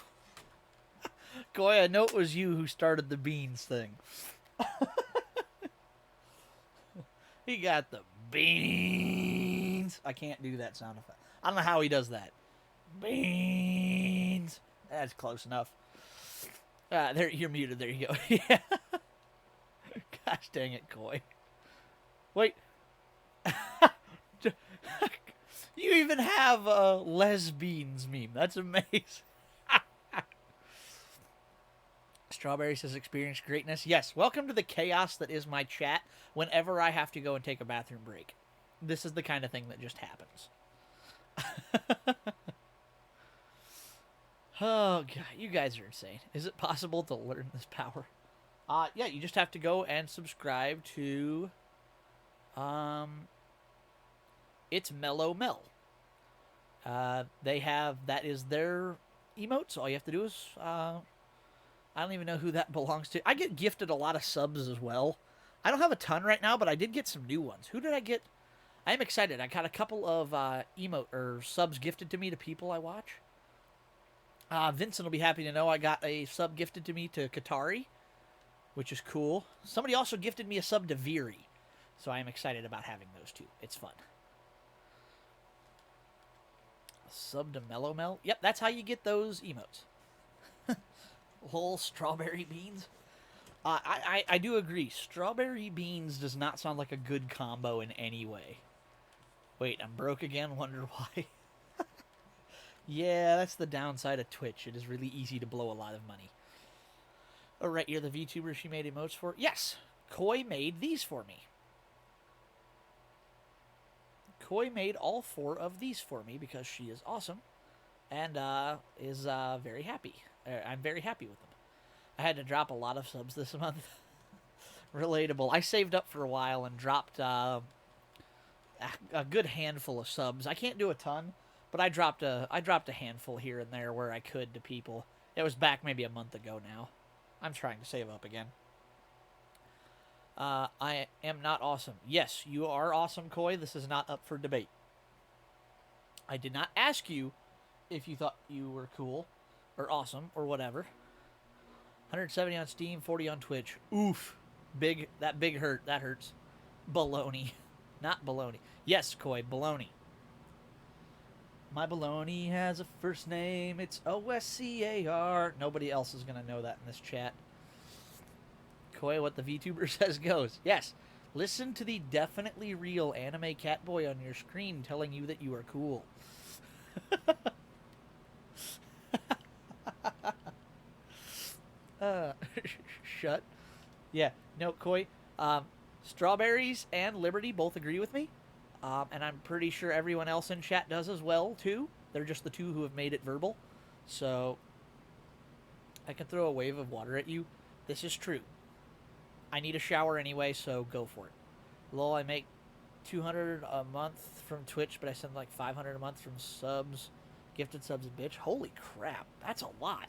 Goy, I know it was you who started the beans thing. He got the beans. I can't do that sound effect. I don't know how he does that. Beans. That's close enough. There, you're muted. There you go. Yeah. Gosh dang it, Coy. Wait. You even have a Les Beans meme. That's amazing. Strawberry says experience greatness. Yes, welcome to the chaos that is my chat whenever I have to go and take a bathroom break. This is the kind of thing that just happens. Oh, God, you guys are insane. Is it possible to learn this power? Yeah, you just have to go and subscribe to, it's Mellow Mel. That is their emote, so all you have to do is, I don't even know who that belongs to. I get gifted a lot of subs as well. I don't have a ton right now, but I did get some new ones. Who did I get? I am excited. I got a couple of emote or subs gifted to me to people I watch. Vincent will be happy to know I got a sub gifted to me to Katari, which is cool. Somebody also gifted me a sub to Viri, so I am excited about having those two. It's fun. A sub to Mellow Mel. Yep, that's how you get those emotes. Whole strawberry beans. I do agree. Strawberry beans does not sound like a good combo in any way. Wait, I'm broke again? Wonder why. Yeah, that's the downside of Twitch. It is really easy to blow a lot of money. Oh, right, you're the VTuber she made emotes for? Yes! Koi made these for me. Koi made all 4 of these for me because she is awesome and is very happy. I'm very happy with them. I had to drop a lot of subs this month. Relatable. I saved up for a while and dropped a good handful of subs. I can't do a ton, but I dropped a handful here and there where I could to people. It was back maybe a month ago now. I'm trying to save up again. I am not awesome. Yes, you are awesome, Koi. This is not up for debate. I did not ask you if you thought you were cool or awesome or whatever. 170 on Steam, 40 on Twitch. Oof. That big hurt. That hurts. Baloney. Not baloney. Yes, Koi, baloney. My baloney has a first name. It's OSCAR. Nobody else is going to know that in this chat. Koi, what the VTuber says goes. Yes. Listen to the definitely real anime catboy on your screen telling you that you are cool. Shut. Yeah. No, Koi. Strawberries and Liberty both agree with me. And I'm pretty sure everyone else in chat does as well, too. They're just the 2 who have made it verbal. So, I can throw a wave of water at you. This is true. I need a shower anyway, so go for it. Lol, I make 200 a month from Twitch, but I send like 500 a month from subs. Gifted subs a bitch. Holy crap, that's a lot.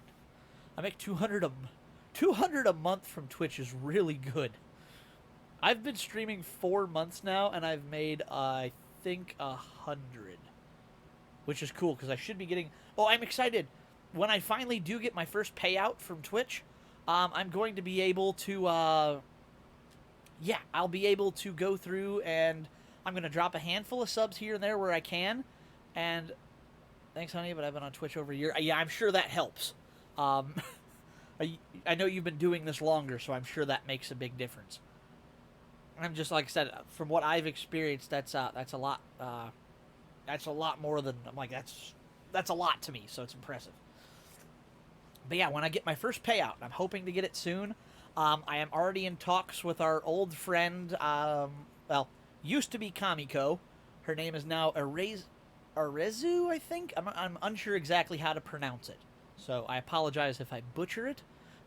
I make 200 a month from Twitch is really good. I've been streaming 4 months now, and I've made, I think, 100. Which is cool, because I should be getting... Oh, I'm excited. When I finally do get my first payout from Twitch, I'm going to be able to, yeah, I'll be able to go through, and I'm going to drop a handful of subs here and there where I can. And thanks, honey, but I've been on Twitch over a year. Yeah, I'm sure that helps. I know you've been doing this longer, so I'm sure that makes a big difference. I'm just, like I said, from what I've experienced, that's a lot more than, I'm like, that's that's a lot to me, so it's impressive. But yeah, when I get my first payout, I'm hoping to get it soon. I am already in talks with our old friend, well, used to be Kamiko. Her name is now Arezu, I think. I'm unsure exactly how to pronounce it, so I apologize if I butcher it.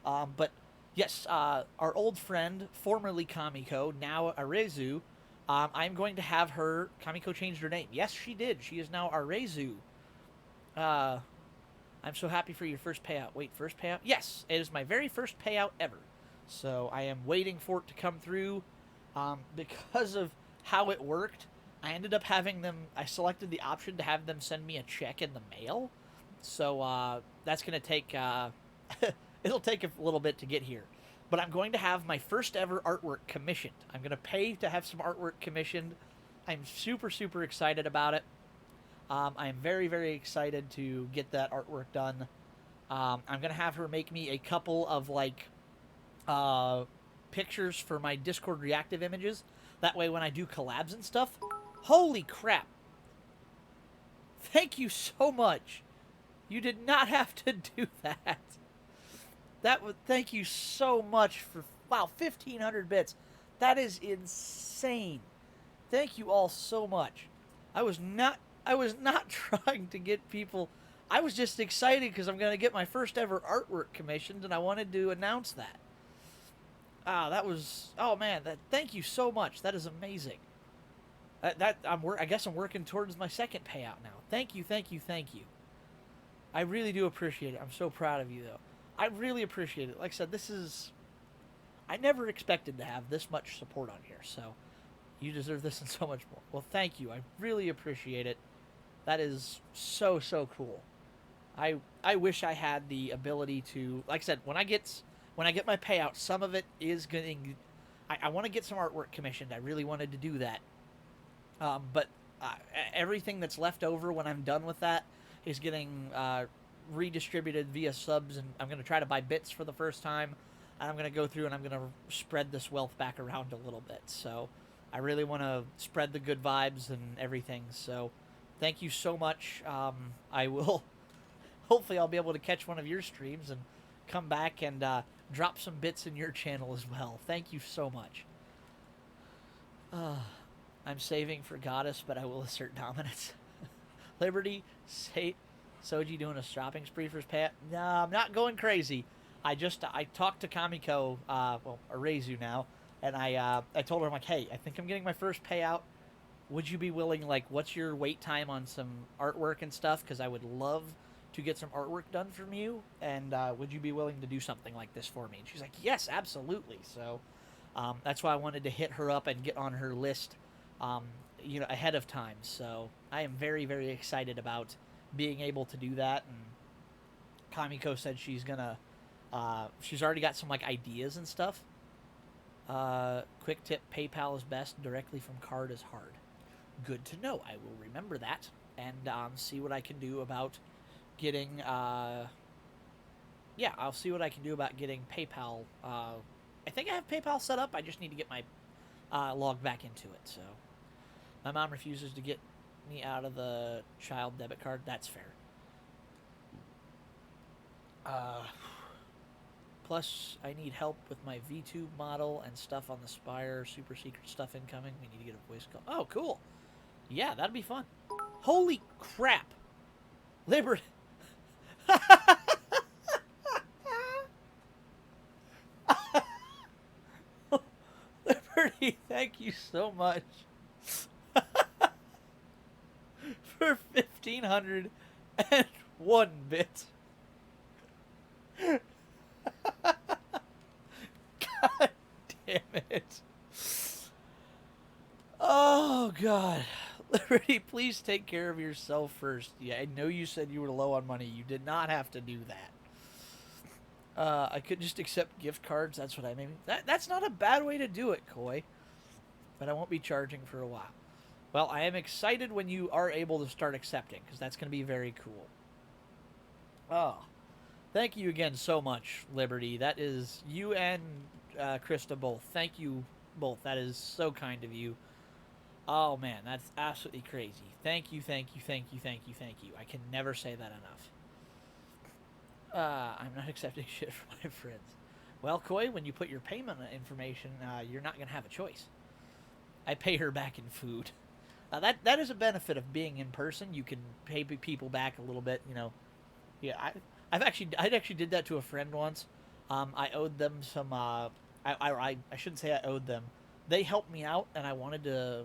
But yes, our old friend, formerly Kamiko, now Arezu. I'm going to have her. Kamiko changed her name. Yes, she did. She is now Arezu. Uh, I'm so happy for your first payout. Wait, first payout? Yes, it is my very first payout ever. So I am waiting for it to come through. Because of how it worked, I ended up having them. I selected the option to have them send me a check in the mail. So that's going to take. It'll take a little bit to get here. But I'm going to have my first ever artwork commissioned. I'm going to pay to have some artwork commissioned. I'm super, super excited about it. I'm very, very excited to get that artwork done. I'm gonna have her make me a couple of pictures for my Discord reactive images. That way, when I do collabs and stuff, holy crap! Thank you so much. You did not have to do that. Thank you so much for 1,500 bits. That is insane. Thank you all so much. I was not trying to get people. I was just excited because I'm going to get my first ever artwork commissioned, and I wanted to announce that. Oh man, thank you so much. That is amazing. I guess I'm working towards my second payout now. Thank you, thank you, thank you. I really do appreciate it. I'm so proud of you, though. I really appreciate it. Like I said, I never expected to have this much support on here, so you deserve this and so much more. Well, thank you. I really appreciate it. That is so, so cool. I wish I had the ability to, like I said, when I get my payout, some of it is getting. I want to get some artwork commissioned. I really wanted to do that. But everything that's left over when I'm done with that is getting redistributed via subs, and I'm going to try to buy bits for the first time. And I'm going to go through and I'm going to spread this wealth back around a little bit. So I really want to spread the good vibes and everything. So thank you so much. I will. Hopefully, I'll be able to catch one of your streams and come back and drop some bits in your channel as well. Thank you so much. I'm saving for Goddess, but I will assert dominance. Liberty, Soji doing a shopping spree for his pet. No, I'm not going crazy. I talked to Kamiko, Arezu now, and I told her, I'm like, hey, I think I'm getting my first payout. Would you be willing, what's your wait time on some artwork and stuff? Because I would love to get some artwork done from you, and would you be willing to do something like this for me? And she's like, yes, absolutely. So that's why I wanted to hit her up and get on her list, ahead of time. So I am very, very excited about being able to do that. And Kamiko said she's already got some ideas and stuff. Quick tip: PayPal is best. Directly from card is hard. Good to know. I will remember that and see what I can do about getting. I'll see what I can do about getting PayPal. I think I have PayPal set up. I just need to get my log back into it. So my mom refuses to get me out of the child debit card. That's fair. Plus, I need help with my VTube model and stuff on the Spire. Super secret stuff incoming. We need to get a voice call. Oh, cool. Yeah, that'd be fun. Holy crap. Liberty. Liberty, thank you so much. For 1,501 bits. God damn it. Oh, God. Liberty, please take care of yourself first. Yeah, I know you said you were low on money. You did not have to do that. I could just accept gift cards. That's what I mean. That's not a bad way to do it, Koi. But I won't be charging for a while. Well, I am excited when you are able to start accepting, because that's going to be very cool. Oh, thank you again so much, Liberty. That is you and Krista both. Thank you both. That is so kind of you. Oh man, that's absolutely crazy. Thank you, thank you, thank you, thank you, thank you. I can never say that enough. I'm not accepting shit from my friends. Well, Koi, when you put your payment information, you're not gonna have a choice. I pay her back in food. That is a benefit of being in person. You can pay people back a little bit. You know, yeah. I actually did that to a friend once. I owed them some. I shouldn't say I owed them. They helped me out, and I wanted to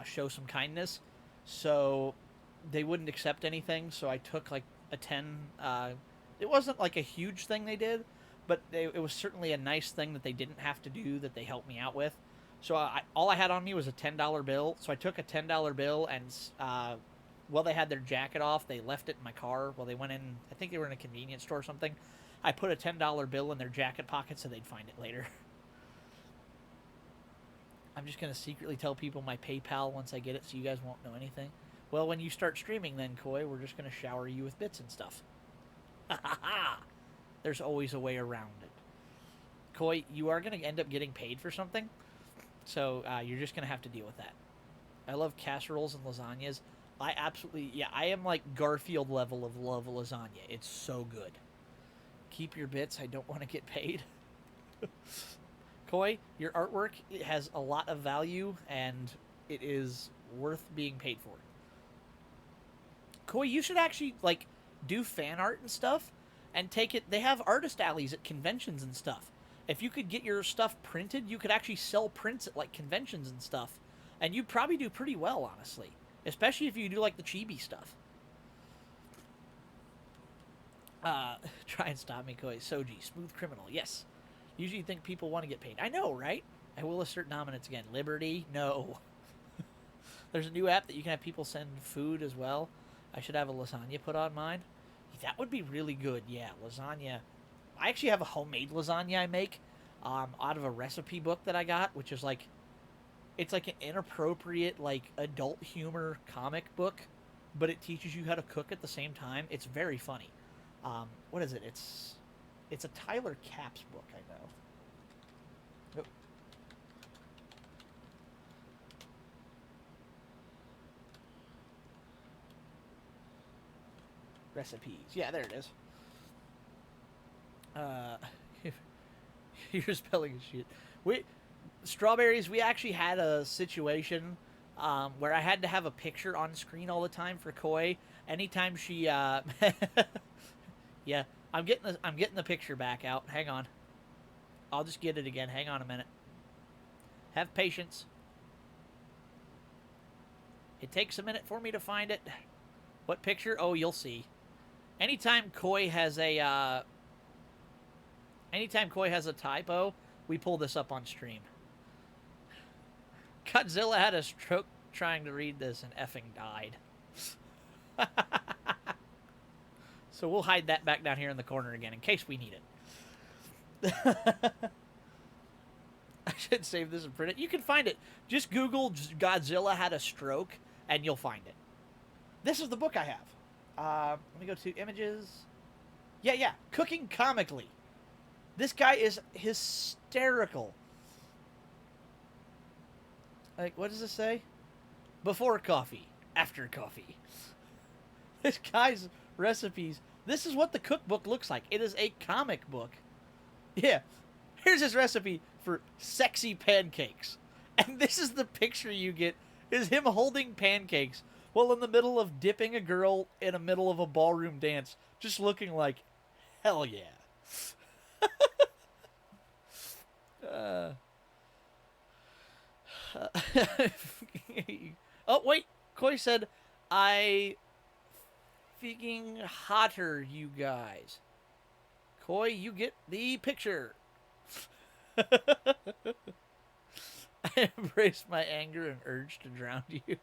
show some kindness. So they wouldn't accept anything. So I took like a 10. It wasn't like a huge thing they did, but it was certainly a nice thing that they didn't have to do that they helped me out with. So all I had on me was a $10 bill. So I took a $10 bill and while they had their jacket off, they left it in my car. While they went in, I think they were in a convenience store or something. I put a $10 bill in their jacket pocket so they'd find it later. I'm just gonna secretly tell people my PayPal once I get it, so you guys won't know anything. Well, when you start streaming, then Koi, we're just gonna shower you with bits and stuff. Ha ha ha! There's always a way around it. Koi, you are gonna end up getting paid for something, so you're just gonna have to deal with that. I love casseroles and lasagnas. I absolutely, yeah, I am like Garfield level of love lasagna. It's so good. Keep your bits. I don't want to get paid. Koi, your artwork has a lot of value and it is worth being paid for. Koi, you should actually like do fan art and stuff and take it. They have artist alleys at conventions and stuff. If you could get your stuff printed, you could actually sell prints at like conventions and stuff, and you'd probably do pretty well, honestly. Especially if you do like the chibi stuff. Try and stop me, Koi. Soji, smooth criminal. Yes. Usually you think people want to get paid. I know, right? I will assert dominance again. Liberty? No. There's a new app that you can have people send food as well. I should have a lasagna put on mine. That would be really good. Yeah, lasagna. I actually have a homemade lasagna I make out of a recipe book that I got, which is like, it's like an inappropriate, like, adult humor comic book, but it teaches you how to cook at the same time. It's very funny. What is it? It's a Tyler Capps book, I know. Nope. Recipes. Yeah, there it is. You're spelling shit. Strawberries. We actually had a situation where I had to have a picture on screen all the time for Koi. Anytime she, yeah, I'm getting the picture back out. Hang on. I'll just get it again. Hang on a minute. Have patience. It takes a minute for me to find it. What picture? Oh, you'll see. Anytime Koi has a typo, we pull this up on stream. Godzilla had a stroke trying to read this and effing died. So we'll hide that back down here in the corner again in case we need it. I should save this and print it. You can find it. Just Google Godzilla had a stroke and you'll find it. This is the book I have. Let me go to images. Yeah. Cooking comically. This guy is hysterical. Like, what does it say? Before coffee, after coffee. This guy's recipes. This is what the cookbook looks like. It is a comic book. Yeah. Here's his recipe for sexy pancakes. And this is the picture you get, is him holding pancakes while in the middle of dipping a girl in the middle of a ballroom dance, just looking like, hell yeah. Oh, wait. Koi said, I freaking hotter, you guys. Koi, you get the picture. I embrace my anger and urge to drown you.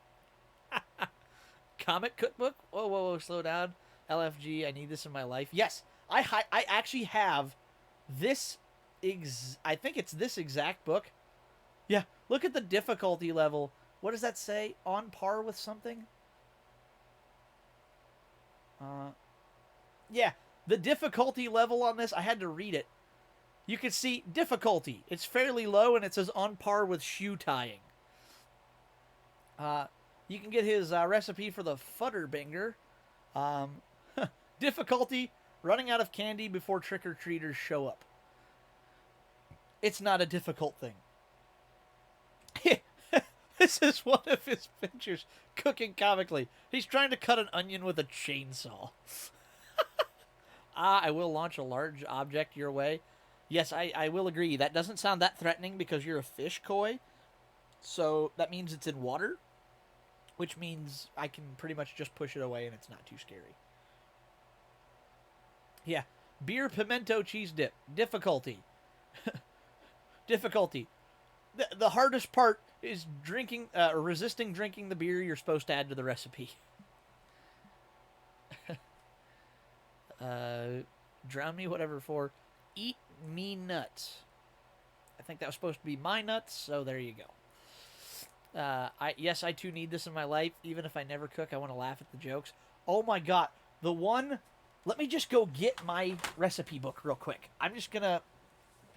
Comic cookbook? Whoa, slow down. LFG, I need this in my life. Yes, I actually have this, I think it's this exact book. Yeah, look at the difficulty level. What does that say? On par with something? Yeah, the difficulty level on this, I had to read it. You can see difficulty. It's fairly low and it says on par with shoe tying. You can get his recipe for the Futterbinger. Um, difficulty, running out of candy before trick-or-treaters show up. It's not a difficult thing. This is one of his pictures, cooking comically. He's trying to cut an onion with a chainsaw. I will launch a large object your way. Yes, I will agree. That doesn't sound that threatening because you're a fish koi. So that means it's in water, which means I can pretty much just push it away and it's not too scary. Yeah. Beer pimento cheese dip. Difficulty. Difficulty. The hardest part is drinking, resisting drinking the beer you're supposed to add to the recipe. Drown me, whatever for. Eat me nuts. I think that was supposed to be my nuts, so there you go. Yes, I too need this in my life. Even if I never cook, I want to laugh at the jokes. Oh my god. The one... Let me just go get my recipe book real quick. I'm just going to...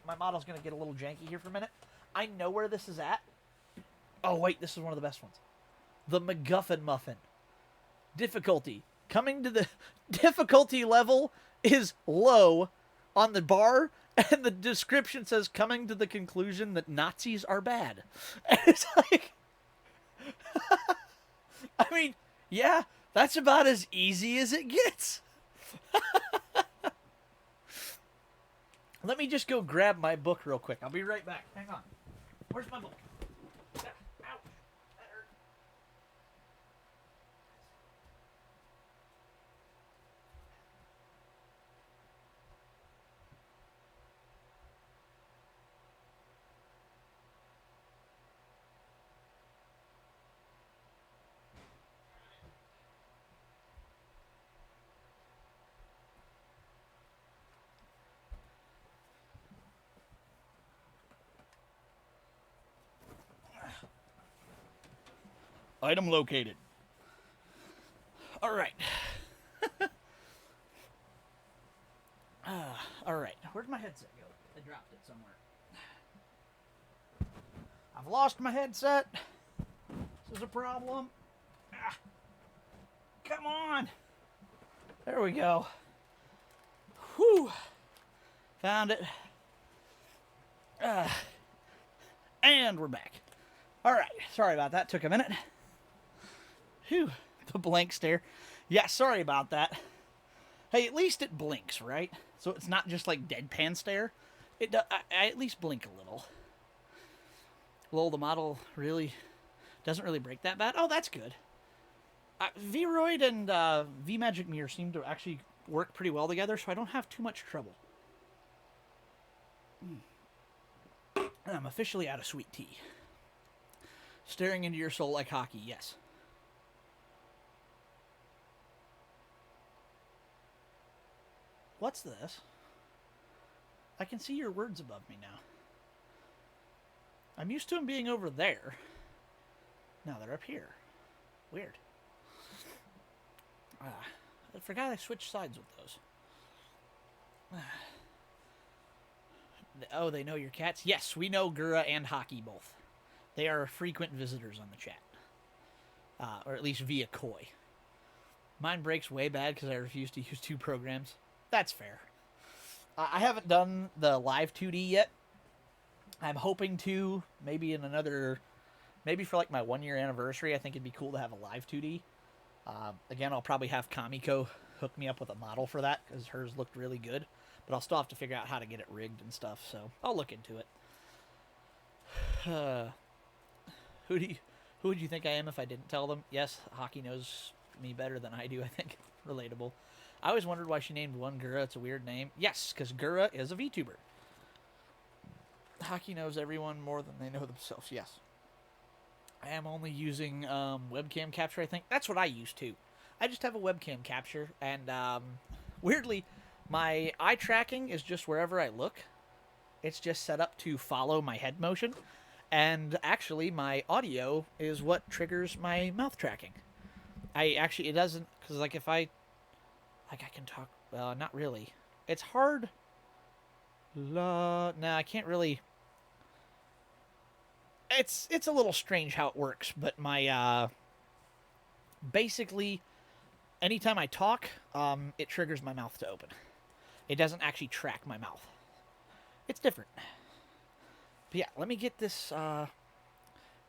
My model's going to get a little janky here for a minute. I know where this is at. Oh, wait, this is one of the best ones. The MacGuffin Muffin. Difficulty. Coming to the... Difficulty level is low on the bar, and the description says, coming to the conclusion that Nazis are bad. And it's like... I mean, yeah, that's about as easy as it gets. Let me just go grab my book real quick. I'll be right back. Hang on. Where's my book? Ouch. That hurt. Item located. All right. All right. Where'd my headset go? I dropped it somewhere. I've lost my headset. This is a problem. Come on. There we go. Whew. Found it. And we're back. All right. Sorry about that. Took a minute. Whew, the blank stare. Yeah, sorry about that. Hey, at least it blinks, right? So it's not just like deadpan stare. I at least blink a little. Lol, the model really doesn't really break that bad. Oh, that's good. Vroid and V-Magic Mirror seem to actually work pretty well together, so I don't have too much trouble. I'm officially out of sweet tea. Staring into your soul like hockey, yes. What's this? I can see your words above me now. I'm used to them being over there. Now they're up here. Weird. I forgot I switched sides with those. Oh, they know your cats? Yes, we know Gura and Hockey both. They are frequent visitors on the chat. Or at least via Koi. Mine breaks way bad because I refuse to use two programs. That's fair. I haven't done the live 2D yet. I'm hoping to, maybe in another, maybe for like my 1-year anniversary, I think it'd be cool to have a live 2D. Again, I'll probably have Kamiko hook me up with a model for that, because hers looked really good. But I'll still have to figure out how to get it rigged and stuff, so I'll look into it. Who would you think I am if I didn't tell them? Yes, Hockey knows me better than I do, I think. Relatable. I always wondered why she named one Gura. It's a weird name. Yes, because Gura is a VTuber. Hockey knows everyone more than they know themselves. Yes. I am only using webcam capture, I think. That's what I use, too. I just have a webcam capture, and weirdly, my eye tracking is just wherever I look. It's just set up to follow my head motion. And actually, my audio is what triggers my mouth tracking. It doesn't, because, like, if I can talk, well, not really. It's hard. No, I can't really. it's a little strange how it works, but my basically anytime I talk, it triggers my mouth to open. It doesn't actually track my mouth. It's different. But yeah, let me get this.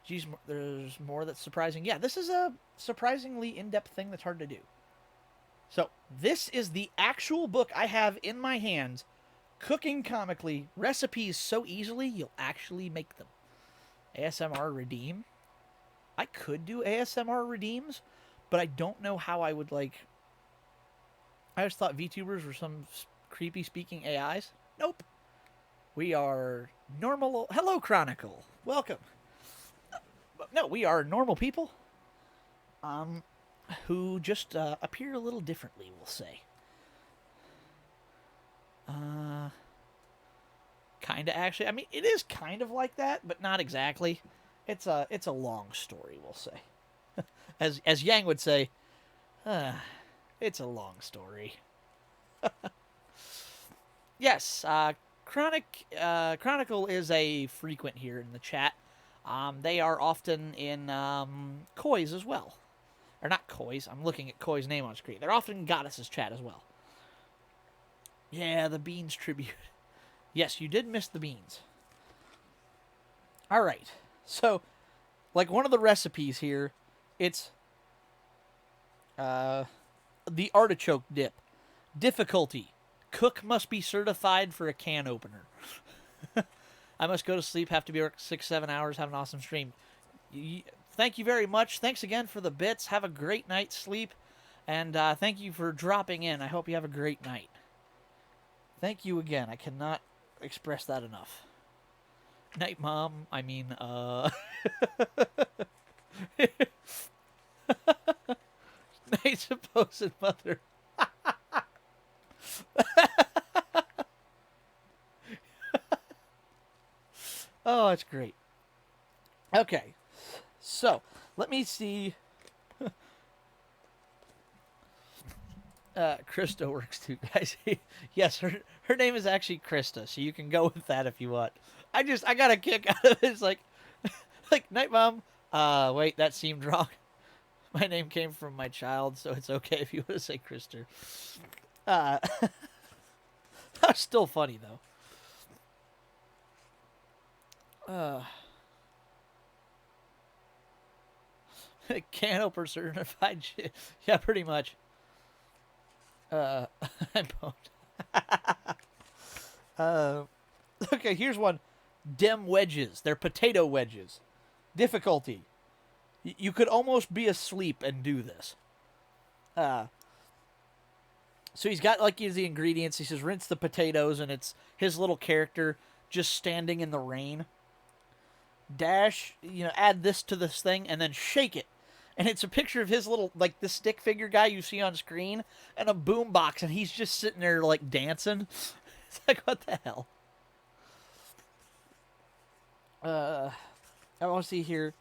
Geez, there's more that's surprising. Yeah, this is a surprisingly in-depth thing that's hard to do. So this is the actual book I have in my hands. Cooking comically, recipes so easily you'll actually make them. ASMR redeem. I could do ASMR redeems, but I don't know how I would like. I just thought VTubers were some creepy speaking AIs. Nope. We are normal. Hello, Chronicle. Welcome. No, we are normal people. Who just appear a little differently, we'll say. Kind of actually. I mean, it is kind of like that, but not exactly. It's a long story, we'll say. As Yang would say, it's a long story. Yes, Chronicle is a frequent here in the chat. They are often in Koi's as well. Or not Koi's, I'm looking at Koi's name on screen. They're often in Goddess's chat as well. Yeah, the Beans tribute. Yes, you did miss the beans. Alright, so, like one of the recipes here, it's the artichoke dip. Difficulty. Cook must be certified for a can opener. I must go to sleep, have to be work 6-7 hours, have an awesome stream. Thank you very much. Thanks again for the bits. Have a great night's sleep. And thank you for dropping in. I hope you have a great night. Thank you again. I cannot express that enough. Night, Mom. I mean, night, supposed mother. Oh, that's great. Okay. So, let me see. Krista works too, guys. Yes, her name is actually Krista, so you can go with that if you want. I got a kick out of it. It's like Night Mom. Wait, that seemed wrong. My name came from my child, so it's okay if you want to say Krista. That's still funny, though. Can opener certified shit. Yeah, pretty much. I'm boned. Okay, here's one. Dem wedges. They're potato wedges. Difficulty. You could almost be asleep and do this. So he's got like the ingredients. He says rinse the potatoes, and it's his little character just standing in the rain. Dash, add this to this thing, and then shake it. And it's a picture of his little, like, the stick figure guy you see on screen, and a boombox, and he's just sitting there, like, dancing. It's like, what the hell? I want to see here.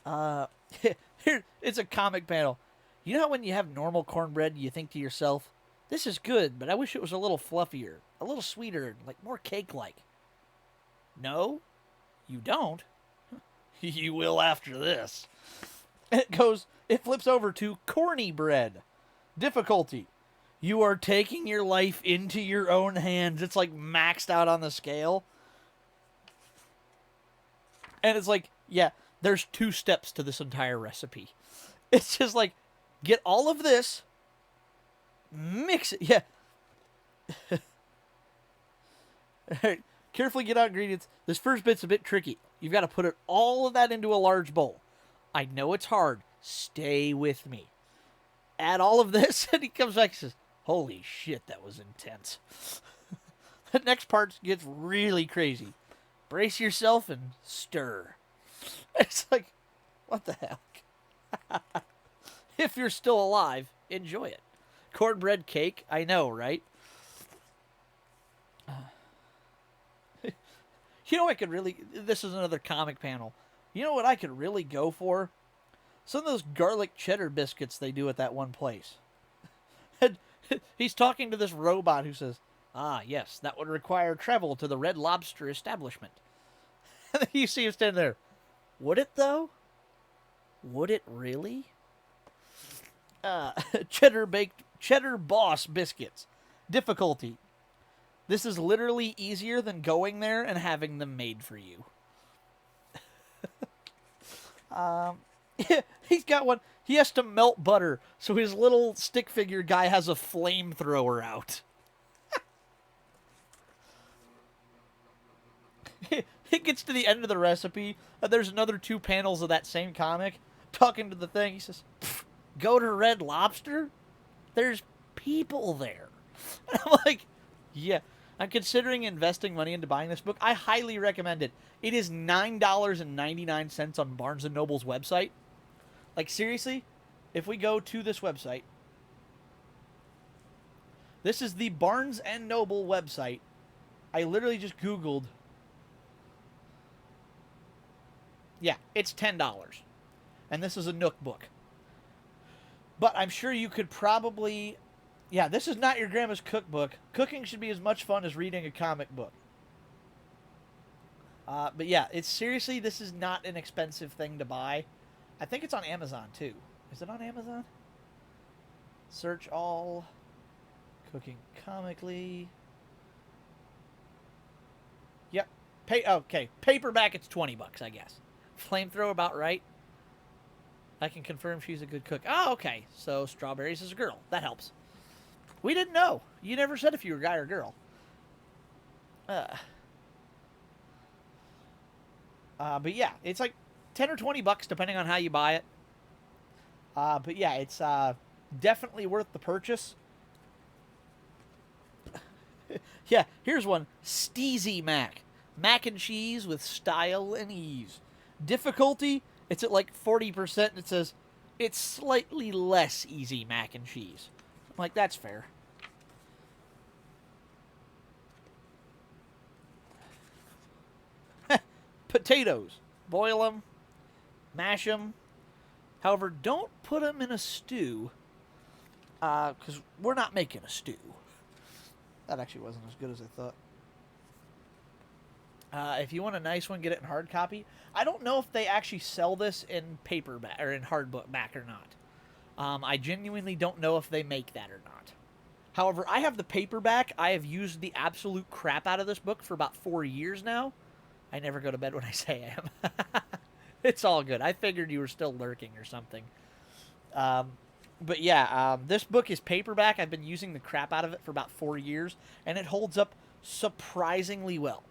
Here, it's a comic panel. You know how when you have normal cornbread, you think to yourself, this is good, but I wish it was a little fluffier, a little sweeter, like more cake-like. No, you don't. You will after this. And it flips over to corny bread. Difficulty. You are taking your life into your own hands. It's like maxed out on the scale. And it's like, yeah, there's 2 steps to this entire recipe. It's just like, get all of this, mix it. Yeah. All right. Carefully get out ingredients. This first bit's a bit tricky. You've got to put all of that into a large bowl. I know it's hard. Stay with me. Add all of this, and he comes back and says, holy shit, that was intense. The next part gets really crazy. Brace yourself and stir. It's like, what the heck? If you're still alive, enjoy it. Cornbread cake, I know, right? You know, this is another comic panel. You know what I could really go for? Some of those garlic cheddar biscuits they do at that one place. And he's talking to this robot who says, ah, yes, that would require travel to the Red Lobster establishment. And then you see him standing there. Would it, though? Would it really? Cheddar Boss biscuits. Difficulty. This is literally easier than going there and having them made for you. He's got one. He has to melt butter, so his little stick figure guy has a flamethrower out. It gets to the end of the recipe, and there's another 2 panels of that same comic talking to the thing. He says, go to Red Lobster? There's people there. And I'm like, yeah. I'm considering investing money into buying this book. I highly recommend it. It is $9.99 on Barnes & Noble's website. Like, seriously, if we go to this website, this is the Barnes & Noble website. I literally just Googled. Yeah, it's $10. And this is a Nook book. But I'm sure you could probably... Yeah, this is not your grandma's cookbook. Cooking should be as much fun as reading a comic book. But yeah, it's seriously, this is not an expensive thing to buy. I think it's on Amazon, too. Is it on Amazon? Search all. Cooking comically. Yep. Okay, paperback, it's $20, I guess. Flamethrower about right. I can confirm she's a good cook. Oh, okay. So Strawberries is a girl. That helps. We didn't know. You never said if you were a guy or girl. But yeah, it's like 10 or $20 depending on how you buy it. But yeah, it's definitely worth the purchase. Yeah, here's one. Steezy Mac. Mac and cheese with style and ease. Difficulty, it's at like 40%. And it says, it's slightly less easy mac and cheese. I'm like, that's fair. Potatoes. Boil them. Mash them. However, don't put them in a stew. Because we're not making a stew. That actually wasn't as good as I thought. If you want a nice one, get it in hard copy. I don't know if they actually sell this in paperback or in hardback or not. I genuinely don't know if they make that or not. However, I have the paperback. I have used the absolute crap out of this book for about 4 years now. I never go to bed when I say I am. It's all good. I figured you were still lurking or something. But yeah, this book is paperback. I've been using the crap out of it for about 4 years, and it holds up surprisingly well.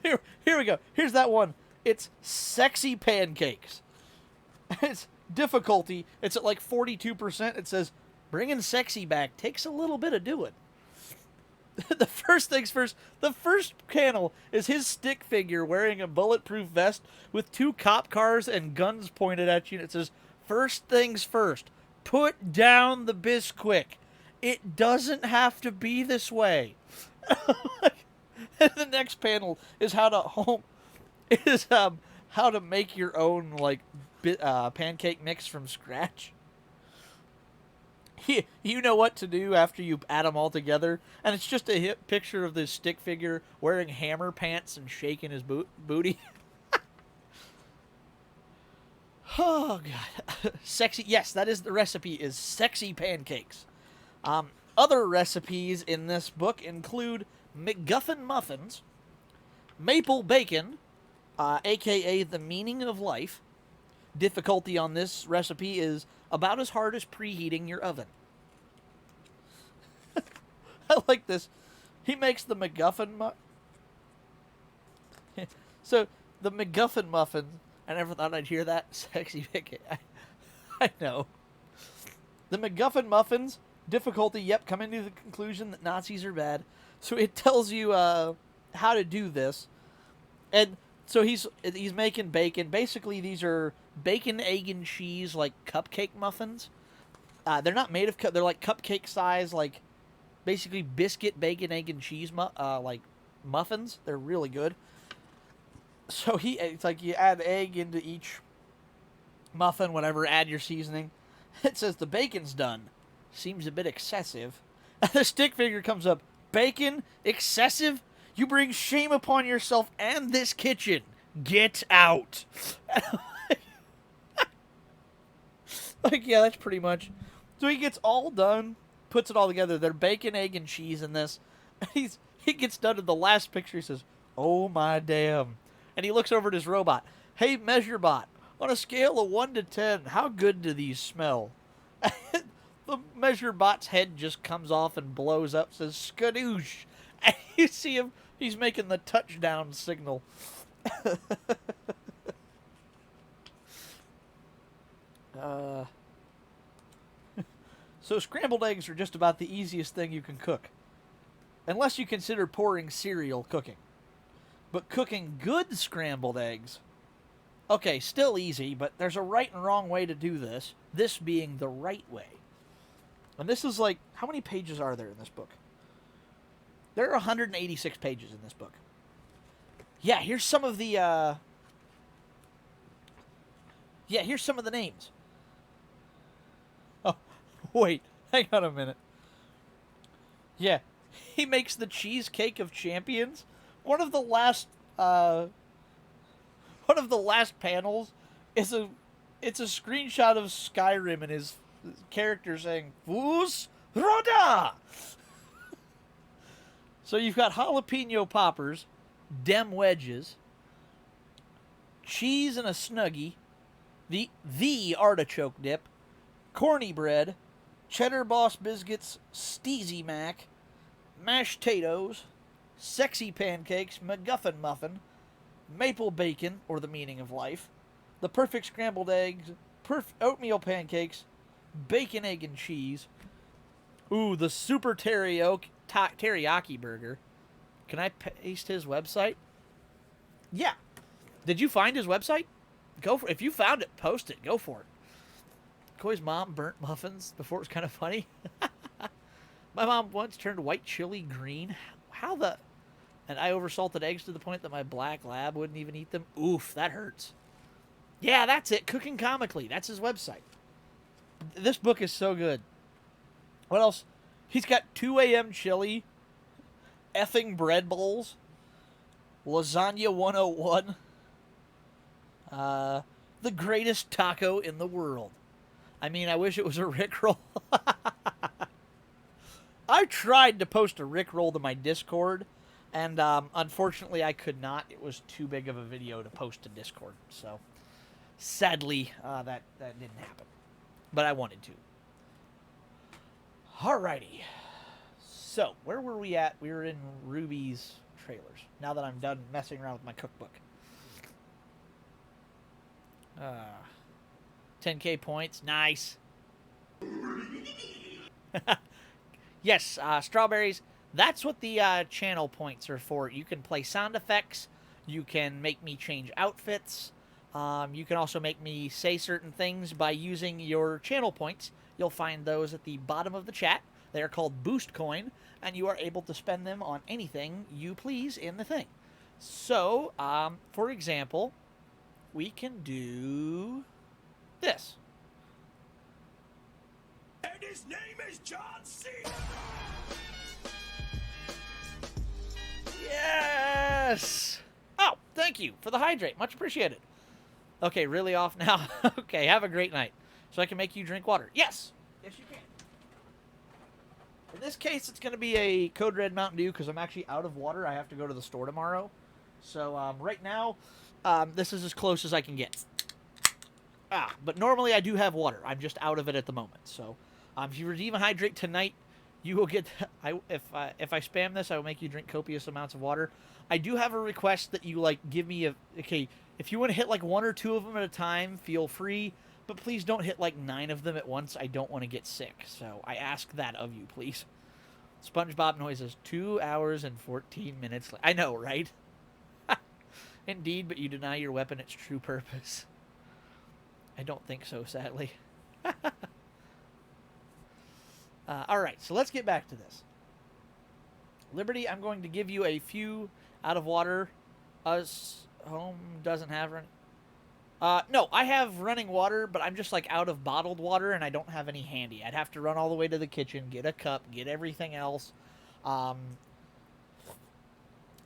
Here we go. Here's that one. It's Sexy Pancakes. It's difficulty. It's at like 42%. It says, bringing sexy back takes a little bit of doing. The first things first, the first panel is his stick figure wearing a bulletproof vest with 2 cop cars and guns pointed at you. And it says, first things first, put down the Bisquick. It doesn't have to be this way. And the next panel is how to make your own like pancake mix from scratch. You know what to do after you add them all together, and it's just a picture of this stick figure wearing hammer pants and shaking his booty. Oh god, sexy. Yes, that is the recipe. Is sexy pancakes. Other recipes in this book include McGuffin muffins, maple bacon, aka the meaning of life. Difficulty on this recipe is about as hard as preheating your oven. I like this. He makes the McGuffin So, the McGuffin muffin, I never thought I'd hear that. Sexy bacon. I know. The McGuffin muffins, difficulty, yep, coming to the conclusion that Nazis are bad. So it tells you how to do this. And so he's making bacon. Basically, these are bacon, egg, and cheese, like cupcake muffins. They're not made of they're like cupcake size, like basically biscuit, bacon, egg, and cheese like muffins. They're really good. So it's like you add egg into each muffin, whatever, add your seasoning. It says the bacon's done. Seems a bit excessive. And the stick figure comes up. Bacon? Excessive? You bring shame upon yourself and this kitchen. Get out. Like, yeah, that's pretty much. So he gets all done, puts it all together. They're bacon, egg, and cheese in this. And he gets done in the last picture. He says, "Oh my damn!" And he looks over at his robot. "Hey, MeasureBot, on a scale of 1 to 10, how good do these smell?" The MeasureBot's head just comes off and blows up. Says, "Skadoosh!" And you see him. He's making the touchdown signal. So scrambled eggs are just about the easiest thing you can cook. Unless you consider pouring cereal cooking. But cooking good scrambled eggs, okay, still easy, but there's a right and wrong way to do this. This being the right way. And this is like, how many pages are there in this book? There are 186 pages in this book. Yeah, here's some of the, here's some of the names. Oh, wait, hang on a minute. Yeah, he makes the cheesecake of champions. One of the last panels is it's a screenshot of Skyrim and his character saying "Fus Roda." So you've got jalapeno poppers, dem wedges, cheese and a Snuggie, the artichoke dip, corny bread, cheddar boss biscuits, steezy mac, mashed potatoes, sexy pancakes, MacGuffin muffin, maple bacon, or the meaning of life, the perfect scrambled eggs, oatmeal pancakes, bacon, egg, and cheese. Ooh, the super teriyaki burger. Can I paste his website? Yeah. Did you find his website? Go for it. If you found it, post it. Go for it. Koi's mom burnt muffins before it was kind of funny. My mom once turned white chili green. How the... And I oversalted eggs to the point that my black lab wouldn't even eat them. Oof, that hurts. Yeah, that's it. Cooking Comically. That's his website. This book is so good. What else? He's got 2 a.m. chili, effing bread bowls, lasagna 101, the greatest taco in the world. I mean, I wish it was a Rickroll. I tried to post a Rickroll to my Discord, and unfortunately I could not. It was too big of a video to post to Discord, so sadly that didn't happen. But I wanted to. Alrighty. So, where were we at? We were in Ruby's trailers. Now that I'm done messing around with my cookbook. 10k points. Nice. Yes, strawberries. That's what the channel points are for. You can play sound effects. You can make me change outfits. You can also make me say certain things by using your channel points. You'll find those at the bottom of the chat. They are called Boost Coin, and you are able to spend them on anything you please in the thing. So, for example, we can do this. And his name is John C. Yes! Oh, thank you for the hydrate. Much appreciated. Okay, really off now? Okay, have a great night. So I can make you drink water. Yes! Yes, you can. In this case, it's going to be a Code Red Mountain Dew because I'm actually out of water. I have to go to the store tomorrow. So right now, this is as close as I can get. But normally I do have water. I'm just out of it at the moment. So if you redeem a hydrate tonight, you will get... If I spam this, I will make you drink copious amounts of water. I do have a request that you, like, give me a... Okay, if you want to hit, like, 1 or 2 of them at a time, feel free. But please don't hit, like, 9 of them at once. I don't want to get sick. So I ask that of you, please. SpongeBob noises. 2 hours and 14 minutes. I know, right? Indeed, but you deny your weapon its true purpose. I don't think so, sadly. Alright, so let's get back to this. Liberty, I'm going to give you a few out of water. Us home doesn't have running. No, I have running water, but I'm just like out of bottled water and I don't have any handy. I'd have to run all the way to the kitchen, get a cup, get everything else.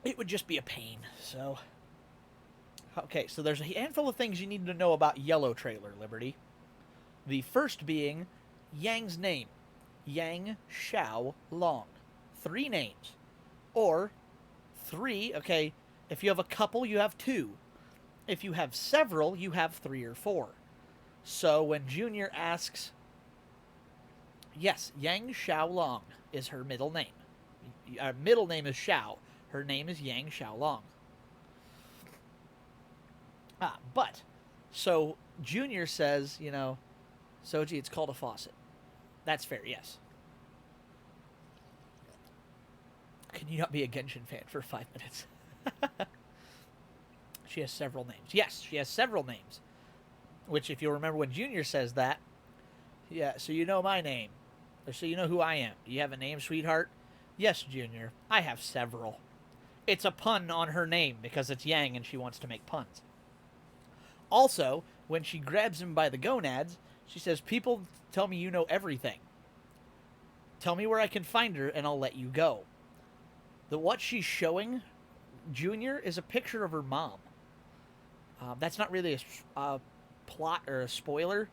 it would just be a pain. So, okay, so there's a handful of things you need to know about Yellow Trailer, Liberty. The first being Yang's name, Yang Xiao Long. 3 names. Or 3, okay, if you have a couple, you have 2. If you have several, you have 3 or 4. So when Junior asks, yes, Yang Xiaolong is her middle name. Our middle name is Xiao. Her name is Yang Xiaolong. But, so Junior says, Soji, it's called a faucet. That's fair, yes. Can you not be a Genshin fan for 5 minutes? She has several names. Yes, she has several names. Which, if you'll remember when Junior says that, yeah, so you know my name. Or so you know who I am. Do you have a name, sweetheart? Yes, Junior. I have several. It's a pun on her name because it's Yang and she wants to make puns. Also, when she grabs him by the gonads, she says, people tell me you know everything. Tell me where I can find her and I'll let you go. What she's showing Junior is a picture of her mom. That's not really a plot or a spoiler.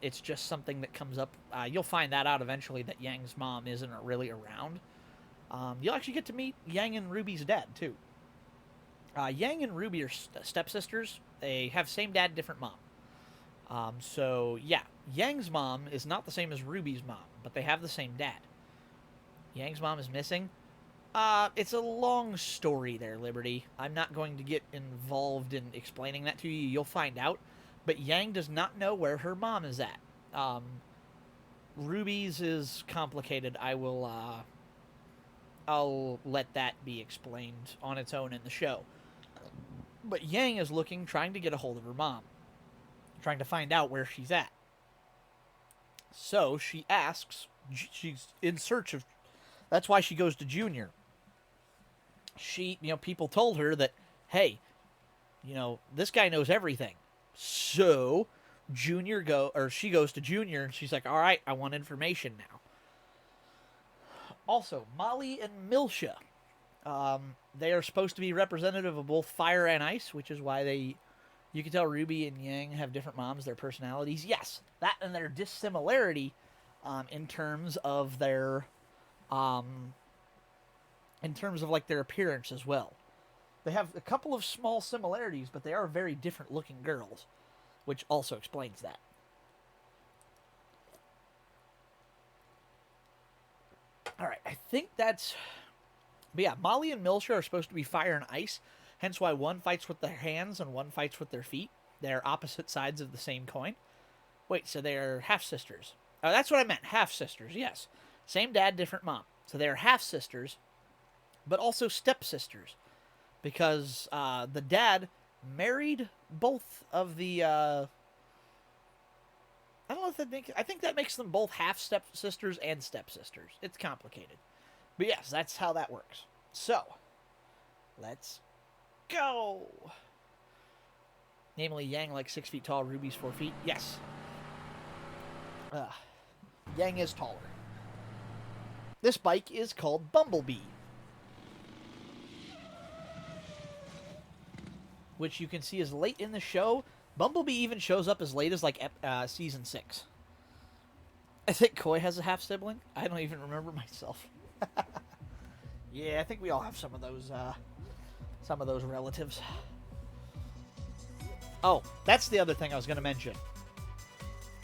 It's just something that comes up. You'll find that out eventually that Yang's mom isn't really around. You'll actually get to meet Yang and Ruby's dad, too. Yang and Ruby are stepsisters. They have same dad, different mom. So, yeah, Yang's mom is not the same as Ruby's mom, but they have the same dad. Yang's mom is missing. It's a long story there, Liberty. I'm not going to get involved in explaining that to you. You'll find out. But Yang does not know where her mom is at. Ruby's is complicated. I'll let that be explained on its own in the show. But Yang is trying to get a hold of her mom. Trying to find out where she's at. So she asks, she's in search of, that's why she goes to Junior. People told her that, hey, this guy knows everything. So she goes to Junior and she's like, all right, I want information now. Also, Molly and Milsha. They are supposed to be representative of both fire and ice, which is why you can tell Ruby and Yang have different moms, their personalities. Yes, that and their dissimilarity in terms of their their appearance as well. They have a couple of small similarities, but they are very different looking girls, which also explains that. Alright, I think that's... But yeah, Molly and Milsha are supposed to be fire and ice, hence why one fights with their hands and one fights with their feet. They're opposite sides of the same coin. Wait, so they're half-sisters. Oh, that's what I meant, half-sisters, yes. Same dad, different mom. So they're half-sisters, but also stepsisters. Because the dad married both of the... I don't know if I think that makes them both half-stepsisters and stepsisters. It's complicated. But yes, that's how that works. So, let's go! Namely, Yang like 6 feet tall, Ruby's 4 feet. Yes. Yang is taller. This bike is called Bumblebee, which you can see is late in the show. Bumblebee even shows up as late as season 6. I think Koi has a half sibling. I don't even remember myself. Yeah, I think we all have some of those relatives. Oh, that's the other thing I was going to mention.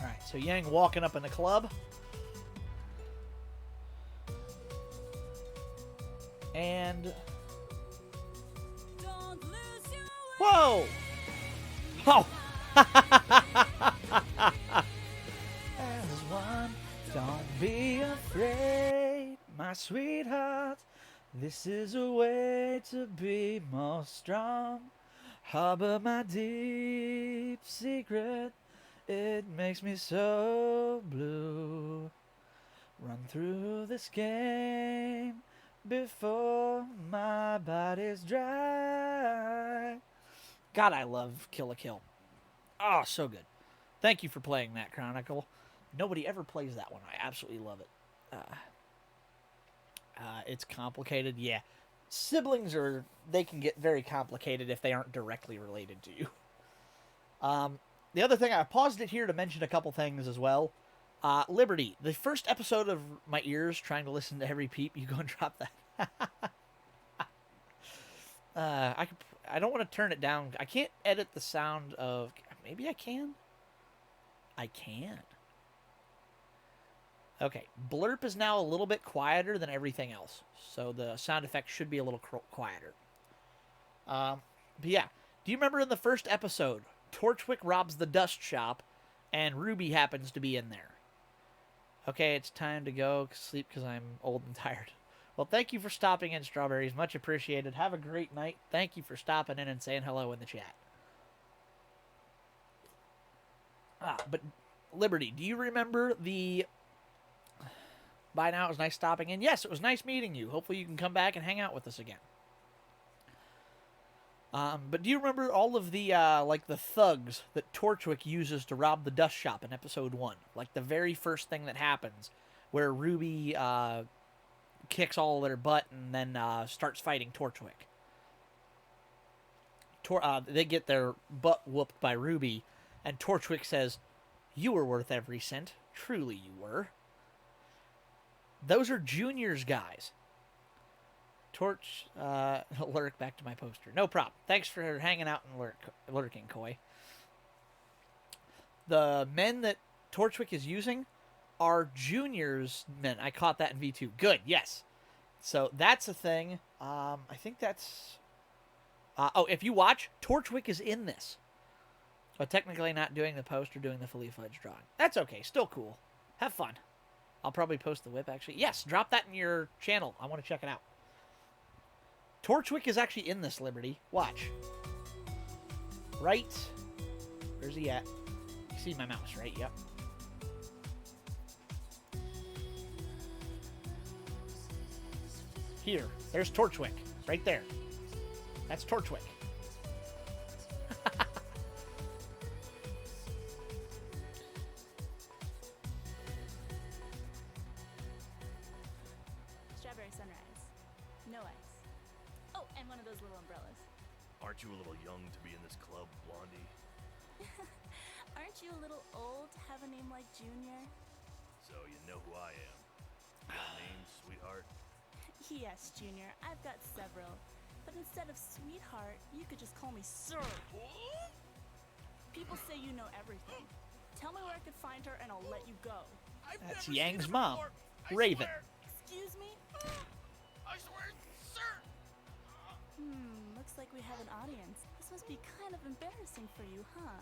All right, so Yang walking up in the club. And... Whoa! Oh! As one, don't be afraid, my sweetheart. This is a way to be more strong. Harbor my deep secret. It makes me so blue. Run through this game before my body's dry. God, I love Kill la Kill. Oh, so good. Thank you for playing that, Chronicle. Nobody ever plays that one. I absolutely love it. It's complicated, yeah. siblings they can get very complicated if they aren't directly related to you. The other thing, I paused it here to mention a couple things as well. Liberty, the first episode of my ears trying to listen to every peep, you go and drop that. I don't want to turn it down. I can't edit the sound of. Maybe I can. I can. Okay, blurp is now a little bit quieter than everything else, so the sound effect should be a little quieter. But yeah, do you remember in the first episode, Torchwick robs the dust shop, and Ruby happens to be in there? Okay, it's time to go sleep because I'm old and tired. Well, thank you for stopping in, Strawberries. Much appreciated. Have a great night. Thank you for stopping in and saying hello in the chat. But Liberty, do you remember the... By now, it was nice stopping in. Yes, it was nice meeting you. Hopefully you can come back and hang out with us again. But do you remember all of the, like, the thugs that Torchwick uses to rob the dust shop in episode 1? Like, the very first thing that happens, where Ruby, kicks all of their butt and then, starts fighting Torchwick. They get their butt whooped by Ruby, and Torchwick says, "You were worth every cent. Truly you were." Those are Junior's guys. Lurk, back to my poster. No problem. Thanks for hanging out and lurking, Koi. The men that Torchwick is using are Junior's men. I caught that in V2. Good, yes. So that's a thing. I think that's... if you watch, Torchwick is in this. So technically not doing the post or doing the fully fledged drawing. That's okay. Still cool. Have fun. I'll probably post the whip, actually. Yes, drop that in your channel. I want to check it out. Torchwick is actually in this, Liberty. Watch. Right. Where's he at? You see my mouse, right? Yep. Here. There's Torchwick. Right there. That's Torchwick. Strawberry sunrise. No ice. Oh, and one of those little umbrellas. Aren't you a little young to be in this club, Blondie? Aren't you a little old to have a name like Junior? So you know who I am. Got a name, sweetheart? Yes, Junior. I've got several. But instead of sweetheart, you could just call me Sir. People say you know everything. Tell me where I could find her and I'll let you go. That's Yang's mom, Raven. Excuse me? I swear, sir. Looks like we have an audience. This must be kind of embarrassing for you, huh?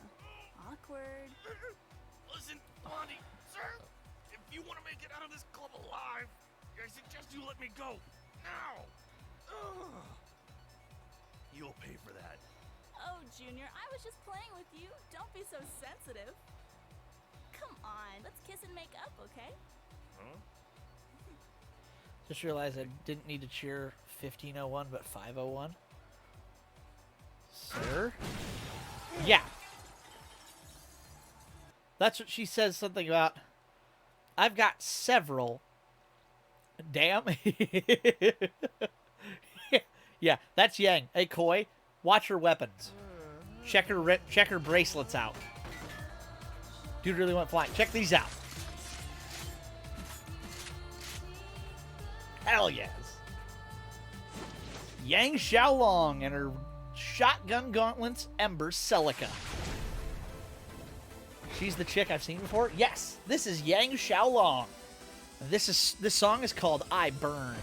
Awkward. Listen, Blondie, sir. If you want to make it out of this club alive, I suggest you let me go now. You'll pay for that. Oh, Junior, I was just playing with you. Don't be so sensitive. Come on, let's kiss and make up, okay? Huh? Just realized I didn't need to cheer 1501, but 501. Sir? Yeah. That's what she says something about. I've got several. Damn. Yeah, that's Yang. Hey, Koi, watch her weapons. Check her bracelets out. Dude really went flying. Check these out. Hell yes. Yang Xiaolong and her shotgun gauntlets, Ember Celica. She's the chick I've seen before. Yes, this is Yang Xiaolong. This song is called I Burn.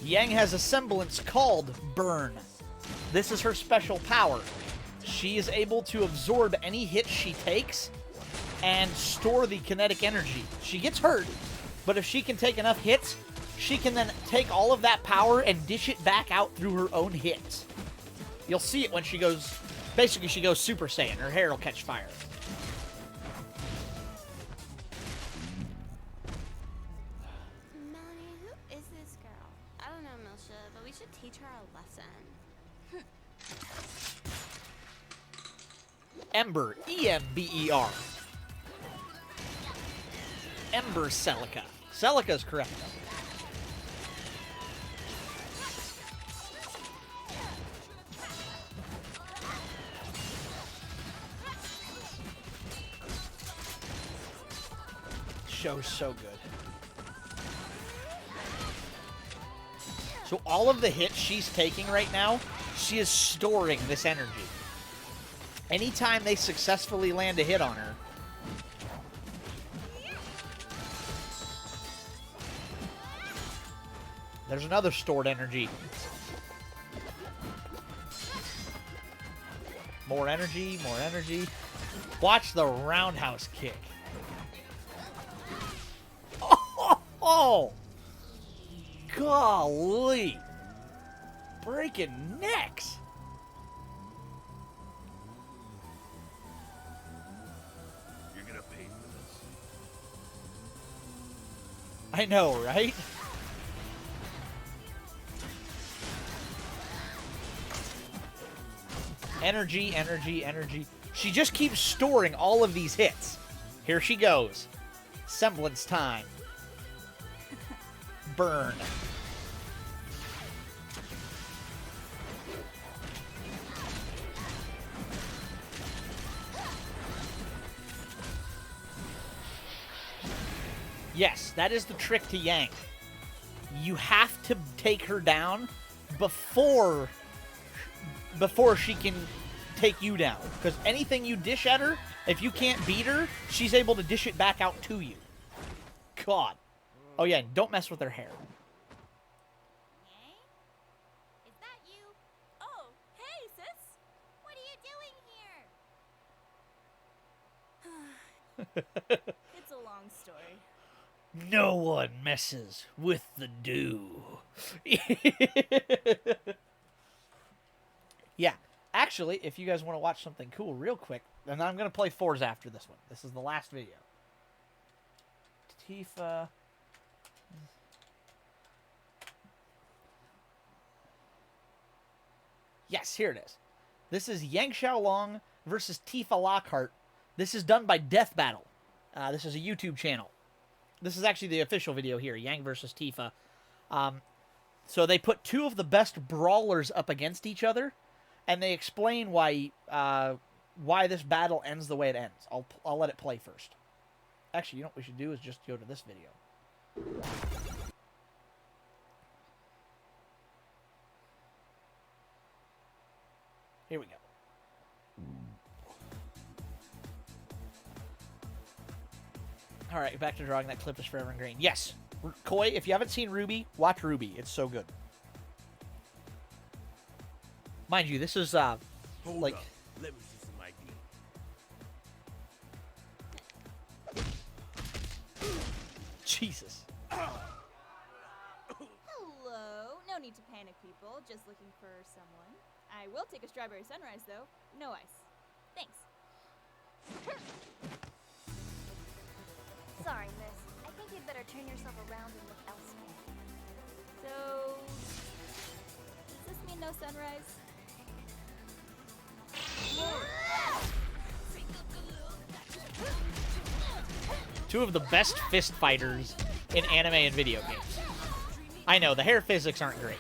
Yang has a semblance called Burn. This is her special power. She is able to absorb any hit she takes and store the kinetic energy. She gets hurt, but if she can take enough hits, she can then take all of that power and dish it back out through her own hits. You'll see it when she goes... Basically, she goes Super Saiyan. Her hair will catch fire. Melanie, who is this girl? I don't know, Milsha, but we should teach her a lesson. Ember. E-M-B-E-R. Ember Celica. Celica's correct. show's so good. So all of the hits she's taking right now, she is storing this energy. Anytime they successfully land a hit on her, there's another stored energy. More energy, more energy. Watch the roundhouse kick. Oh! Golly! Breaking necks! You're gonna pay for this. I know, right? Energy, energy, energy. She just keeps storing all of these hits. Here she goes. Semblance time. Burn. Yes, that is the trick to Yang. You have to take her down before she can take you down. Because anything you dish at her, if you can't beat her, she's able to dish it back out to you. God. Oh yeah, don't mess with her hair. Yang? Is that you? Oh, hey, sis. What are you doing here? It's a long story. No one messes with the dew. Yeah. Actually, if you guys want to watch something cool real quick, and I'm going to play fours after this one. This is the last video. Tifa. Yes, here it is. This is Yang Xiaolong versus Tifa Lockhart. This is done by Death Battle. This is a YouTube channel. This is actually the official video here, Yang versus Tifa. So they put two of the best brawlers up against each other, and they explain why this battle ends the way it ends. I'll let it play first. Actually, you know what we should do is just go to this video. Here we go. All right, back to drawing. That clip is forever ingrained. Yes, Koi, if you haven't seen Ruby, watch Ruby. It's so good. Mind you, this is Hold like up. Let me see some ID. Jesus. Hello. No need to panic, people. Just looking for someone. I will take a strawberry sunrise, though. No ice. Thanks. Sorry, miss. I think you'd better turn yourself around and look elsewhere. So, does this mean no sunrise? Two of the best fist fighters in anime and video games. I know, the hair physics aren't great.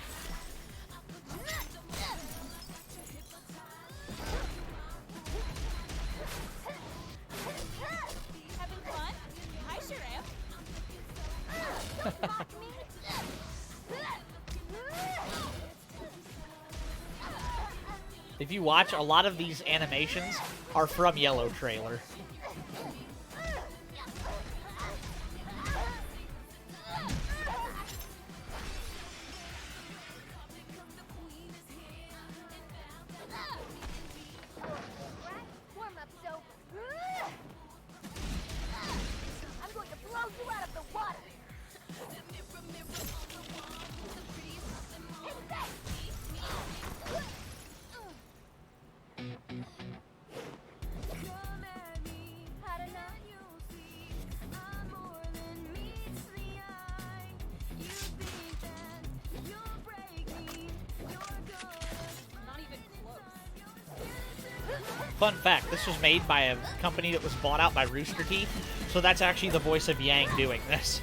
Having fun? I sure am. If you watch, a lot of these animations are from Yellow Trailer. Warm up, so. I'm going to blow you out of the water. Not even close. Fun fact, this was made by a company that was bought out by Rooster Teeth, so that's actually the voice of Yang doing this.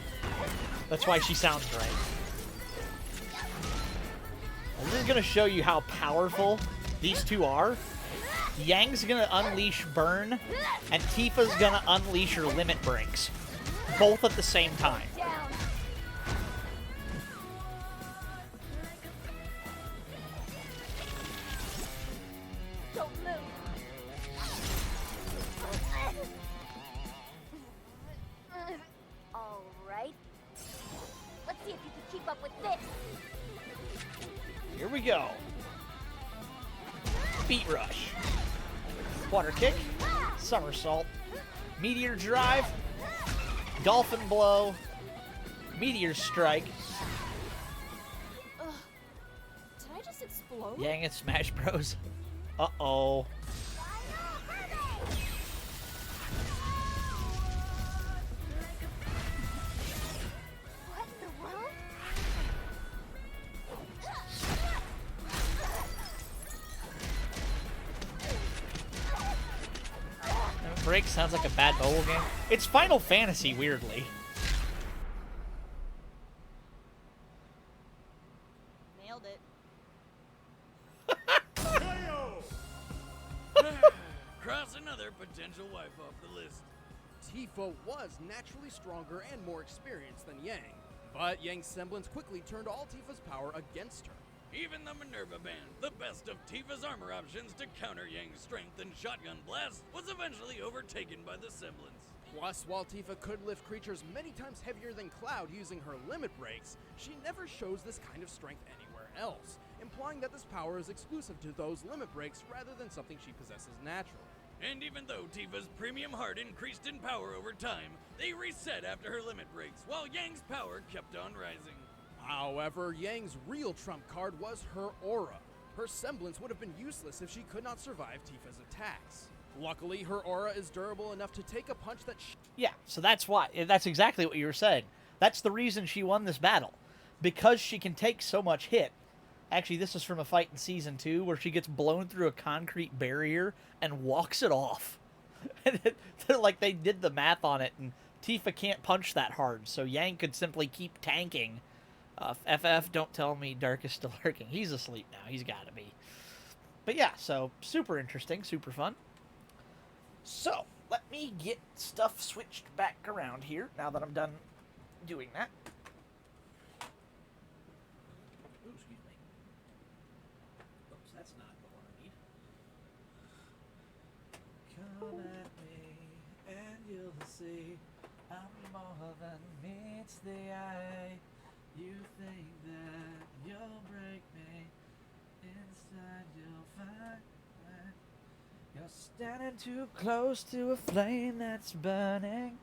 That's why she sounds right. And this is going to show you how powerful these two are. Yang's going to unleash Burn, and Tifa's going to unleash her Limit Breaks. both at the same time. Down. Don't move. All right. Let's see if you can keep up with this. Here we go. Beat rush. Water kick. Somersault. Meteor drive. Dolphin blow. Meteor strike. Did I just explode? Yang and Smash Bros. Uh-oh. What in the world? Break sounds like a bad mobile game. It's Final Fantasy, weirdly. Nailed it. Cross another potential wife off the list. Tifa was naturally stronger and more experienced than Yang, but Yang's semblance quickly turned all Tifa's power against her. Even the Minerva Band, the best of Tifa's armor options to counter Yang's strength and shotgun blast, was eventually overtaken by the semblance. Plus, while Tifa could lift creatures many times heavier than Cloud using her limit breaks, she never shows this kind of strength anywhere else, implying that this power is exclusive to those limit breaks rather than something she possesses naturally. And even though Tifa's premium heart increased in power over time, they reset after her limit breaks, while Yang's power kept on rising. However, Yang's real trump card was her aura. Her semblance would have been useless if she could not survive Tifa's attacks. Luckily, her aura is durable enough to take a punch that Yeah, so that's why. That's exactly what you were saying. That's the reason she won this battle. Because she can take so much hit. Actually, this is from a fight in Season 2 where she gets blown through a concrete barrier and walks it off. And they're like, they did the math on it, and Tifa can't punch that hard, so Yang could simply keep tanking. FF, don't tell me Dark is still lurking. He's asleep now. He's got to be. But yeah, so super interesting, super fun. So, let me get stuff switched back around here now that I'm done doing that. Ooh, excuse me. Oops, that's not the one I need. Come at me and you'll see I'm more than meets the eye. You think that you'll break me, inside you'll find you're standing too close to a flame that's burning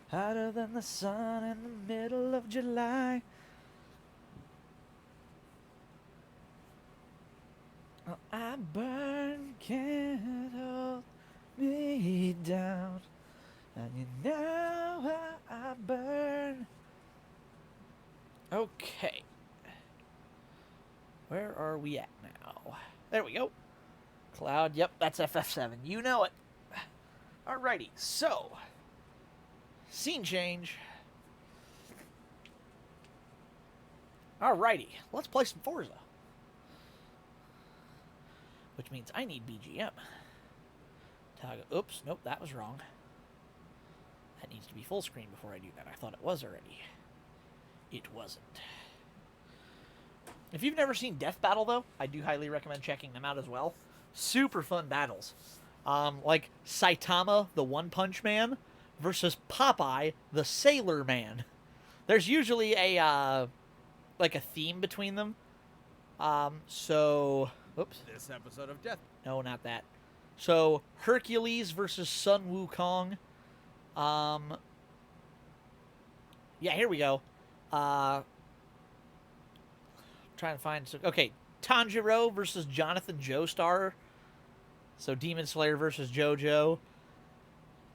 hotter than the sun in the middle of July. Oh, I burn, can't hold me down, and you know how I burn. Okay. Where are we at now? There we go. Cloud, yep, that's FF7. You know it. Alrighty, so. Scene change. Alrighty, let's play some Forza. Which means I need BGM. Oops, nope, that was wrong. That needs to be full screen before I do that. I thought it was already. It wasn't. If you've never seen Death Battle, though, I do highly recommend checking them out as well. Super fun battles. Like Saitama, the One Punch Man, versus Popeye, the Sailor Man. There's usually a theme between them. Oops. this episode of Death. No, not that. So, Hercules versus Sun Wukong. Yeah, here we go. Trying to find... Okay, Tanjiro versus Jonathan Joestar. So, Demon Slayer versus JoJo.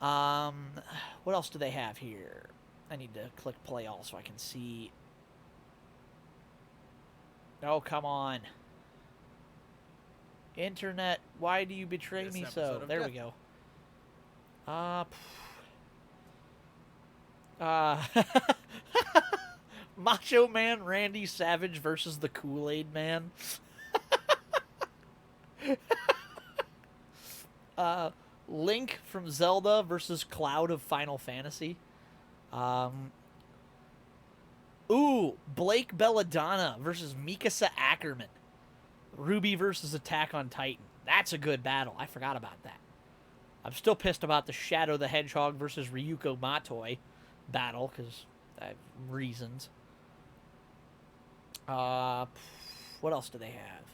What else do they have here? I need to click play all so I can see... Oh, come on. Internet, why do you betray This me episode so? of There Death- we go. Macho Man Randy Savage versus the Kool-Aid Man. Link from Zelda versus Cloud of Final Fantasy. Ooh, Blake Belladonna versus Mikasa Ackerman. Ruby versus Attack on Titan. That's a good battle. I forgot about that. I'm still pissed about the Shadow the Hedgehog versus Ryuko Matoi battle, because I have reasons. What else do they have?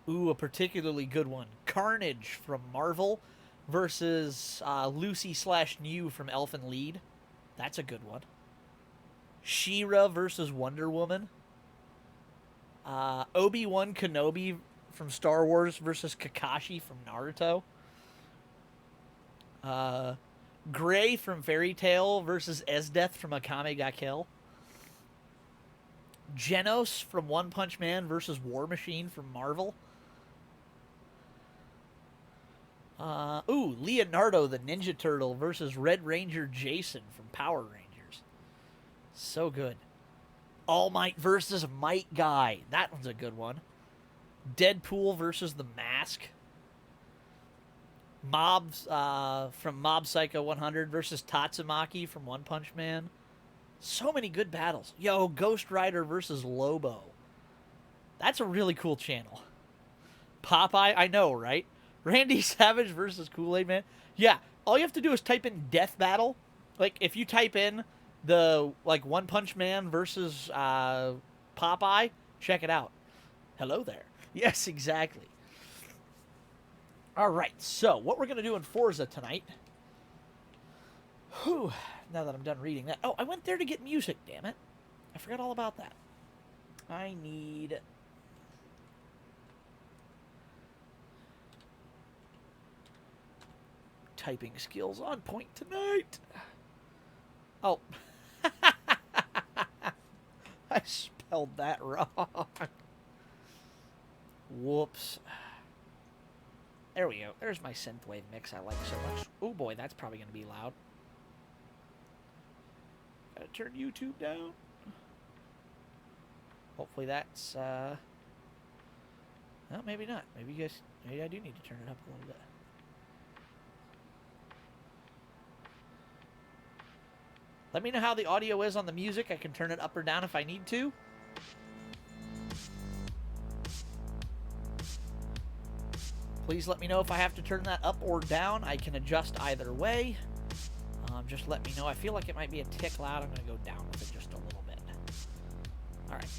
Ooh, a particularly good one. Carnage from Marvel versus Lucy/New from Elfen Lied. That's a good one. She-Ra versus Wonder Woman. Obi-Wan Kenobi from Star Wars versus Kakashi from Naruto. Gray from Fairy Tail versus Esdeath from Akame ga Kill. Genos from One Punch Man versus War Machine from Marvel. Leonardo the Ninja Turtle versus Red Ranger Jason from Power Rangers. So good. All Might versus Might Guy. That one's a good one. Deadpool versus The Mask. Mobs from Mob Psycho 100 versus Tatsumaki from One Punch Man. So many good battles. Yo, Ghost Rider versus Lobo. That's a really cool channel. Popeye, I know, right? Randy Savage versus Kool-Aid Man. Yeah, all you have to do is type in Death Battle. Like, if you type in the, like, One Punch Man versus Popeye, check it out. Hello there. Yes, exactly. All right, so what we're going to do in Forza tonight... Whew, now that I'm done reading that. Oh, I went there to get music, damn it. I forgot all about that. I need... typing skills on point tonight. Oh. I spelled that wrong. Whoops. There we go. There's my synthwave mix I like so much. Oh boy, that's probably going to be loud. Gotta turn YouTube down. Hopefully that's, well, maybe not. Maybe I do need to turn it up a little bit. Let me know how the audio is on the music. I can turn it up or down if I need to. Please let me know if I have to turn that up or down. I can adjust either way. Just let me know. I feel like it might be a tick loud. I'm going to go down with it just a little bit. All right.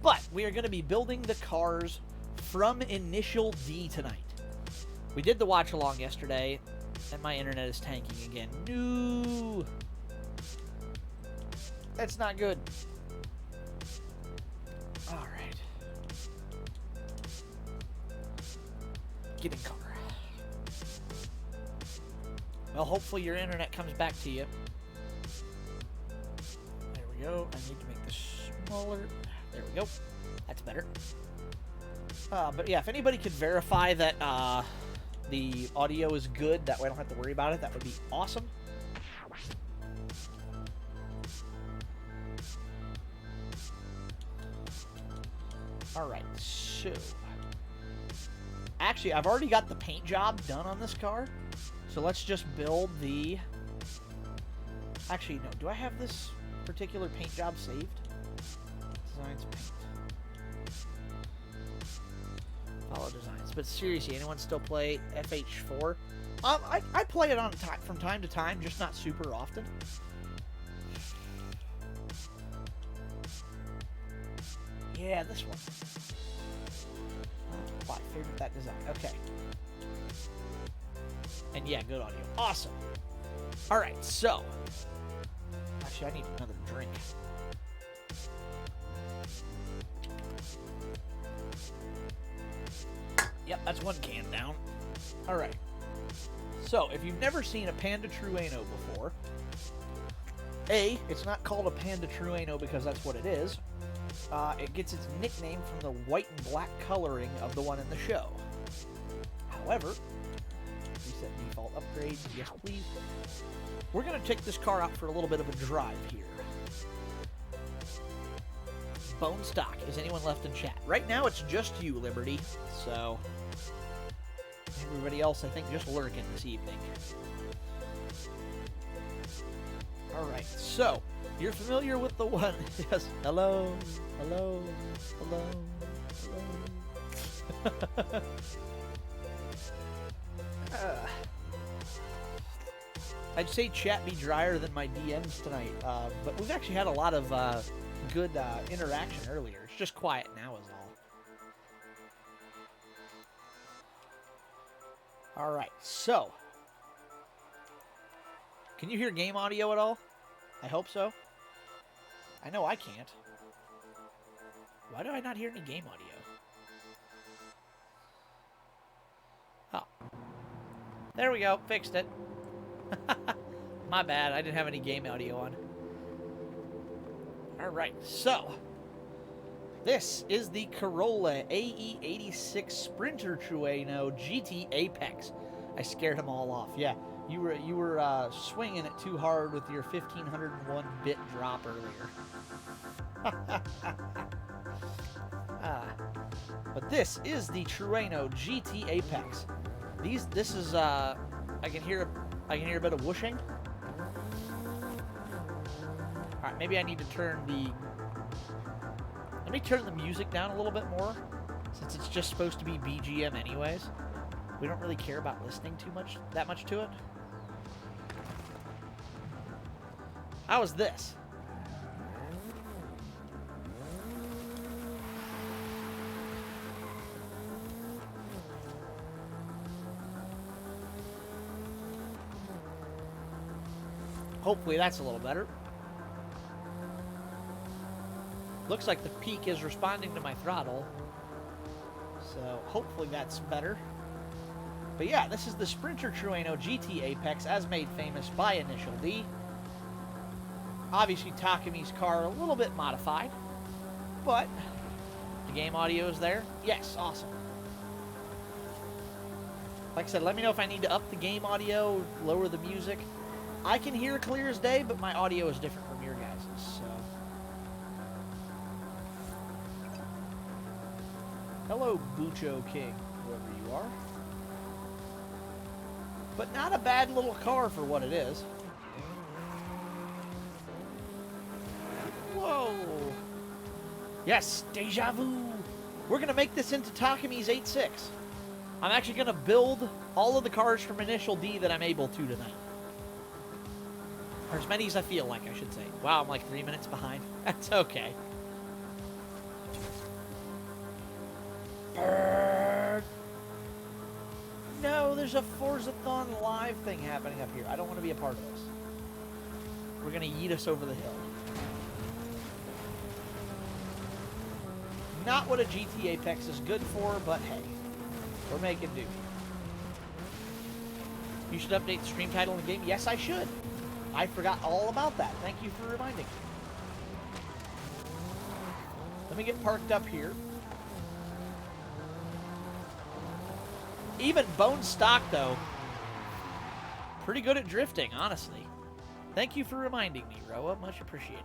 But we are going to be building the cars from Initial D tonight. We did the watch along yesterday, and my internet is tanking again. No! That's not good. All right. Get in car. Well, hopefully your internet comes back to you. There we go. I need to make this smaller. There we go. That's better. But yeah, if anybody could verify that the audio is good, that way I don't have to worry about it, that would be awesome. Alright, so... Actually, I've already got the paint job done on this car. So let's just build the... Actually, no. Do I have this particular paint job saved? Designs paint. Follow designs. But seriously, anyone still play FH4? I play it from time to time, just not super often. Yeah, this one. I favored that design. Okay. And yeah, good audio. Awesome. Alright, so. Actually, I need another drink. Yep, that's one can down. Alright. So, if you've never seen a Panda Trueno before, A, it's not called a Panda Trueno because that's what it is. It gets its nickname from the white and black coloring of the one in the show. However, reset default upgrade, yes please. We're going to take this car out for a little bit of a drive here. Bone stock. Is anyone left in chat? Right now it's just you, Liberty. So, everybody else I think just lurking this evening. All right, so you're familiar with the one. Yes. Hello, hello, hello, hello. I'd say chat be drier than my DMs tonight, but we've actually had a lot of good interaction earlier. It's just quiet now is all. All right, so can you hear game audio at all? I hope so. I know I can't. Why do I not hear any game audio? Oh. There we go. Fixed it. My bad. I didn't have any game audio on. Alright, so this is the Corolla AE86 Sprinter Trueno GT Apex. I scared them all off. Yeah, you were swinging it too hard with your 1501 bit drop earlier. But this is the Trueno GT Apex. This is I can hear a bit of whooshing. All right, maybe I need to turn the. Let me turn the music down a little bit more, since it's just supposed to be BGM anyways. We don't really care about listening that much to it. How is this? Hopefully that's a little better. Looks like the peak is responding to my throttle. So hopefully that's better. But yeah, this is the Sprinter Trueno GT Apex as made famous by Initial D. Obviously Takami's car a little bit modified. But the game audio is there. Yes, awesome. Like I said, let me know if I need to up the game audio, lower the music. I can hear clear as day, but my audio is different from your guys', so. Hello, Bucho King, whoever you are. But not a bad little car for what it is. Whoa! Yes, deja vu! We're gonna make this into Takami's 8.6. I'm actually gonna build all of the cars from Initial D that I'm able to tonight. Or as many as I feel like, I should say. Wow, I'm like 3 minutes behind. That's okay. No, there's a Forzathon live thing happening up here. I don't want to be a part of this. We're going to yeet us over the hill. Not what a GT Apex is good for, but hey. We're making do. You should update the stream title in the game? Yes, I should. I forgot all about that. Thank you for reminding me. Let me get parked up here. Even bone stock, though, pretty good at drifting, honestly. Thank you for reminding me, Roa. Much appreciated.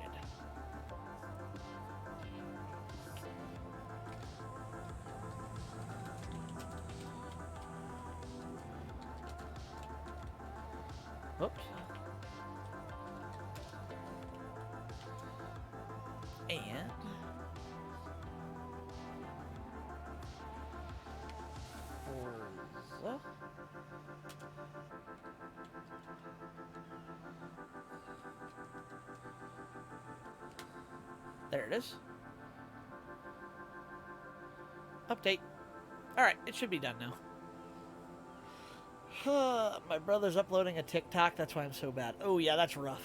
Whoops. And Forza. There it is. Update. Alright, it should be done now. My brother's uploading a TikTok, that's why I'm so bad. Oh yeah, that's rough.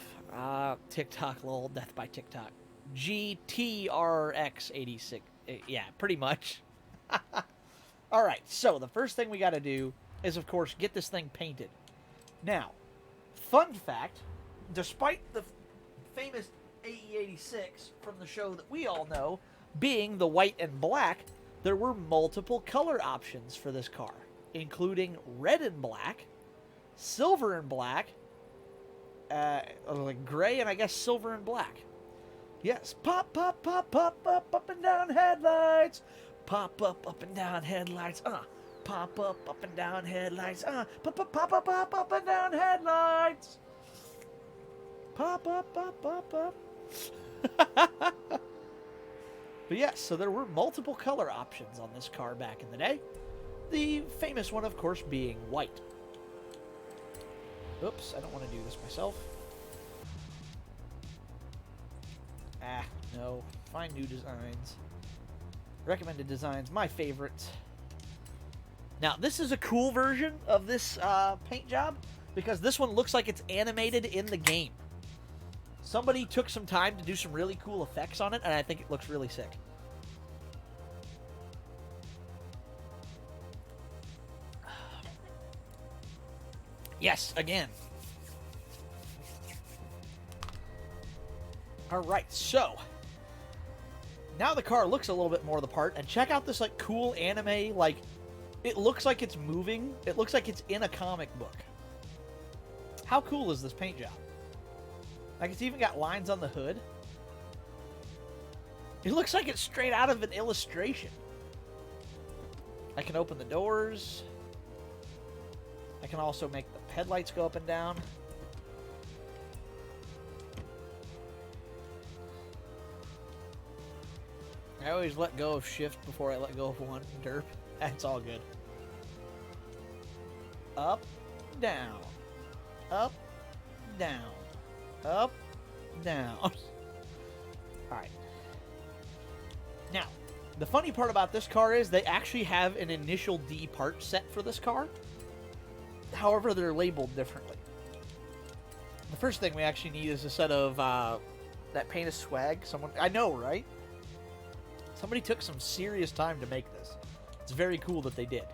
TikTok, lol, death by TikTok. GTRX86. Yeah, pretty much. Alright, so the first thing we gotta do is, of course, get this thing painted. Now, fun fact, despite the famous AE86 from the show that we all know being the white and black, there were multiple color options for this car, including red and black, silver and black, like gray, and I guess silver and black. Yes, pop, pop, pop, pop, up and down headlights. Pop up and down headlights. Pop up and down headlights. Pop up and down headlights. Pop up, pop up, up. But yes, so there were multiple color options on this car back in the day. The famous one, of course, being white. Oops, I don't want to do this myself. Ah, no. Find new designs. Recommended designs, my favorite. Now, this is a cool version of this paint job because this one looks like it's animated in the game. Somebody took some time to do some really cool effects on it, and I think it looks really sick. Yes, again. Alright, so now the car looks a little bit more the part, and check out this like cool anime, like it looks like it's moving. It looks like it's in a comic book. How cool is this paint job? Like it's even got lines on the hood. It looks like it's straight out of an illustration. I can open the doors. I can also make the headlights go up and down. I always let go of shift before I let go of one. Derp. That's all good. Up, down. Up, down. Up, down. Alright. Now, the funny part about this car is they actually have an initial D part set for this car. However, they're labeled differently. The first thing we actually need is a set of that paint of swag. I know, right? Somebody took some serious time to make this. It's very cool that they did.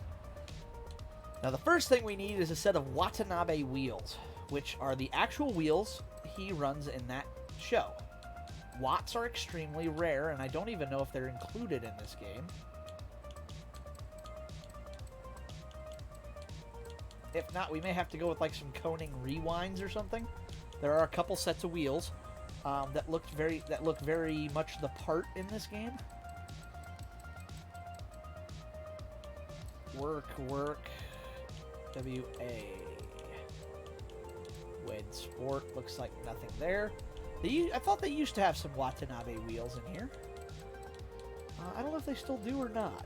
Now, the first thing we need is a set of Watanabe wheels, which are the actual wheels he runs in that show. Watts are extremely rare, and I don't even know if they're included in this game. If not, we may have to go with like some Koning rewinds or something. There are a couple sets of wheels that look very much the part in this game. Work. W-A. Wed Sport. Looks like nothing there. I thought they used to have some Watanabe wheels in here. I don't know if they still do or not.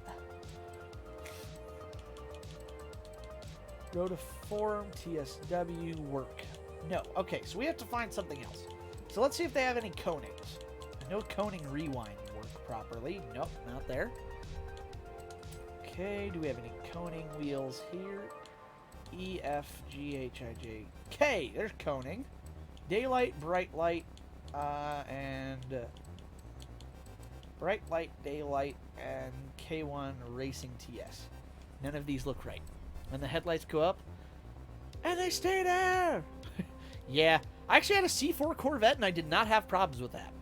Go to Forum, TSW, Work. No. Okay, so we have to find something else. So let's see if they have any Konings. I know Koning Rewind work properly. Nope, not there. Okay, do we have any Koning wheels here? E, F, G, H, I, J, K. There's Koning. Daylight, Bright Light, and Bright Light, Daylight, and K1 Racing TS. None of these look right. And the headlights go up, and they stay there! Yeah, I actually had a C4 Corvette, and I did not have problems with that.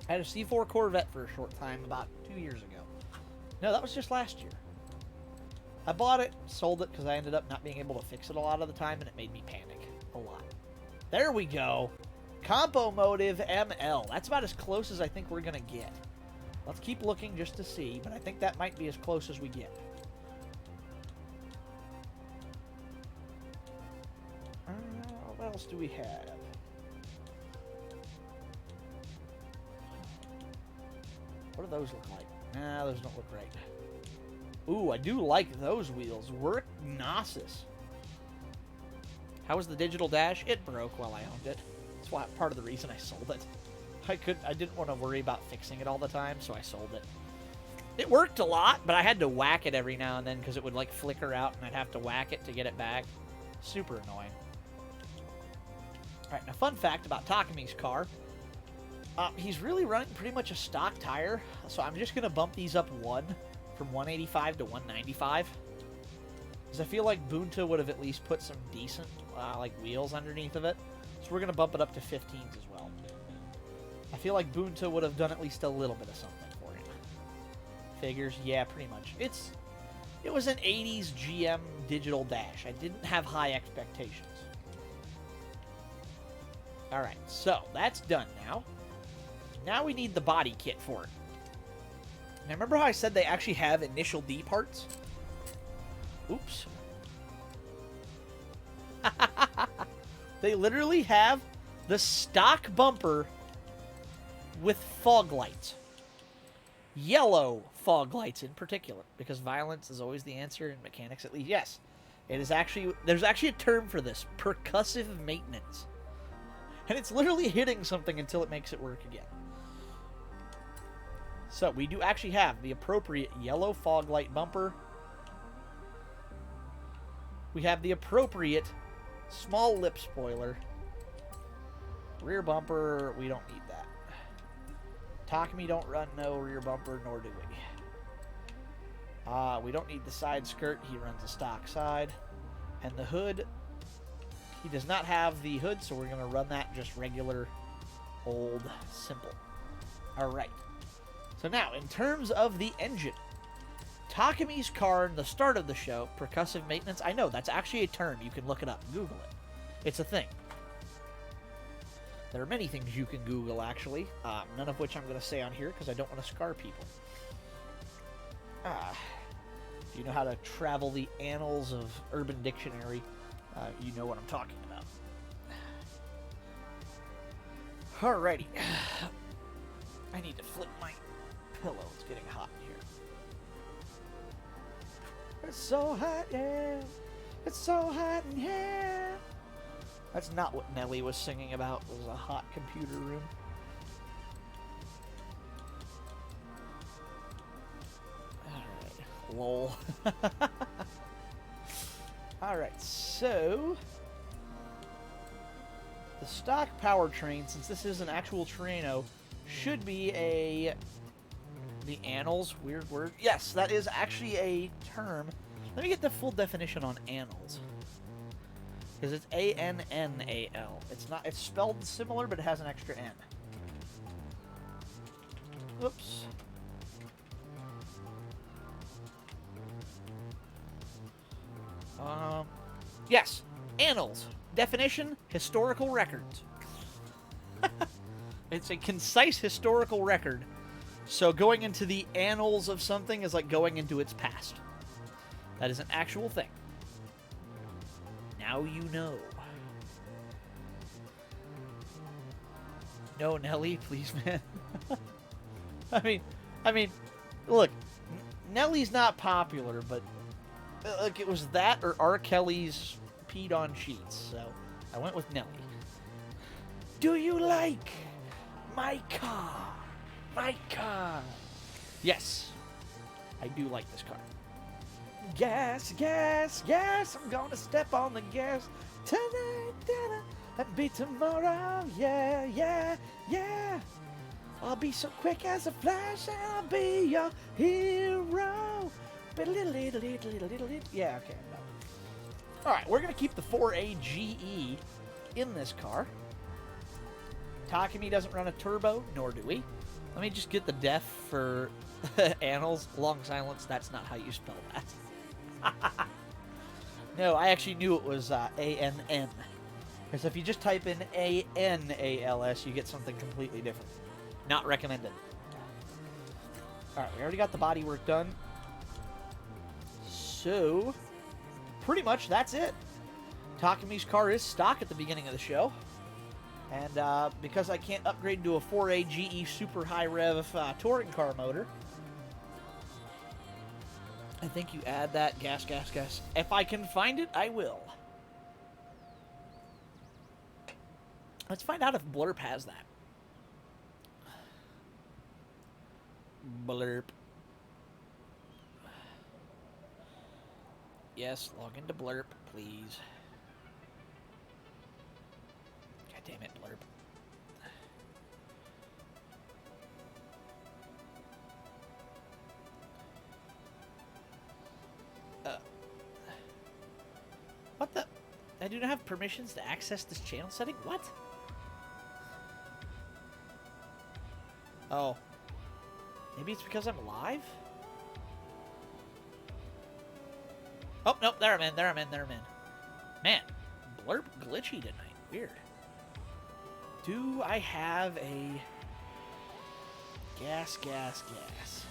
I had a C4 Corvette for a short time, about 2 years ago. No, that was just last year. I bought it, sold it, because I ended up not being able to fix it a lot of the time, and it made me panic a lot. There we go. Compo Motive ML. That's about as close as I think we're going to get. Let's keep looking just to see, but I think that might be as close as we get. What else do we have? What do those look like? Nah, those don't look right. Ooh, I do like those wheels. Work Gnosis. How was the digital dash? It broke while I owned it. That's why part of the reason I sold it. I didn't want to worry about fixing it all the time, so I sold it. It worked a lot, but I had to whack it every now and then because it would like flicker out and I'd have to whack it to get it back. Super annoying. Alright, now fun fact about Takami's car. He's really running pretty much a stock tire, so I'm just going to bump these up one from 185 to 195. Because I feel like Bunta would have at least put some decent like wheels underneath of it. So we're going to bump it up to 15s as well. I feel like Bunta would have done at least a little bit of something for him. Figures, yeah, pretty much. It was an 80s GM digital dash. I didn't have high expectations. Alright, so that's done now. Now we need the body kit for it. Now remember how I said they actually have initial D parts? Oops. They literally have the stock bumper with fog lights. Yellow fog lights in particular, because violence is always the answer in mechanics, at least. Yes, it is actually, there's actually a term for this, percussive maintenance. And it's literally hitting something until it makes it work again. So we do actually have the appropriate yellow fog light bumper. We have the appropriate small lip spoiler. Rear bumper, we don't need that. Takumi don't run no rear bumper, nor do we. We don't need the side skirt. He runs a stock side. And the hood, he does not have the hood, so we're going to run that just regular, old, simple. All right. So now, in terms of the engine, Takumi's car in the start of the show, percussive maintenance, I know, that's actually a term. You can look it up. Google it. It's a thing. There are many things you can Google, actually, none of which I'm going to say on here because I don't want to scar people. If you know how to travel the annals of Urban Dictionary, you know what I'm talking about. Alrighty. I need to flip my pillow. It's getting hot in here. It's so hot, yeah. It's so hot in here. That's not what Nelly was singing about. It was a hot computer room. Alright. Lol. Alright, so... the stock powertrain, since this is an actual Terreno, should be a... the annals, weird word. Yes, that is actually a term. Let me get the full definition on annals. Because it's A-N-N-A-L. It's not, it's spelled similar, but it has an extra N. Oops. Yes. Annals. Definition, historical records. It's a concise historical record. So going into the annals of something is like going into its past. That is an actual thing. Now you know. No, Nelly, please, man. I mean, look, Nelly's not popular, but like it was that or R. Kelly's peed on sheets, so I went with Nelly. Do you like my car? My car. Yes, I do like this car. Gas, gas, gas, I'm gonna step on the gas tonight, and be tomorrow, yeah, yeah, yeah. I'll be so quick as a flash, and I'll be your hero. Yeah, okay. Alright, we're gonna keep the 4AGE in this car. Takumi doesn't run a turbo, nor do we. Let me just get the def for annals. Long silence, that's not how you spell that. No, I actually knew it was A-N-N. Because if you just type in A-N-A-L-S, you get something completely different. Not recommended. Alright, we already got the body work done. So, pretty much that's it. Takumi's car is stock at the beginning of the show. And because I can't upgrade to a 4AGE super high rev touring car motor, I think you add that gas, gas, gas. If I can find it, I will. Let's find out if Blurp has that. Blurp. Yes, log into Blurp, please. God damn it, Blurp. What the? I do not have permissions to access this channel setting? What? Oh. Maybe it's because I'm live? Oh, nope, there I'm in, there I'm in, there I'm in. Man, Blurp glitchy tonight. Weird. Do I have a... gas, gas, gas?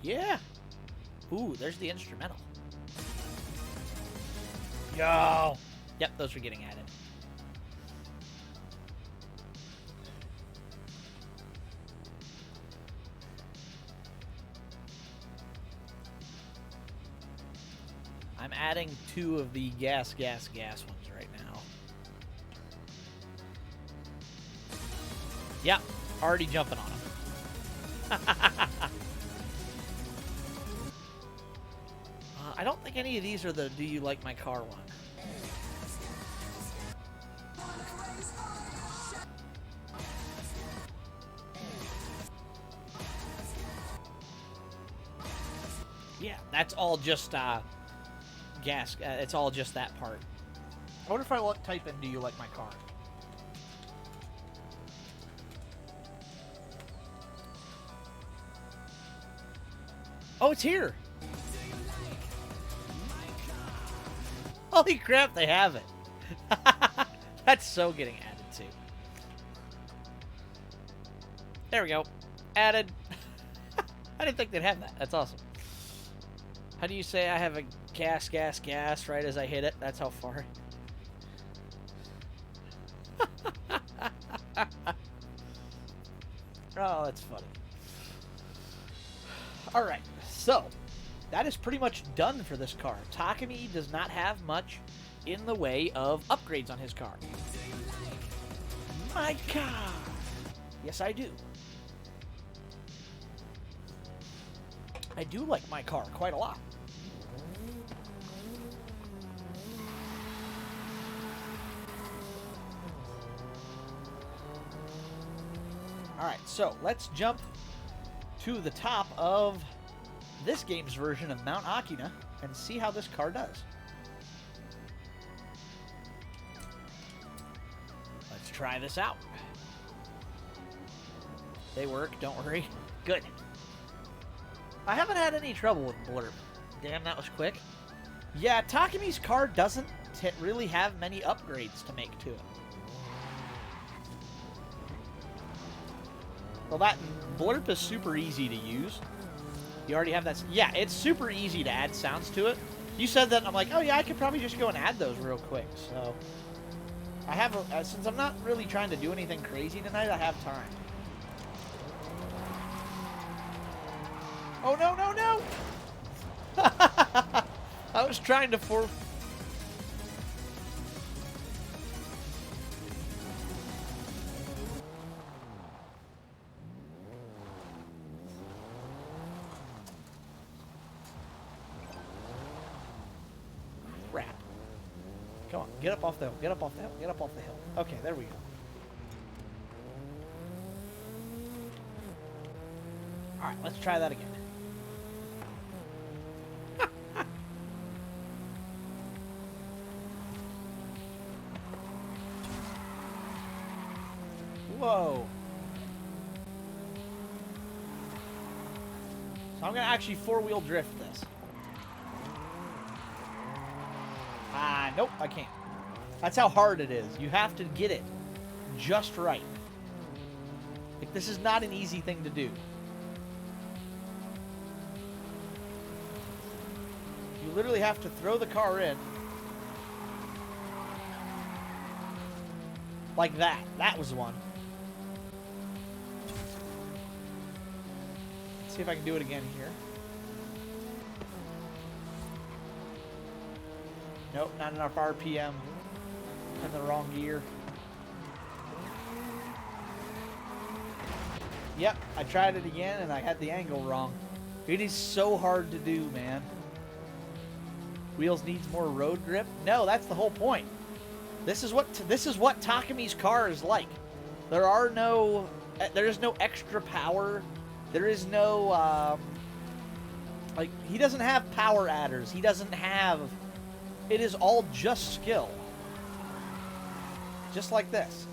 Yeah. Ooh, there's the instrumental. Yo. Yep, those are getting added. I'm adding 2 of the gas ones right now. Yep, already jumping on them. I don't think any of these are the do you like my car one. Yeah, that's all just gas. It's all just that part. I wonder if I type in do you like my car? Oh, it's here. Holy crap, they have it. That's so getting added to. There we go. Added. I didn't think they'd have that. That's awesome. How do you say I have a gas right as I hit it? That's how far. Oh, that's funny. Alright, so that is pretty much done for this car. Takumi does not have much in the way of upgrades on his car. My car! Yes, I do. I do like my car quite a lot. Alright, so let's jump to the top of this game's version of Mount Akina and see how this car does. Let's try this out. They work, don't worry. Good. I haven't had any trouble with Blurb. Damn, that was quick. Yeah, Takumi's car doesn't really have many upgrades to make to it. Well, that Blurb is super easy to use. You already have that. Yeah, it's super easy to add sounds to it. You said that, and I'm like, oh yeah, I could probably just go and add those real quick. So, I have, since I'm not really trying to do anything crazy tonight, I have time. Oh, no, no, no! I was trying to Crap. Come on, get up off the hill, get up off the hill, get up off the hill. Okay, there we go. Alright, let's try that again. Whoa. So I'm going to actually four-wheel drift this. Nope, I can't. That's how hard it is. You have to get it just right. Like, this is not an easy thing to do. You literally have to throw the car in. Like that. That was the one. Let's see if I can do it again here. Nope, not enough RPM. In the wrong gear. Yep, I tried it again and I had the angle wrong. It is so hard to do, man. Wheels needs more road grip? No, that's the whole point. This is what Takumi's car is like. There is no extra power. There is no like, he doesn't have power adders. He doesn't have. It is all just skill. Just like this.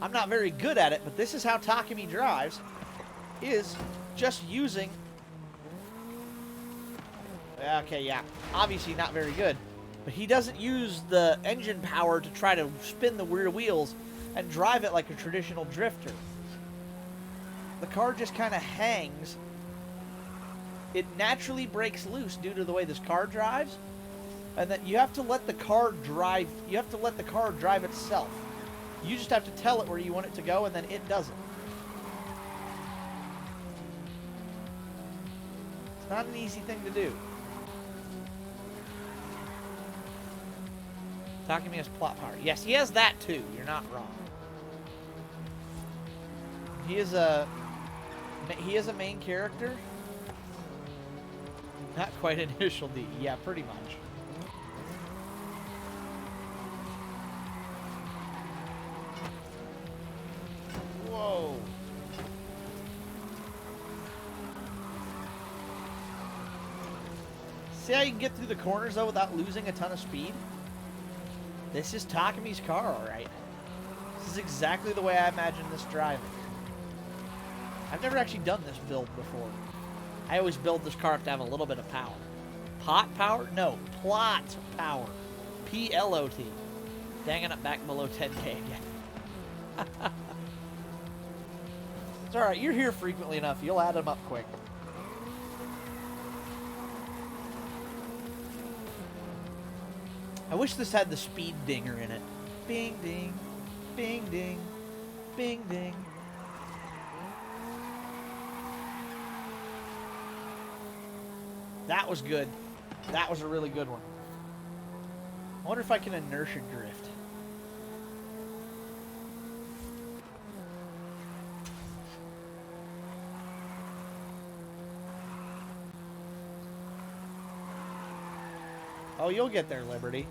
I'm not very good at it, but this is how Takumi drives. Is just using. Okay, yeah. Obviously not very good. But he doesn't use the engine power to try to spin the rear wheels and drive it like a traditional drifter. The car just kind of hangs. It naturally breaks loose due to the way this car drives. And that you have to let the car drive. You have to let the car drive itself. You just have to tell it where you want it to go, and then it does it. It's not an easy thing to do. Takumi has plot power. Yes, he has that too. You're not wrong. He is a main character. Not quite Initial D. Yeah, pretty much. Whoa. See how you can get through the corners, though, without losing a ton of speed? This is Takumi's car, alright. This is exactly the way I imagined this driving. I've never actually done this build before. I always build this car up to have a little bit of power. Pot power? No, plot power. P-L-O-T. Dang it, I'm back below 10K again. It's alright, you're here frequently enough. You'll add them up quick. I wish this had the speed dinger in it. Bing, ding, bing, ding, bing, ding. That was good. That was a really good one. I wonder if I can inertia drift. Oh, you'll get there, Liberty.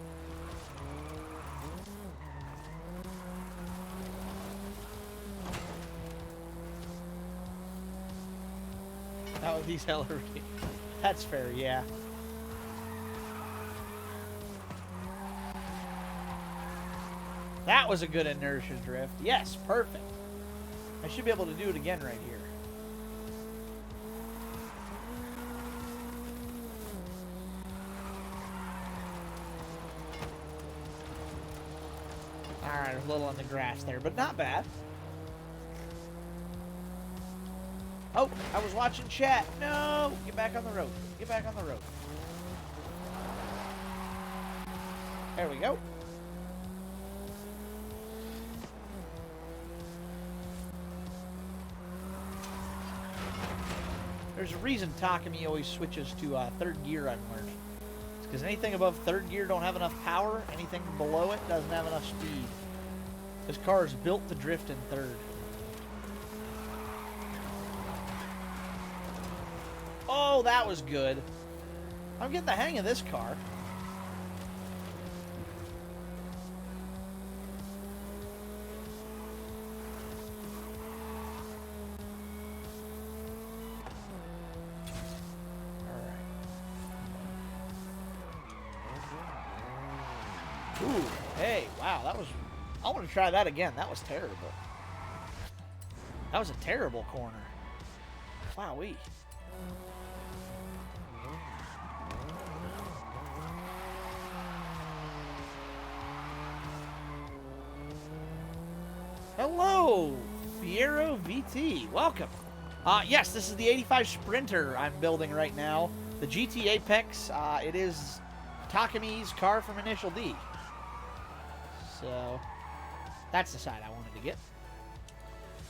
Oh, these elevators. That's fair, yeah. That was a good inertia drift. Yes, perfect. I should be able to do it again right here. Alright, a little on the grass there, but not bad. Oh, I was watching chat. No! Get back on the road. Get back on the road. There we go. There's a reason Takumi always switches to third gear, I've learned. It's because anything above third gear don't have enough power. Anything below it doesn't have enough speed. This car is built to drift in third. Oh, that was good. I'm getting the hang of this car. Ooh, hey, wow, that was... I want to try that again. That was terrible. That was a terrible corner. Wowee. Hello, Fiero VT. Welcome. Yes, this is the 85 Sprinter I'm building right now. The GT Apex. It is Takumi's car from Initial D. So, that's the side I wanted to get.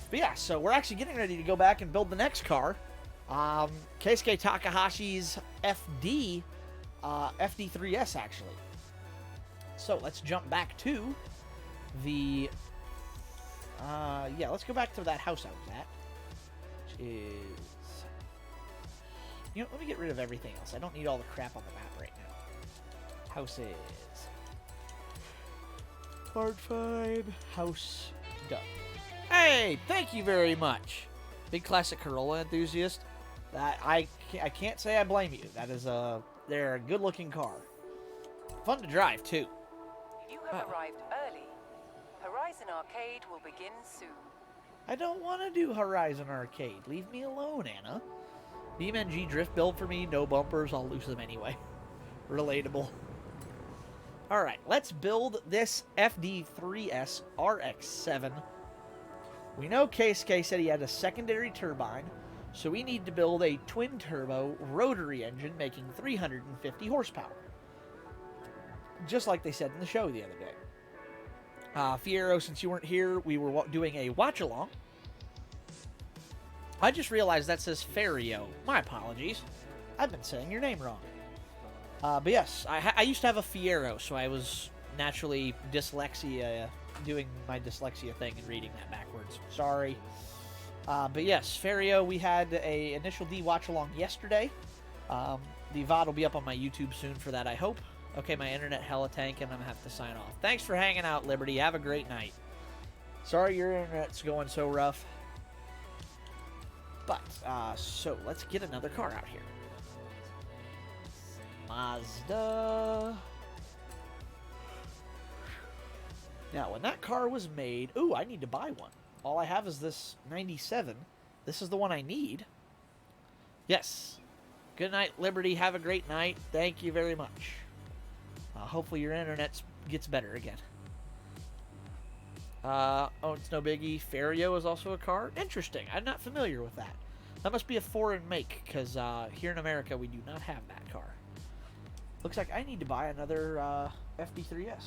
But yeah, so we're actually getting ready to go back and build the next car. Keisuke Takahashi's FD, FD3S actually. So let's jump back to the, yeah, let's go back to that house I was at. Which is, you know, let me get rid of everything else. I don't need all the crap on the map right now. Houses. Part 5, house done. Hey, thank you very much. Big classic Corolla enthusiast. That I can't say I blame you. That is they're a good-looking car. Fun to drive too. You have arrived early. Horizon Arcade will begin soon. I don't want to do Horizon Arcade. Leave me alone, Anna. BeamNG drift build for me, no bumpers. I'll lose them anyway. Relatable. Alright, let's build this FD3S RX-7. We know Keisuke said he had a secondary turbine, so we need to build a twin-turbo rotary engine making 350 horsepower. Just like they said in the show the other day. Fiero, since you weren't here, we were doing a watch-along. I just realized that says Ferio. My apologies. I've been saying your name wrong. But yes, I used to have a Fiero, so I was naturally doing my dyslexia thing and reading that backwards. Sorry. But yes, Ferio, we had a Initial D watch-along yesterday. The VOD will be up on my YouTube soon for that, I hope. Okay, my internet hella tank, and I'm gonna have to sign off. Thanks for hanging out, Liberty. Have a great night. Sorry your internet's going so rough. But, so let's get another car out here. Mazda. Now, when that car was made... Ooh, I need to buy one. All I have is this 97. This is the one I need. Yes. Good night, Liberty. Have a great night. Thank you very much. Hopefully your internet gets better again. Oh, it's no biggie. Ferio is also a car? Interesting. I'm not familiar with that. That must be a foreign make, because here in America we do not have that car. Looks like I need to buy another FD3S.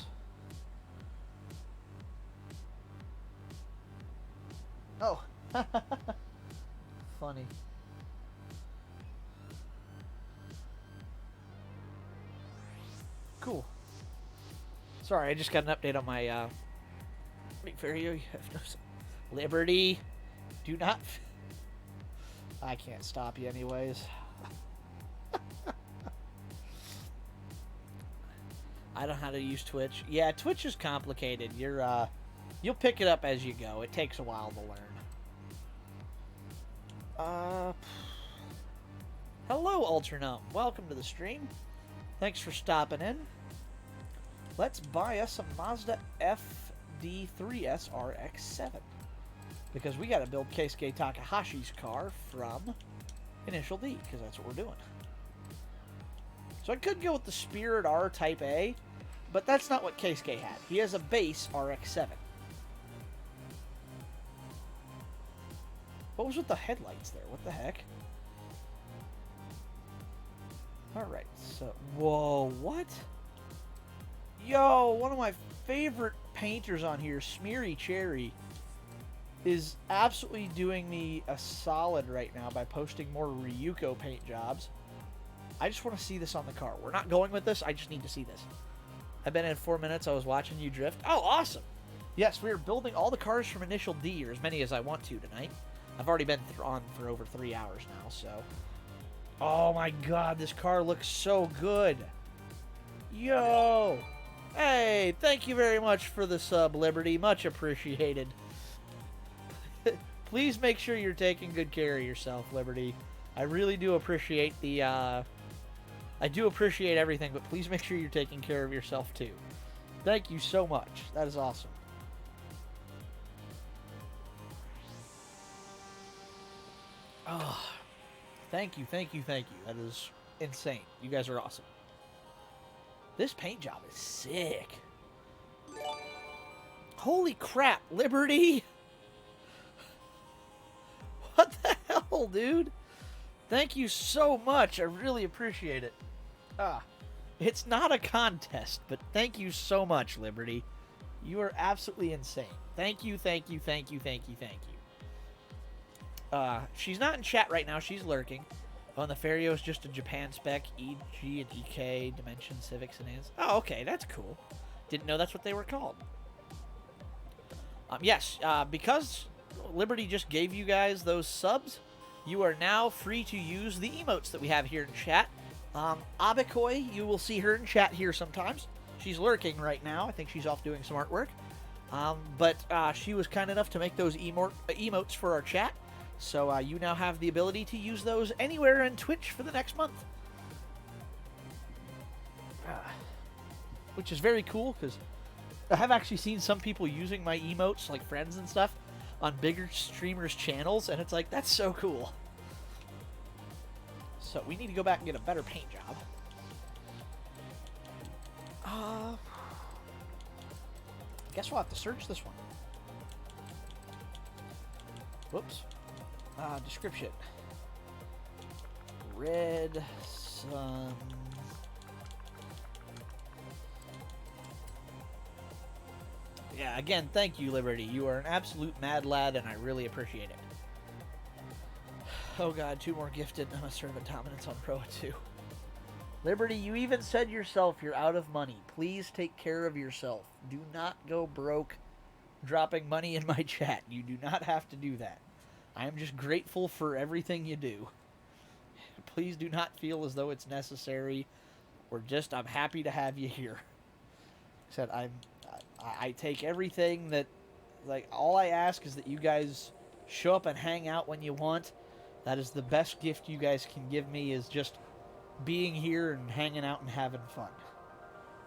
Oh. Funny. Cool. Sorry, I just got an update on my Ferio, you have no Liberty. Do not. I can't stop you anyways. I don't know how to use Twitch. Yeah, Twitch is complicated. You'll pick it up as you go. It takes a while to learn. Hello, Ultranum. Welcome to the stream. Thanks for stopping in. Let's buy us a Mazda FD3S RX-7. Because we got to build Keisuke Takahashi's car from Initial D, because that's what we're doing. So I could go with the Spirit R Type A, but that's not what Keisuke had. He has a base RX-7. What was with the headlights there? What the heck? Alright, so... Whoa, what? Yo, one of my favorite painters on here, Smeary Cherry, is absolutely doing me a solid right now by posting more Ryuko paint jobs. I just want to see this on the car. We're not going with this. I just need to see this. I've been in 4 minutes. I was watching you drift. Oh, awesome. Yes, we are building all the cars from Initial D, or as many as I want to tonight. I've already been on for over 3 hours now, so... Oh my god, this car looks so good. Yo! Hey, thank you very much for the sub, Liberty. Much appreciated. Please make sure you're taking good care of yourself, Liberty. I really do appreciate the, I do appreciate everything, but please make sure you're taking care of yourself, too. Thank you so much. That is awesome. Oh, thank you, thank you, thank you. That is insane. You guys are awesome. This paint job is sick. Holy crap, Liberty! What the hell, dude? Thank you so much. I really appreciate it. It's not a contest, but thank you so much, Liberty. You are absolutely insane. Thank you, thank you, thank you, thank you, thank you. She's not in chat right now. She's lurking. Oh, and the Ferio is just a Japan spec, EG and EK, Dimension, Civics, and ANS. Oh, okay, that's cool. Didn't know that's what they were called. Yes, because Liberty just gave you guys those subs, you are now free to use the emotes that we have here in chat. Abikoi, you will see her in chat here sometimes. She's lurking right now. I think she's off doing some artwork. But she was kind enough to make those emotes for our chat. So you now have the ability to use those anywhere in Twitch for the next month. Which is very cool, because I have actually seen some people using my emotes, like friends and stuff, on bigger streamers' channels, and it's like, that's so cool. So we need to go back and get a better paint job. Guess we'll have to search this one. Whoops. Description. Red Sun. Yeah, again, thank you, Liberty. You are an absolute mad lad, and I really appreciate it. Oh god, 2 more gifted. I'm a servant dominance on Pro 2. Liberty, you even said yourself you're out of money. Please take care of yourself. Do not go broke dropping money in my chat. You do not have to do that. I am just grateful for everything you do. Please do not feel as though it's necessary. I'm happy to have you here. Said I take everything that, like, all I ask is that you guys show up and hang out when you want. That is the best gift you guys can give me, is just being here and hanging out and having fun.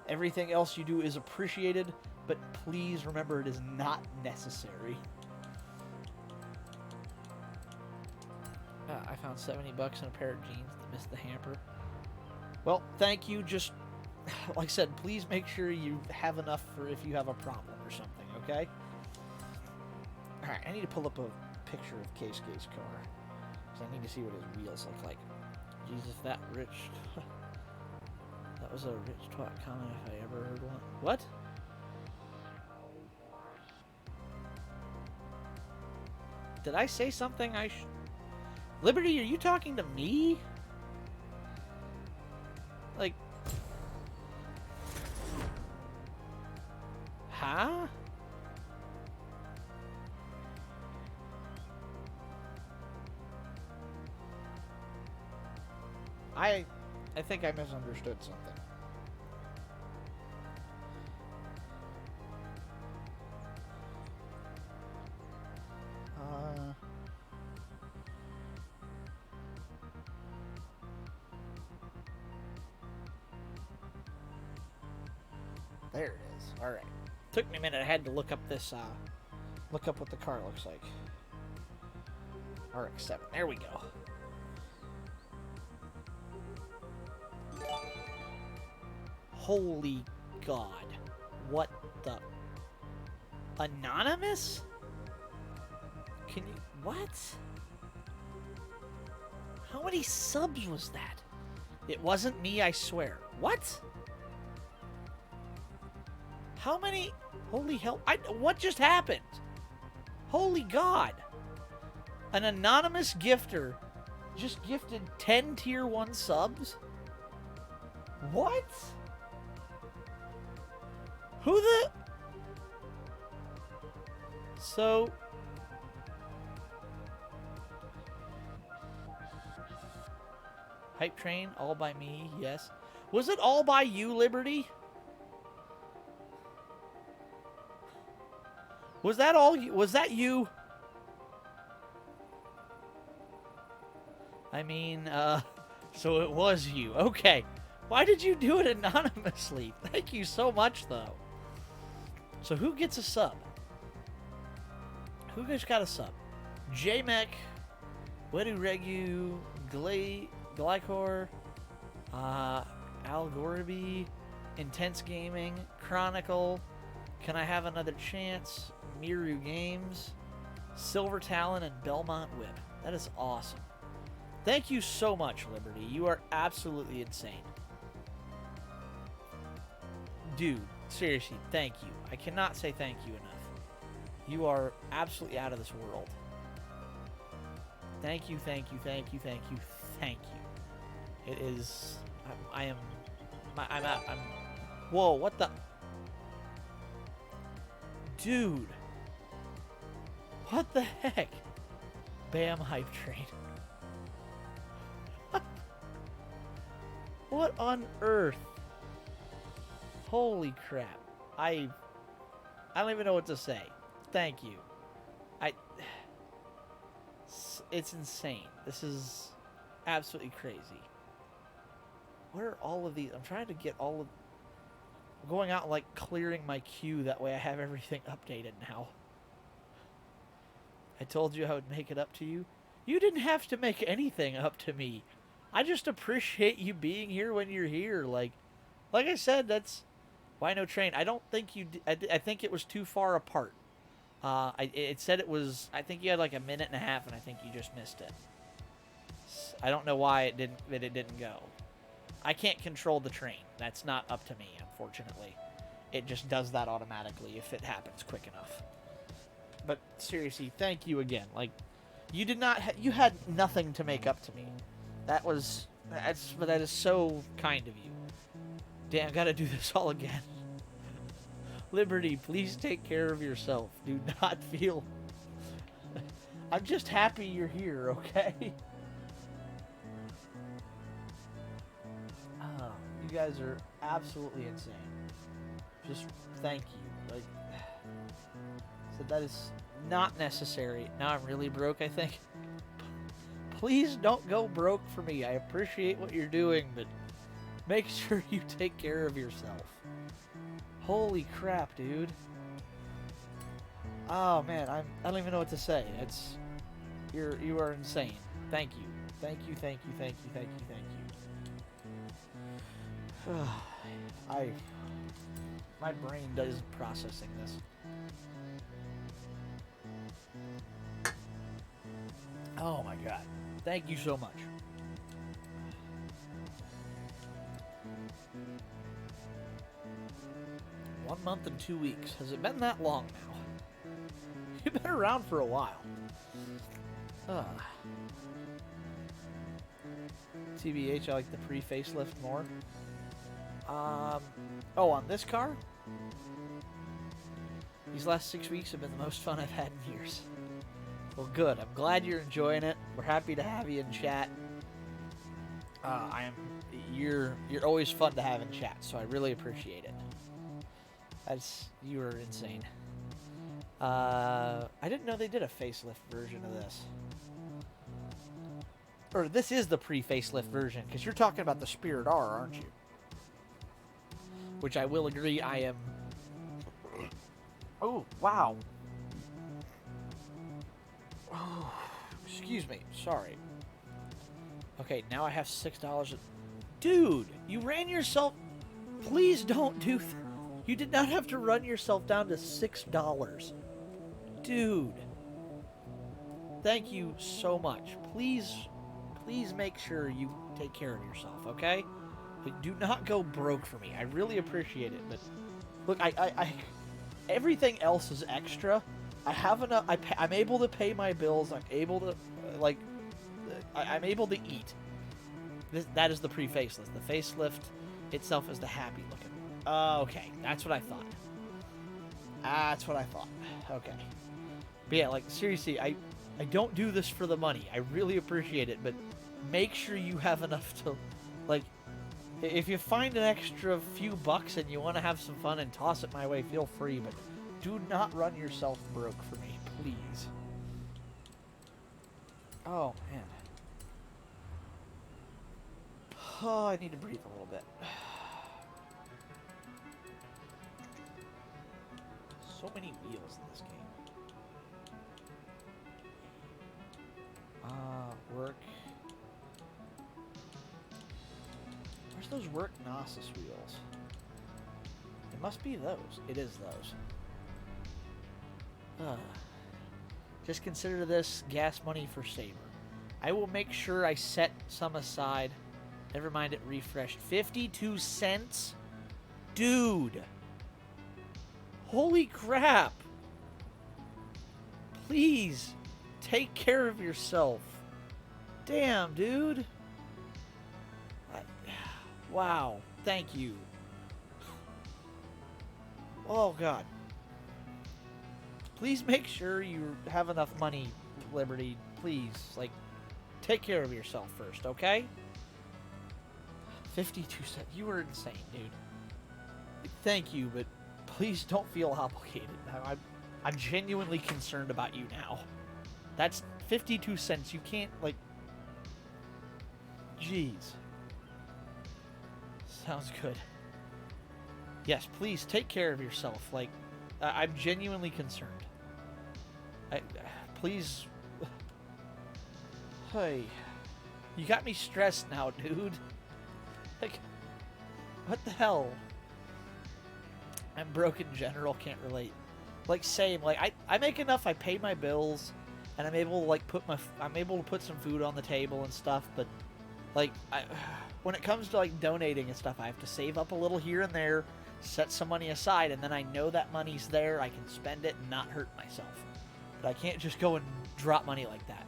Everything else you do is appreciated, but please remember it is not necessary. I found $70 in a pair of jeans that missed the hamper. Well, thank you. Just, like I said, please make sure you have enough for if you have a problem or something, okay? Alright, I need to pull up a picture of Keisuke's car, because I need to see what his wheels look like. Jesus, that rich... That was a rich twat comment if I ever heard one. What? Did I say something I should... Liberty, are you talking to me? Like... Huh? I think I misunderstood something. There it is. All right. Took me a minute. I had to look up this. Look up what the car looks like. RX-7. There we go. Holy God. What the... Anonymous? Can you... What? How many subs was that? It wasn't me, I swear. What? How many... Holy hell... What just happened? Holy God. An anonymous gifter just gifted 10 tier 1 subs? What? Who the... So... Hype train, all by me, yes. Was it all by you, Liberty? Was that all you? Was that you? I mean, so it was you. Okay. Why did you do it anonymously? Thank you so much, though. So who gets a sub? Who just got a sub? JMech, Wedu Regu, Glycor, Algorby, Intense Gaming, Chronicle, Can I Have Another Chance, Miru Games, Silver Talon, and Belmont Whip. That is awesome. Thank you so much, Liberty. You are absolutely insane. Dude, seriously, thank you. I cannot say thank you enough. You are absolutely out of this world. Thank you, thank you, thank you, thank you, thank you. It is... I'm... Whoa, what the... Dude. What the heck? Bam, hype train. What on earth? Holy crap. I don't even know what to say. Thank you. It's insane. This is absolutely crazy. What are all of these? I'm trying to get all of... I'm going out and, like, clearing my queue. That way I have everything updated now. I told you I would make it up to you. You didn't have to make anything up to me. I just appreciate you being here when you're here. Like I said, that's Why no train? I don't think you. I think it was too far apart. It said it was. I think you had like a minute and a half, and I think you just missed it. I don't know why it didn't go. I can't control the train. That's not up to me, unfortunately. It just does that automatically if it happens quick enough. But seriously, thank you again. Like, you did not. You had nothing to make up to me. That is so kind of you. Damn, I gotta do this all again. Liberty, please take care of yourself. Do not feel... I'm just happy you're here, okay? Oh, you guys are absolutely insane. Just thank you. Like, so that is not necessary. Now I'm really broke, I think. Please don't go broke for me. I appreciate what you're doing, but make sure you take care of yourself. Holy crap, dude. Oh man, I don't even know what to say. You are insane. Thank you. Thank you, thank you, thank you, thank you, thank you. My brain isn't processing this. Oh my god. Thank you so much. One month and 2 weeks. Has it been that long now? You've been around for a while. TBH, I like the pre-facelift more. Oh, on this car? These last 6 weeks have been the most fun I've had in years. Well, good. I'm glad you're enjoying it. We're happy to have you in chat. You're always fun to have in chat, so I really appreciate it. You are insane. I didn't know they did a facelift version of this. Or this is the pre-facelift version, because you're talking about the Spirit R, aren't you? Which I will agree I am... Oh, wow. Oh, excuse me. Sorry. Okay, now I have $6. Dude, you ran yourself... Please don't do that. You did not have to run yourself down to $6. Dude. Thank you so much. Please make sure you take care of yourself, okay? Like, do not go broke for me. I really appreciate it, but... Look, everything else is extra. I have enough... I'm able to pay my bills. I'm able to, I'm able to eat. That is the pre-facelift. The facelift itself is the happy looking. Okay, that's what I thought. That's what I thought. Okay. But yeah, like, seriously, I don't do this for the money. I really appreciate it, but make sure you have enough to, like, if you find an extra few bucks and you want to have some fun and toss it my way, feel free, but do not run yourself broke for me, please. Oh, man. Oh, I need to breathe a little bit. So many wheels in this game. Work. Where's those work Gnosis wheels? It must be those. It is those. Just consider this gas money for Saber. I will make sure I set some aside. Never mind, it refreshed. 52 cents? Dude! Holy crap! Please, take care of yourself. Damn, dude. Wow, thank you. Oh, God. Please make sure you have enough money, Liberty. Please, like, take care of yourself first, okay? 52 cents. You were insane, dude. Thank you, but please don't feel obligated. I'm genuinely concerned about you now. That's 52 cents. You can't, like... Jeez. Sounds good. Yes, please take care of yourself. Like, I'm genuinely concerned. Please... Hey. You got me stressed now, dude. Like, what the hell? I'm broke in general, can't relate. Like, same. Like, I make enough, I pay my bills, and I'm able to, like, I'm able to put some food on the table and stuff, but, like, when it comes to, like, donating and stuff, I have to save up a little here and there, set some money aside, and then I know that money's there, I can spend it and not hurt myself. But I can't just go and drop money like that.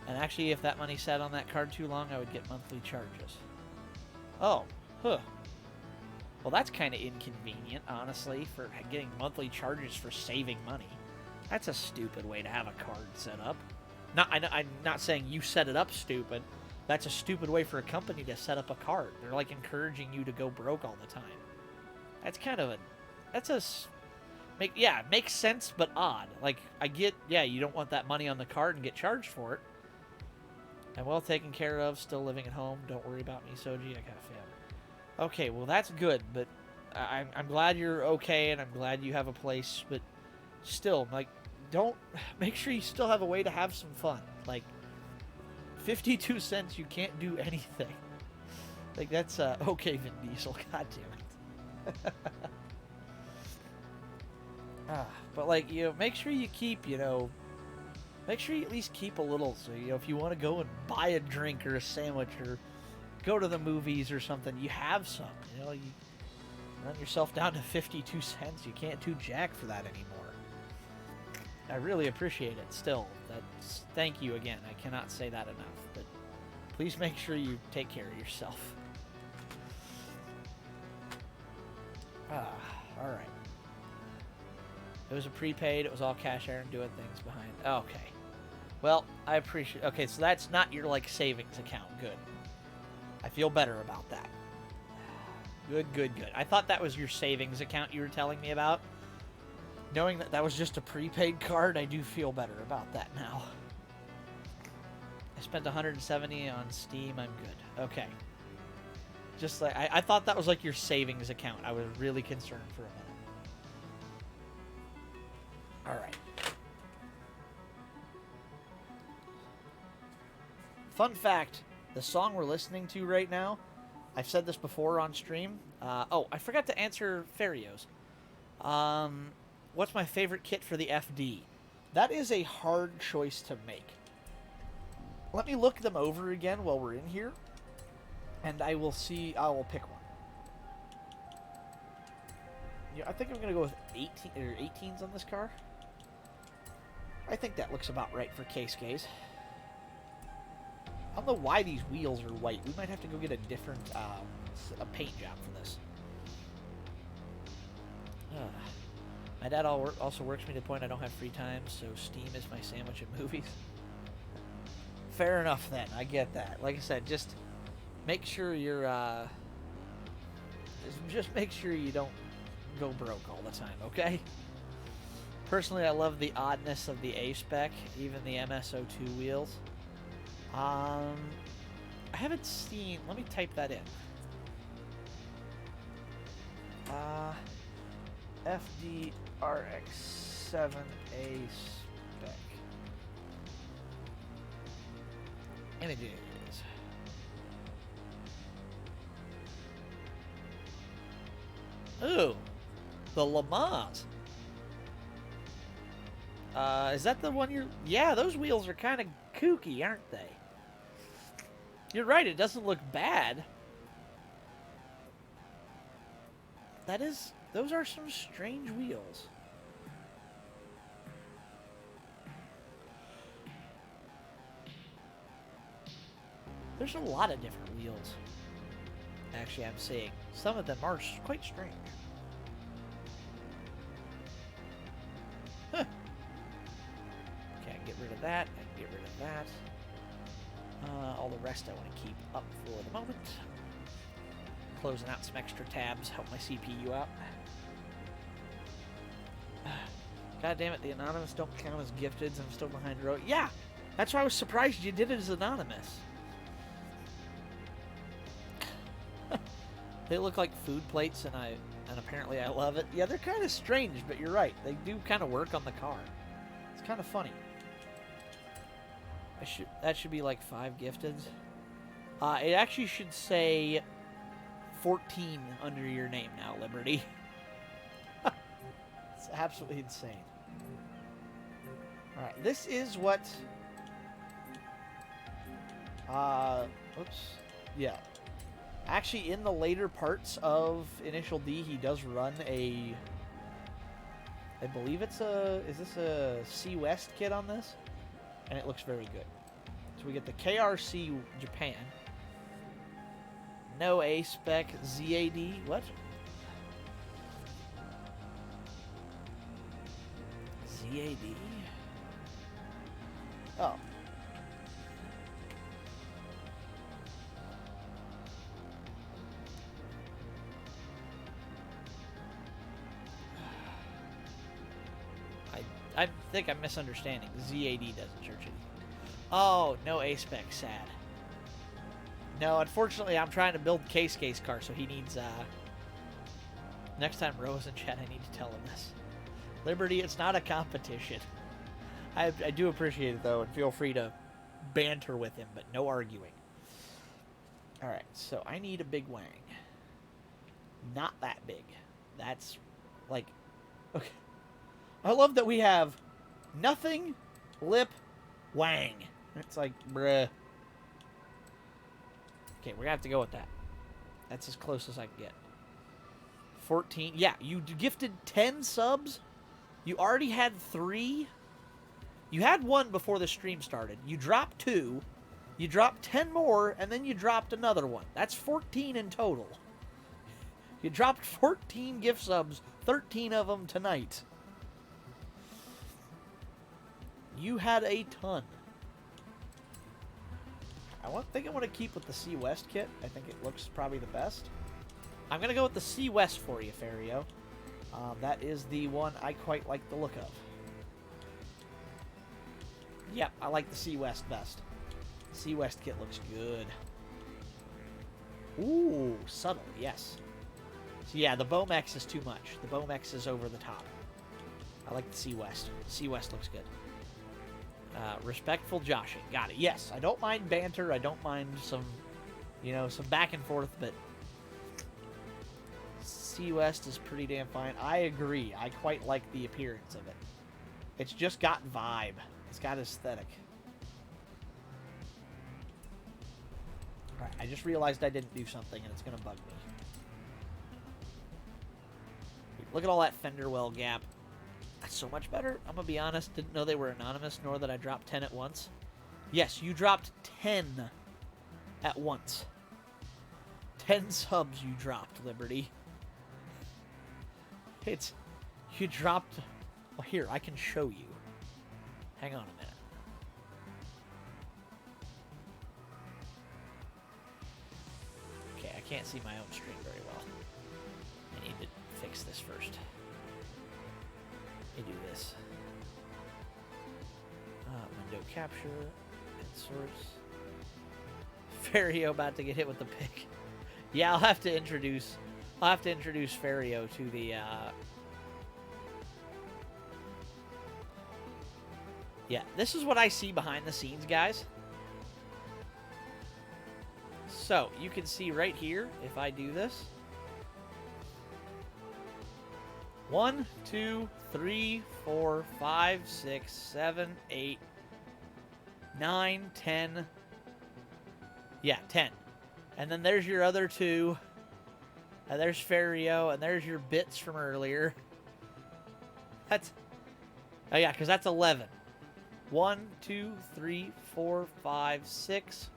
And actually, if that money sat on that card too long, I would get monthly charges. Oh, huh. Well, that's kind of inconvenient, honestly, for getting monthly charges for saving money. That's a stupid way to have a card set up. I'm not saying you set it up stupid. That's a stupid way for a company to set up a card. They're, like, encouraging you to go broke all the time. That's kind of makes sense, but odd. Like, I get, you don't want that money on the card and get charged for it. I'm well taken care of, still living at home. Don't worry about me, Soji. I got a family. Okay, well, that's good, but I'm glad you're okay, and I'm glad you have a place, but still, like, make sure you still have a way to have some fun. Like, 52 cents, you can't do anything. Like, that's, okay, Vin Diesel, god damn it. But, like, make sure you keep, make sure you at least keep a little, so, if you want to go and buy a drink or a sandwich or go to the movies or something, you have some, you run yourself down to 52 cents, you can't do jack for that anymore. I really appreciate it still. Thank you again, I cannot say that enough, but please make sure you take care of yourself. Alright. It was a prepaid, it was all cash Aaron doing things behind. Okay. Well, I appreciate, okay, so that's not your, like, savings account, good. I feel better about that. Good. I thought that was your savings account you were telling me about. Knowing that that was just a prepaid card, I do feel better about that now. I spent $170 on Steam, I'm good. Okay. Just like, I thought that was like your savings account. I was really concerned for a minute. Alright. Fun fact. The song we're listening to right now, I've said this before on stream. I forgot to answer Ferios. What's my favorite kit for the FD? That is a hard choice to make. Let me look them over again while we're in here, and I will pick one. Yeah, I think I'm gonna go with 18s on this car. I think that looks about right for K-Skays. I don't know why these wheels are white. We might have to go get a different a paint job for this. My dad also works me to the point I don't have free time, so Steam is my sandwich at movies. Fair enough then. I get that. Like I said, just make sure you're just make sure you don't go broke all the time, okay? Personally, I love the oddness of the A-Spec, even the MSO2 wheels. I haven't seen... Let me type that in. FDRX7A spec. Images. Ooh, the Le Mans. Is that the one you're... Yeah, those wheels are kind of kooky, aren't they? You're right, it doesn't look bad. Those are some strange wheels. There's a lot of different wheels. Actually, I'm seeing. Some of them are quite strange. Huh. Okay, I can get rid of that. I can get rid of that. All the rest I want to keep up for the moment. Closing out some extra tabs, help my CPU out. God damn it, the anonymous don't count as gifteds. I'm still behind the row. Yeah, that's why I was surprised you did it as anonymous. They look like food plates, and apparently I love it. Yeah, they're kind of strange, but you're right. They do kind of work on the car. It's kind of funny. That should be like 5 gifteds. It actually should say 14 under your name now, Liberty. It's absolutely insane. Alright, this is what... oops. Yeah. Actually, in the later parts of Initial D, he does run a... I believe it's a... Is this a C West kit on this? And it looks very good. So we get the KRC Japan. No A-Spec ZAD. What? ZAD? Oh. I think I'm misunderstanding. ZAD doesn't church it. Oh, no A-Spec. Sad. No, unfortunately, I'm trying to build Case car, so he needs, next time Rose in chat, I need to tell him this. Liberty, it's not a competition. I do appreciate it, though, and feel free to banter with him, but no arguing. Alright, so I need a big wang. Not that big. That's, like, okay. I love that we have nothing, lip, wang. It's like, bruh. Okay, we're going to have to go with that. That's as close as I can get. 14. Yeah, you gifted 10 subs. You already had 3. You had 1 before the stream started. You dropped 2. You dropped 10 more, and then you dropped another one. That's 14 in total. You dropped 14 gift subs, 13 of them tonight. You had a ton. I think I want to keep with the C West kit. I think it looks probably the best. I'm going to go with the C West for you, Fario. That is the one I quite like the look of. Yep, I like the C West best. C West kit looks good. Ooh, subtle, yes. So yeah, the Bomex is too much. The Bomex is over the top. I like the C West. C West looks good. Respectful joshing. Got it. Yes, I don't mind banter. I don't mind some, you know, some back and forth, but C West is pretty damn fine. I agree. I quite like the appearance of it. It's just got vibe. It's got aesthetic. Alright, I just realized I didn't do something, and it's going to bug me. Look at all that fender well gap. That's so much better. I'm going to be honest. Didn't know they were anonymous, nor that I dropped 10 at once. Yes, you dropped 10 at once. 10 subs you dropped, Liberty. You dropped... Well, here, I can show you. Hang on a minute. Okay, I can't see my own screen very well. I need to fix this first. Let me do this. Window capture. Source. Fario about to get hit with the pick. Yeah, I'll have to introduce Fario to the Yeah, this is what I see behind the scenes, guys. So, you can see right here, if I do this. 1, 2, 3, 4, 5, 6, 7, 8, 9, 10. Yeah, 10. And then there's your other 2. And there's Fario, and there's your bits from earlier. That's... Oh, yeah, because that's 11. 1, 2, 3, 4, 5, 6,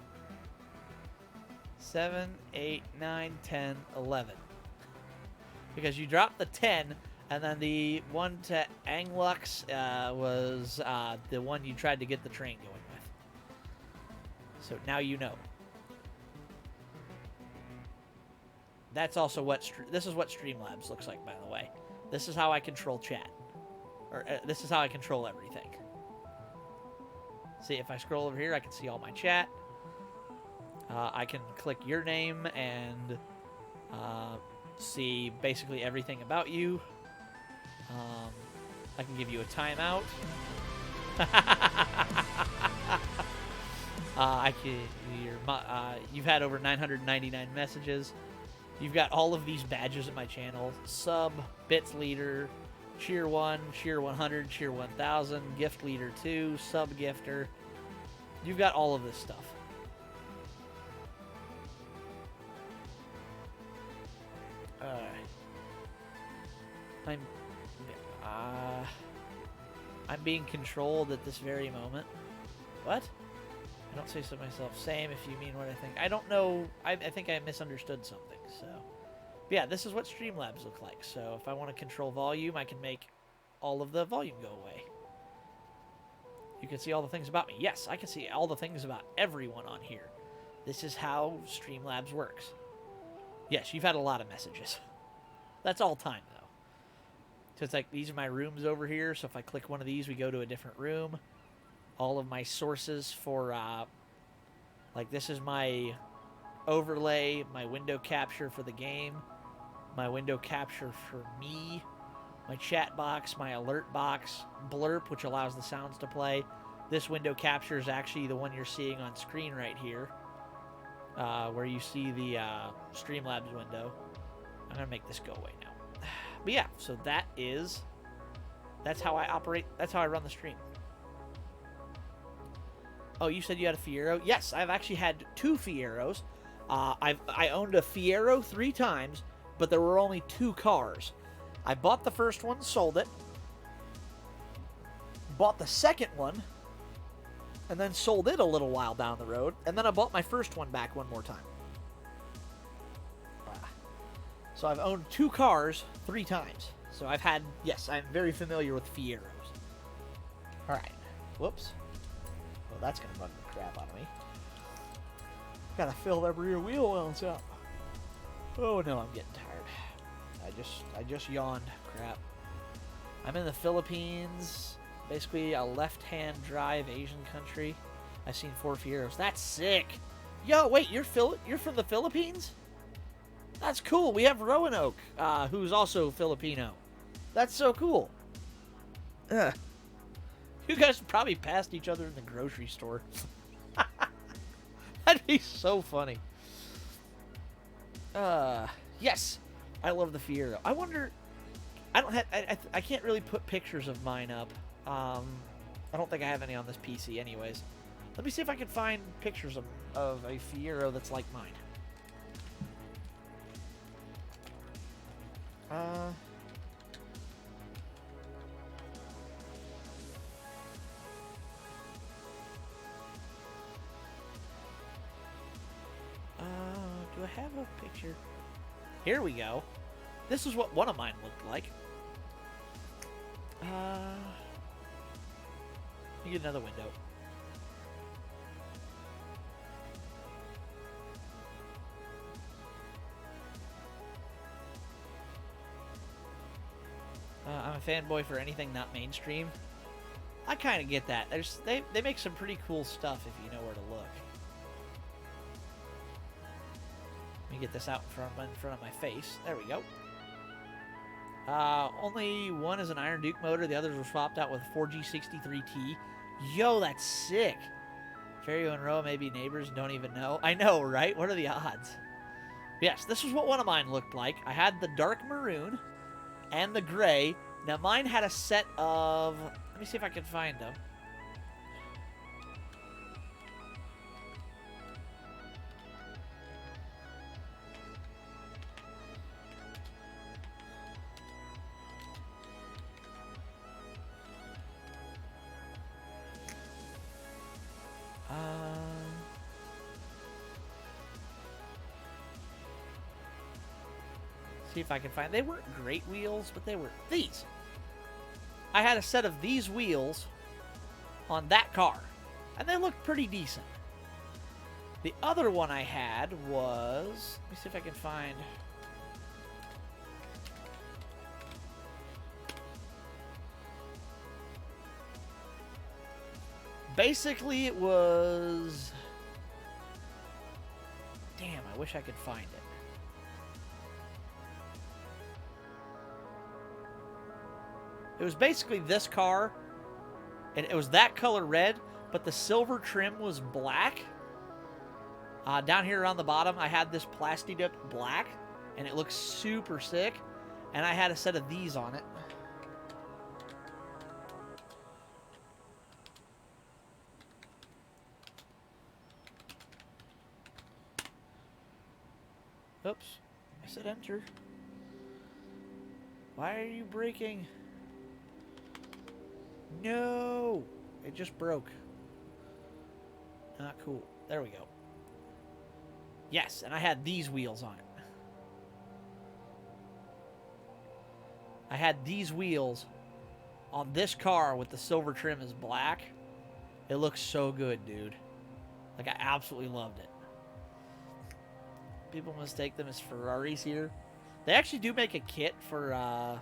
7, 8, 9, 10, 11. Because you dropped the 10, and then the one to Anglux was the one you tried to get the train going with. So now you know. That's also what... This is what Streamlabs looks like, by the way. This is how I control chat. Or this is how I control everything. See, if I scroll over here, I can see all my chat. I can click your name and see basically everything about you. I can give you a timeout. You've had over 999 messages. You've got all of these badges at my channel. Sub, bits leader, Cheer 1, Cheer 100, Cheer 1000, Gift Leader 2, Sub Gifter. You've got all of this stuff. I'm being controlled at this very moment. What? I don't say so myself. Same if you mean what I think. I don't know. I think I misunderstood something. So, but yeah, this is what Streamlabs look like. So if I want to control volume, I can make all of the volume go away. You can see all the things about me. Yes, I can see all the things about everyone on here. This is how Streamlabs works. Yes, you've had a lot of messages. That's all time, though. So it's like, these are my rooms over here. So if I click one of these, we go to a different room. All of my sources for, like, this is my overlay, my window capture for the game, my window capture for me, my chat box, my alert box, blurp, which allows the sounds to play. This window capture is actually the one you're seeing on screen right here, where you see the Streamlabs window. I'm going to make this go away now. But yeah, so that's how I operate, that's how I run the stream. Oh, you said you had a Fiero? Yes, I've actually had 2 Fieros. I owned a Fiero 3 times, but there were only 2 cars. I bought the first one, sold it, bought the second one, and then sold it a little while down the road, and then I bought my first one back one more time. So I've owned 2 cars 3 times. So I've had, yes, I'm very familiar with Fieros. Alright. Whoops. Well, that's going to bug the crap out of me. Gotta fill that rear wheel wells up. Oh no, I'm getting tired. I just yawned. Crap. I'm in the Philippines. Basically a left-hand drive Asian country. I've seen 4 Fieros. That's sick. Yo, wait, you're from the Philippines? That's cool. We have Roanoke, who's also Filipino. That's so cool. Ugh. You guys probably passed each other in the grocery store. That'd be so funny. Yes, I love the Fiero. I wonder. I don't have. I can't really put pictures of mine up. I don't think I have any on this PC, anyways. Let me see if I can find pictures of a Fiero that's like mine. Do I have a picture? Here we go. This is what one of mine looked like. Let me get another window. I'm a fanboy for anything not mainstream. I kind of get that. They make some pretty cool stuff if you know where to look. Let me get this out in front of my face. There we go. Only one is an Iron Duke motor. The others were swapped out with 4G63T. Yo, that's sick. Ferio and Roa may be neighbors and don't even know. I know, right? What are the odds? Yes, this is what one of mine looked like. I had the dark maroon and the gray. Now, mine had a set of... Let me see if I can find them. See if I can find... They weren't great wheels, but they were these. I had a set of these wheels on that car, and they looked pretty decent. The other one I had was... Let me see if I can find... Basically, it was... Damn, I wish I could find it. It was basically this car, and it was that color red, but the silver trim was black. Down here around the bottom, I had this plastic black, and it looks super sick. And I had a set of these on it. Oops. I said enter. Why are you braking? No! It just broke. Not cool. There we go. Yes, and I had these wheels on it. I had these wheels on this car with the silver trim is black. It looks so good, dude. Like, I absolutely loved it. People mistake them as Ferraris here. They actually do make a kit for,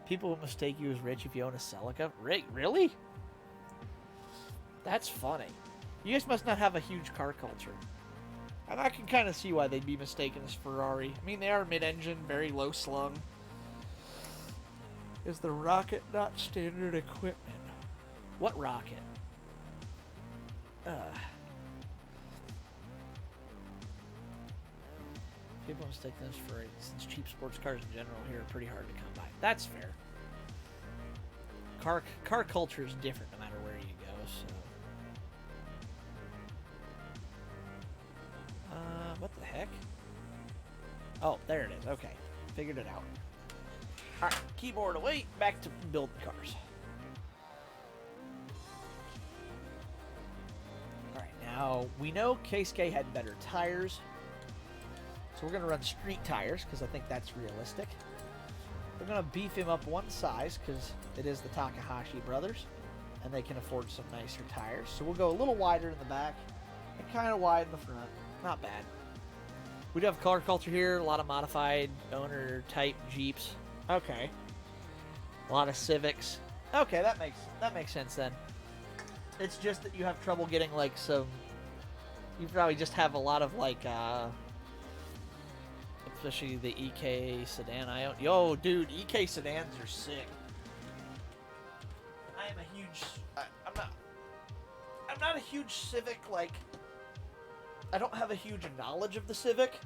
people will mistake you as rich if you own a Celica. Really? That's funny. You guys must not have a huge car culture. And I can kind of see why they'd be mistaken as Ferrari. I mean, they are mid-engine, very low slung. Is the rocket not standard equipment? What rocket? People mistake this for since cheap sports cars in general here are pretty hard to come by. That's fair. Car culture is different no matter where you go, so. What the heck? Oh, there it is. Okay. Figured it out. Alright, keyboard away, back to building cars. Alright, now, we know Keisuke had better tires. So we're going to run street tires, because I think that's realistic. We're going to beef him up one size, because it is the Takahashi brothers. And they can afford some nicer tires. So we'll go a little wider in the back, and kind of wide in the front. Not bad. We do have car culture here, a lot of modified owner type Jeeps. Okay. A lot of Civics. Okay, that makes sense then. It's just that you have trouble getting like some. You probably just have a lot of like especially the EK sedan. Yo, dude, EK sedans are sick. I am a huge. I'm not a huge Civic like. I don't have a huge knowledge of the Civic,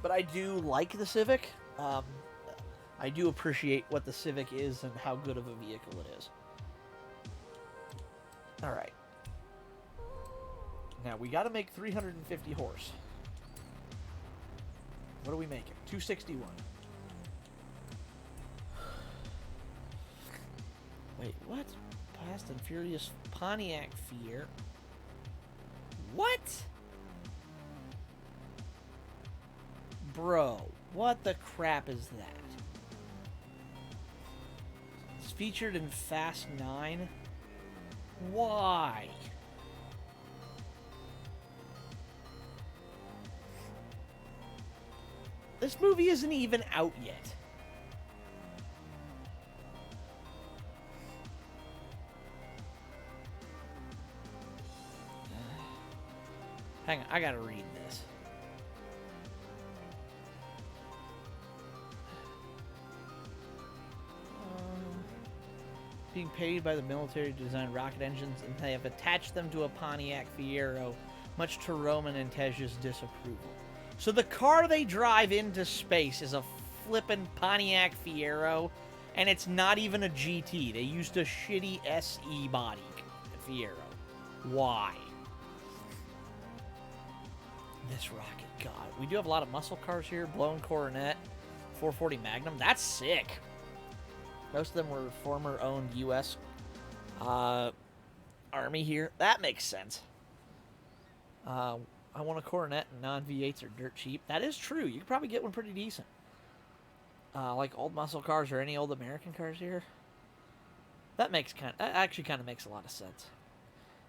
but I do like the Civic. I do appreciate what the Civic is and how good of a vehicle it is. Alright. Now, we gotta make 350 horse. What are we making? 261. Wait, what? Fast and Furious Pontiac Fier. What? Bro, what the crap is that? It's featured in Fast 9. Why? This movie isn't even out yet. Hang on, I gotta read this. Being paid by the military to design rocket engines, and they have attached them to a Pontiac Fiero, much to Roman and Tej's disapproval. So the car they drive into space is a flippin' Pontiac Fiero, and it's not even a GT. They used a shitty SE body Fiero. Why? This rocket, God. We do have a lot of muscle cars here. Blown Coronet, 440 Magnum. That's sick. Most of them were former owned U.S. Army here. That makes sense. I want a Coronet, and non-V8s are dirt cheap. That is true. You could probably get one pretty decent. Like old muscle cars or any old American cars here. That actually kind of makes a lot of sense.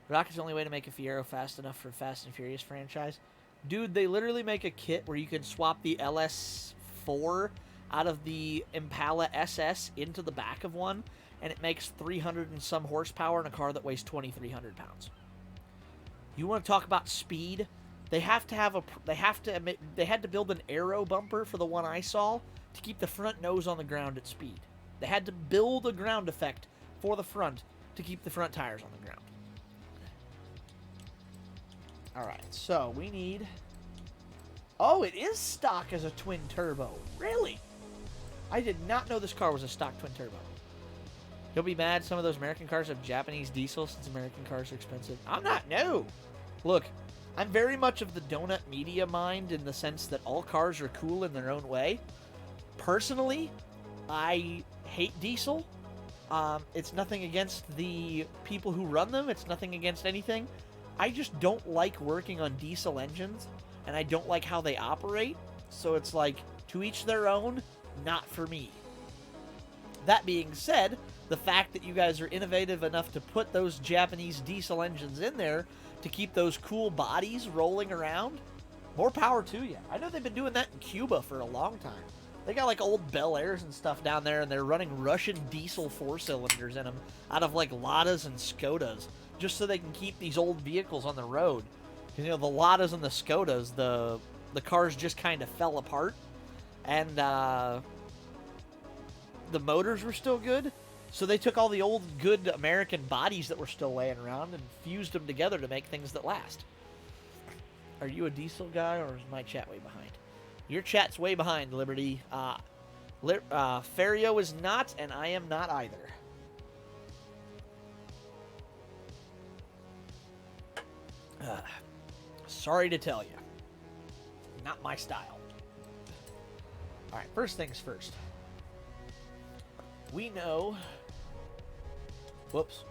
Rocket's the only way to make a Fiero fast enough for Fast and Furious franchise. Dude, they literally make a kit where you can swap the LS4 out of the Impala SS into the back of one, and it makes 300 and some horsepower in a car that weighs 2,300 pounds. You want to talk about speed? They had to build an aero bumper for the one I saw to keep the front nose on the ground at speed. They had to build a ground effect for the front to keep the front tires on the ground. Alright, so we need... Oh, it is stock as a twin turbo. Really? I did not know this car was a stock twin turbo. You'll be mad some of those American cars have Japanese diesel since American cars are expensive. I'm not, no. Look, I'm very much of the donut media mind in the sense that all cars are cool in their own way. Personally, I hate diesel. It's nothing against the people who run them. It's nothing against anything. I just don't like working on diesel engines, and I don't like how they operate. So it's like, to each their own, not for me. That being said, the fact that you guys are innovative enough to put those Japanese diesel engines in there to keep those cool bodies rolling around, more power to you. I know they've been doing that in Cuba for a long time. They got like old Bel Airs and stuff down there, and they're running Russian diesel 4-cylinders in them out of like Ladas and Skodas, just so they can keep these old vehicles on the road. Because, you know, the Ladas and the Skodas, the cars just kind of fell apart, and the motors were still good. So they took all the old good American bodies that were still laying around and fused them together to make things that last. Are you a diesel guy, or is my chat way behind? Your chat's way behind, Liberty. Ferio is not, and I am not either. Sorry to tell you. Not my style. Alright, first things first. We know... Whoops.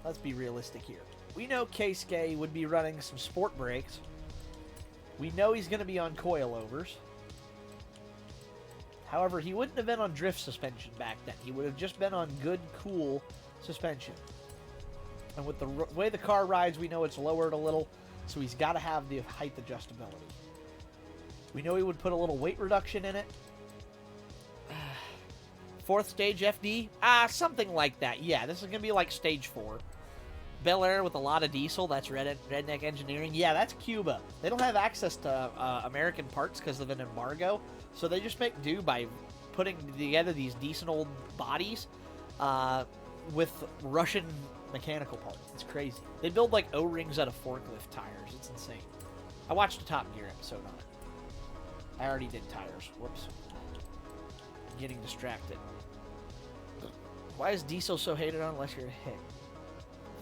Let's be realistic here. We know Keisuke would be running some sport brakes. We know he's going to be on coilovers. However, he wouldn't have been on drift suspension back then. He would have just been on good, cool suspension. And with the way the car rides, we know it's lowered a little, so he's got to have the height adjustability. We know he would put a little weight reduction in it. Fourth stage FD? Something like that. Yeah, this is going to be like stage 4. Bel Air with a lot of diesel, that's redneck engineering. Yeah, that's Cuba. They don't have access to American parts because of an embargo, so they just make do by putting together these decent old bodies with Russian mechanical parts. It's crazy. They build like O-rings out of forklift tires. It's insane. I watched a Top Gear episode on it. I already did tires. Whoops. I'm getting distracted. Why is diesel so hated on unless you're a hit?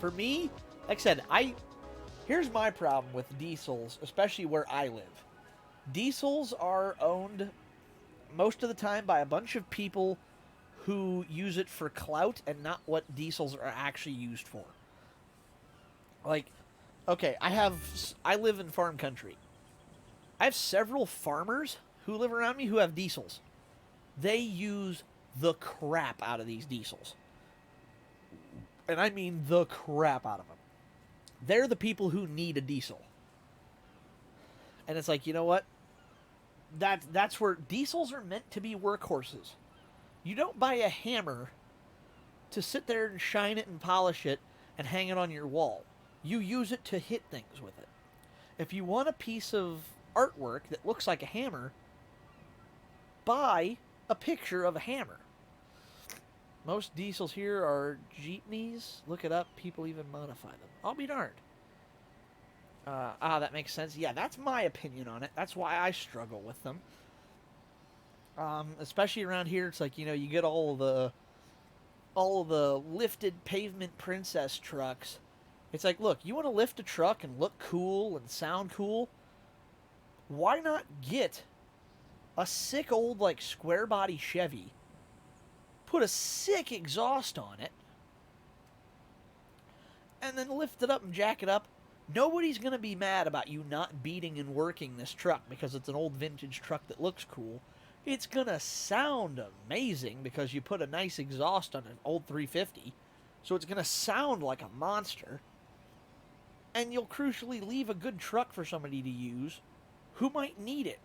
For me, like I said, here's my problem with diesels, especially where I live. Diesels are owned most of the time by a bunch of people who use it for clout and not what diesels are actually used for. Like, okay, I live in farm country. I have several farmers who live around me who have diesels. They use the crap out of these diesels. And I mean the crap out of them. They're the people who need a diesel. And it's like, you know what? That's where diesels are meant to be workhorses. You don't buy a hammer to sit there and shine it and polish it and hang it on your wall. You use it to hit things with it. If you want a piece of artwork that looks like a hammer, buy a picture of a hammer. Most diesels here are jeepneys. Look it up. People even modify them. I'll be darned. That makes sense. Yeah, that's my opinion on it. That's why I struggle with them. Especially around here, it's like, you know, you get all of the lifted pavement princess trucks. It's like, look, you want to lift a truck and look cool and sound cool? Why not get a sick old, like, square body Chevy, put a sick exhaust on it, and then lift it up and jack it up? Nobody's going to be mad about you not beating and working this truck because it's an old vintage truck that looks cool. It's going to sound amazing because you put a nice exhaust on an old 350, so it's going to sound like a monster. And you'll crucially leave a good truck for somebody to use who might need it,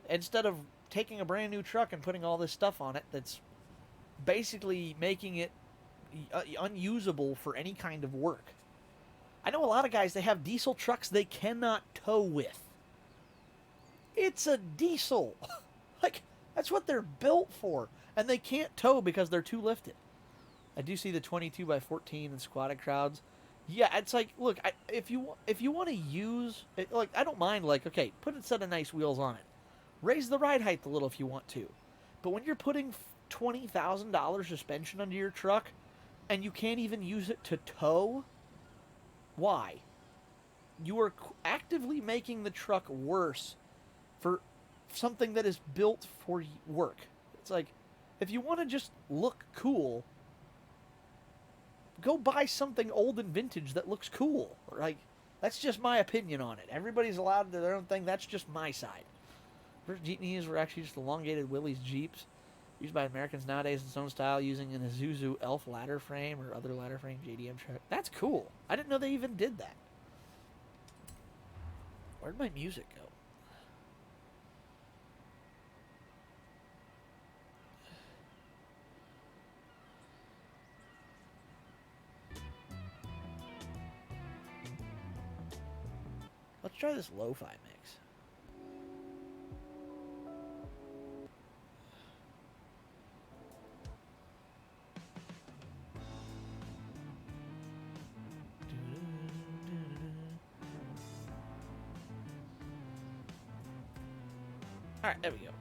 instead of taking a brand new truck and putting all this stuff on it that's basically making it unusable for any kind of work. I know a lot of guys, they have diesel trucks they cannot tow with. It's a diesel. Like, that's what they're built for. And they can't tow because they're too lifted. I do see the 22x14 and squatted crowds. Yeah, it's like, look, if you want to use it, like, I don't mind, like, okay, put a set of nice wheels on it. Raise the ride height a little if you want to. But when you're putting $20,000 suspension under your truck and you can't even use it to tow, why? you are actively making the truck worse for something that is built for work. It's like, if you want to just look cool, go buy something old and vintage that looks cool. Like, that's just my opinion on it. Everybody's allowed to do their own thing. That's just my side. First jeepneys were actually just elongated Willys Jeeps used by Americans nowadays in its own style, using an Isuzu Elf ladder frame or other ladder frame JDM truck. That's cool. I didn't know they even did that. Where'd my music go? Let's try this lo-fi mix. Alright, there we go.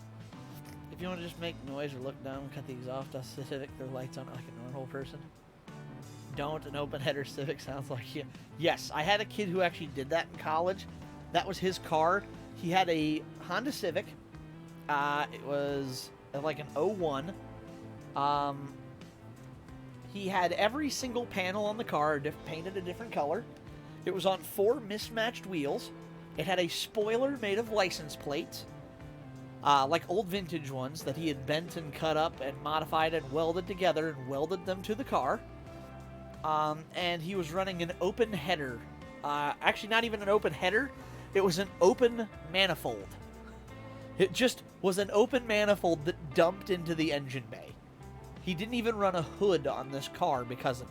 If you want to just make noise or look dumb, cut the exhaust off Civic, throw lights on it like a normal person. Don't. An open header Civic sounds like you. Yes, I had a kid who actually did that in college. That was his car. He had a Honda Civic. It was like an 01. He had every single panel on the car painted a different color. It was on 4 mismatched wheels. It had a spoiler made of license plates, like old vintage ones that he had bent and cut up and modified and welded together and welded them to the car. And he was running an open header. Actually, not even an open header. It was an open manifold. It just was an open manifold that dumped into the engine bay. He didn't even run a hood on this car because of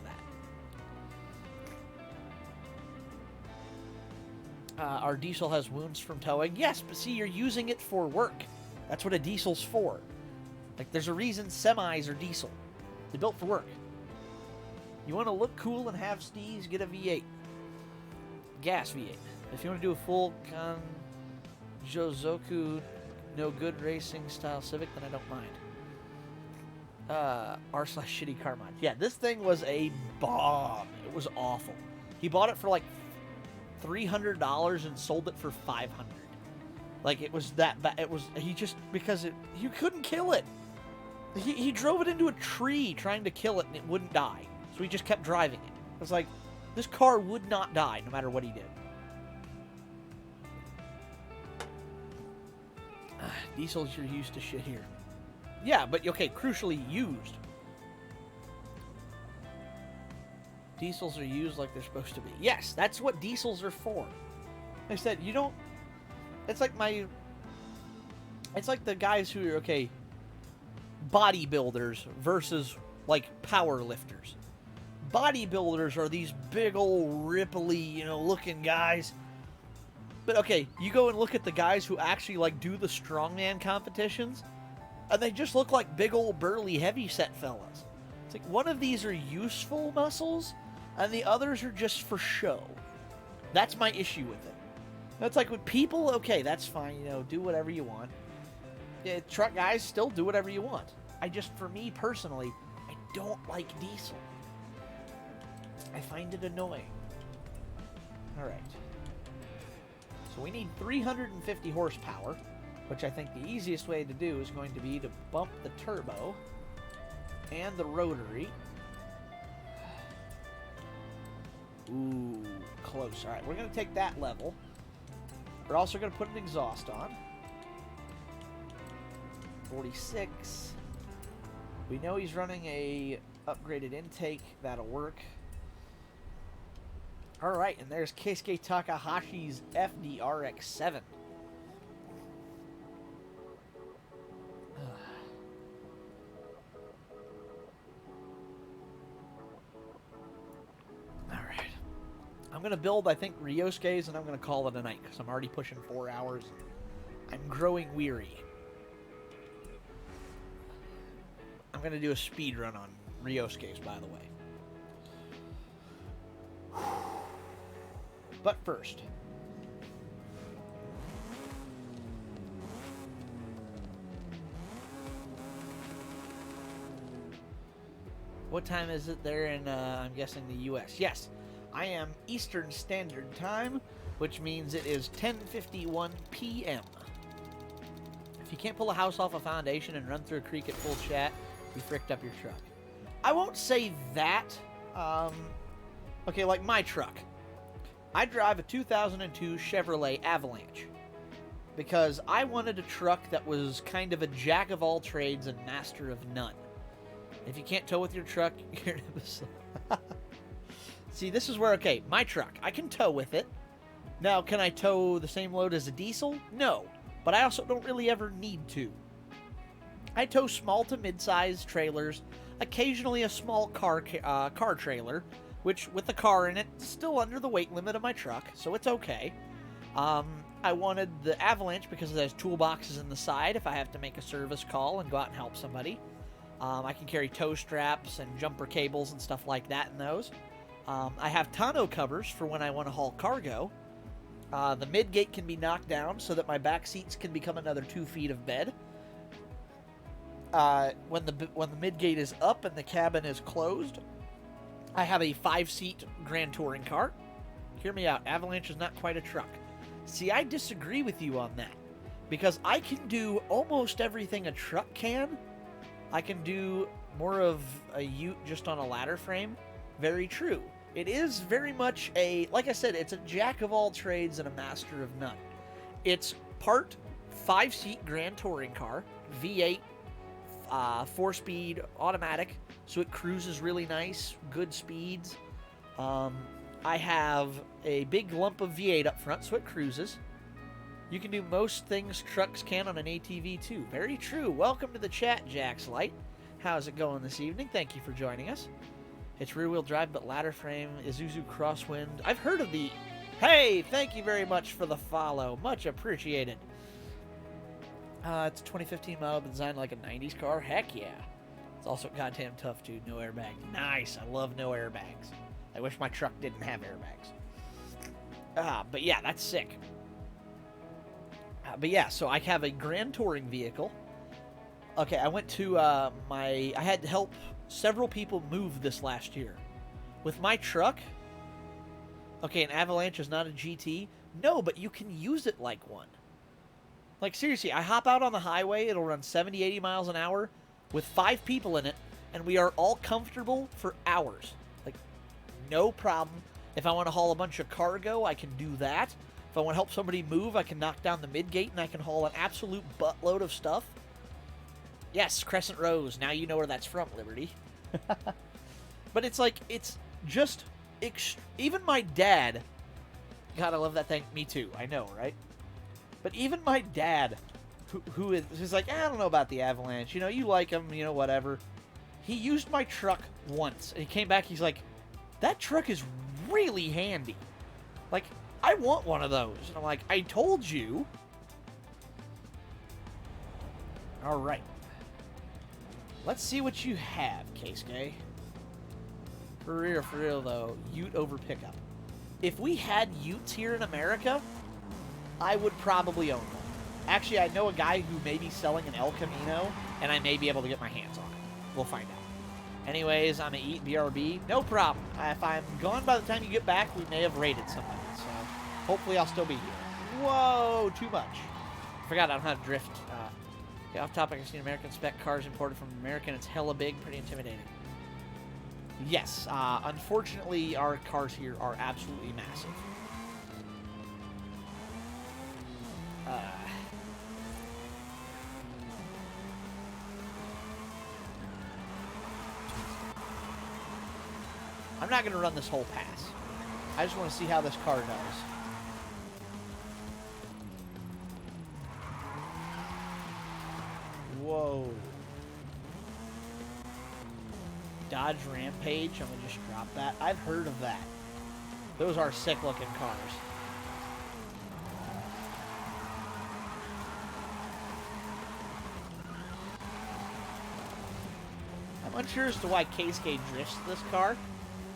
that. Our diesel has wounds from towing. Yes, but see, you're using it for work. That's what a diesel's for. Like, there's a reason semis are diesel. They're built for work. You want to look cool and have steez, get a V8. Gas V8. If you want to do a full Jozoku no good racing style Civic, then I don't mind. R/shitty car mod. Yeah, this thing was a bomb. It was awful. He bought it for like $300 and sold it for $500. Like, it was that bad. It was, he just, because you couldn't kill it. He drove it into a tree trying to kill it and it wouldn't die. So he just kept driving it. It was like, this car would not die no matter what he did. Diesels, you're used to shit here. Yeah, but okay, crucially used. Diesels are used like they're supposed to be. Yes, that's what diesels are for. Like I said, you don't... It's like It's like the guys who are, okay, bodybuilders versus, like, power lifters. Bodybuilders are these big old ripply, looking guys. But, okay, you go and look at the guys who actually, like, do the strongman competitions, and they just look like big old burly heavyset fellas. It's like, one of these are useful muscles, and the others are just for show. That's my issue with it. That's like, with people, okay, that's fine, do whatever you want. Yeah, truck guys, still do whatever you want. For me personally, I don't like diesel. I find it annoying. Alright. So we need 350 horsepower, which I think the easiest way to do is going to be to bump the turbo and the rotary. Ooh, close. Alright, we're going to take that level. We're also going to put an exhaust on. 46. We know he's running a upgraded intake. That'll work. Alright, and there's Keisuke Takahashi's FDRX7. Alright. I'm going to build, I think, Ryosuke's, and I'm going to call it a night, because I'm already pushing 4 hours. I'm growing weary. I'm going to do a speed run on Ryosuke's, by the way. But first, what time is it there in, I'm guessing, the U.S.? Yes, I am Eastern Standard Time, which means it is 10:51 p.m. If you can't pull a house off a foundation and run through a creek at full chat, you fricked up your truck. I won't say that. Okay, like my truck. I drive a 2002 Chevrolet Avalanche because I wanted a truck that was kind of a jack of all trades and master of none. If you can't tow with your truck, you're an imbecile. See, this is where, okay, my truck, I can tow with it. Now, can I tow the same load as a diesel? No, but I also don't really ever need to. I tow small to mid-sized trailers, occasionally a small car trailer, which, with the car in it, is still under the weight limit of my truck, so it's okay. I wanted the Avalanche because it has toolboxes in the side if I have to make a service call and go out and help somebody. I can carry tow straps and jumper cables and stuff like that in those. I have tonneau covers for when I want to haul cargo. The midgate can be knocked down so that my back seats can become another 2 feet of bed. When the midgate is up and the cabin is closed, I have a 5-seat Grand Touring car. Hear me out, Avalanche is not quite a truck. See, I disagree with you on that, because I can do almost everything a truck can. I can do more of a ute just on a ladder frame. Very true. It is very much a, like I said, it's a jack of all trades and a master of none. It's part 5-seat Grand Touring car, V8, 4-speed automatic, so it cruises really nice, good speeds. I have a big lump of V8 up front, so it cruises. You can do most things trucks can on an ATV too. Very true. Welcome to the chat, Jack's Light. How's it going this evening? Thank you for joining us. It's rear-wheel drive, but ladder frame, Isuzu Crosswind. I've heard of the... Hey, thank you very much for the follow. Much appreciated. It's a 2015 model, but designed like a 90s car. Heck yeah. It's also goddamn tough, too. No airbags. Nice. I love no airbags. I wish my truck didn't have airbags. But yeah, that's sick. But yeah, so I have a Grand Touring vehicle. Okay, I went to I had to help several people move this last year. With my truck, okay, an Avalanche is not a GT. No, but you can use it like one. Like, seriously, I hop out on the highway, it'll run 70, 80 miles an hour with 5 people in it, and we are all comfortable for hours. Like, no problem. If I want to haul a bunch of cargo, I can do that. If I want to help somebody move, I can knock down the midgate and I can haul an absolute buttload of stuff. Yes, Crescent Rose. Now you know where that's from, Liberty. But it's like, it's just... even my dad... God, I love that thing. Me too. I know, right? But even my dad, who is like, I don't know about the Avalanche. You know, you like him, you know, whatever. He used my truck once. And he came back, he's like, that truck is really handy. Like, I want one of those. And I'm like, I told you. All right. Let's see what you have, Keisuke. For real, though. Ute over pickup. If we had utes here in America, I would probably own one. Actually, I know a guy who may be selling an El Camino, and I may be able to get my hands on it. We'll find out. Anyways, I'm going to eat BRB. No problem. If I'm gone by the time you get back, we may have raided somebody. So hopefully I'll still be here. Whoa, too much. I forgot I don't know how to drift. Okay, off topic, I've seen American spec cars imported from America, and it's hella big, pretty intimidating. Yes, unfortunately, our cars here are absolutely massive. I'm not going to run this whole pass. I just want to see how this car does. Whoa. Dodge Rampage. I'm going to just drop that. I've heard of that. Those are sick looking cars. I'm unsure as to why Keisuke drifts this car.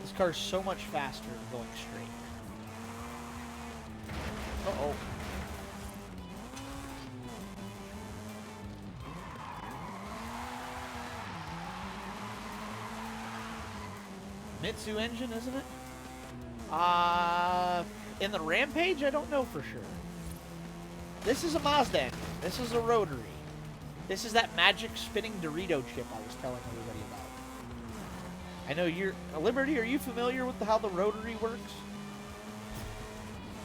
This car is so much faster going straight. Uh-oh. Mitsu engine, isn't it? In the Rampage, I don't know for sure. This is a Mazda engine. This is a rotary. This is that magic spinning Dorito chip I was telling everybody about. I know you're... Liberty, are you familiar with how the rotary works?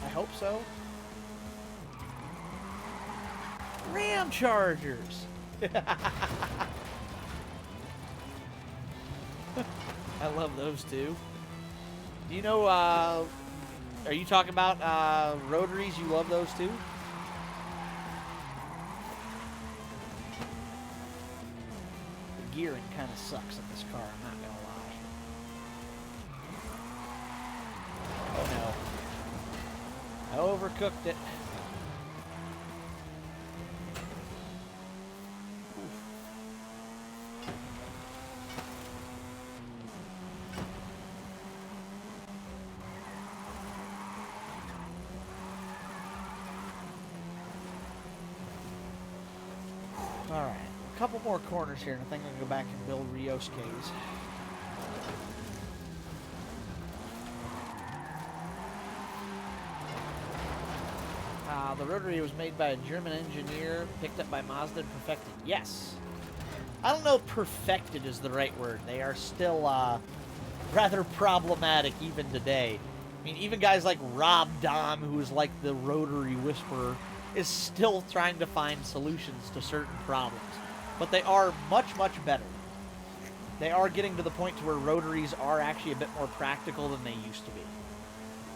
I hope so. Ram Chargers! I love those two. Do you know, are you talking about rotaries? You love those too? The gearing kind of sucks in this car, I'm not gonna lie. Oh no. I overcooked it. Alright, a couple more corners here, and I think I'm going to go back and build Ryosuke's. The rotary was made by a German engineer, picked up by Mazda and perfected. Yes! I don't know if perfected is the right word. They are still rather problematic even today. I mean, even guys like Rob Dahm, who is like the rotary whisperer, is still trying to find solutions to certain problems. But they are much, much better. They are getting to the point to where rotaries are actually a bit more practical than they used to be.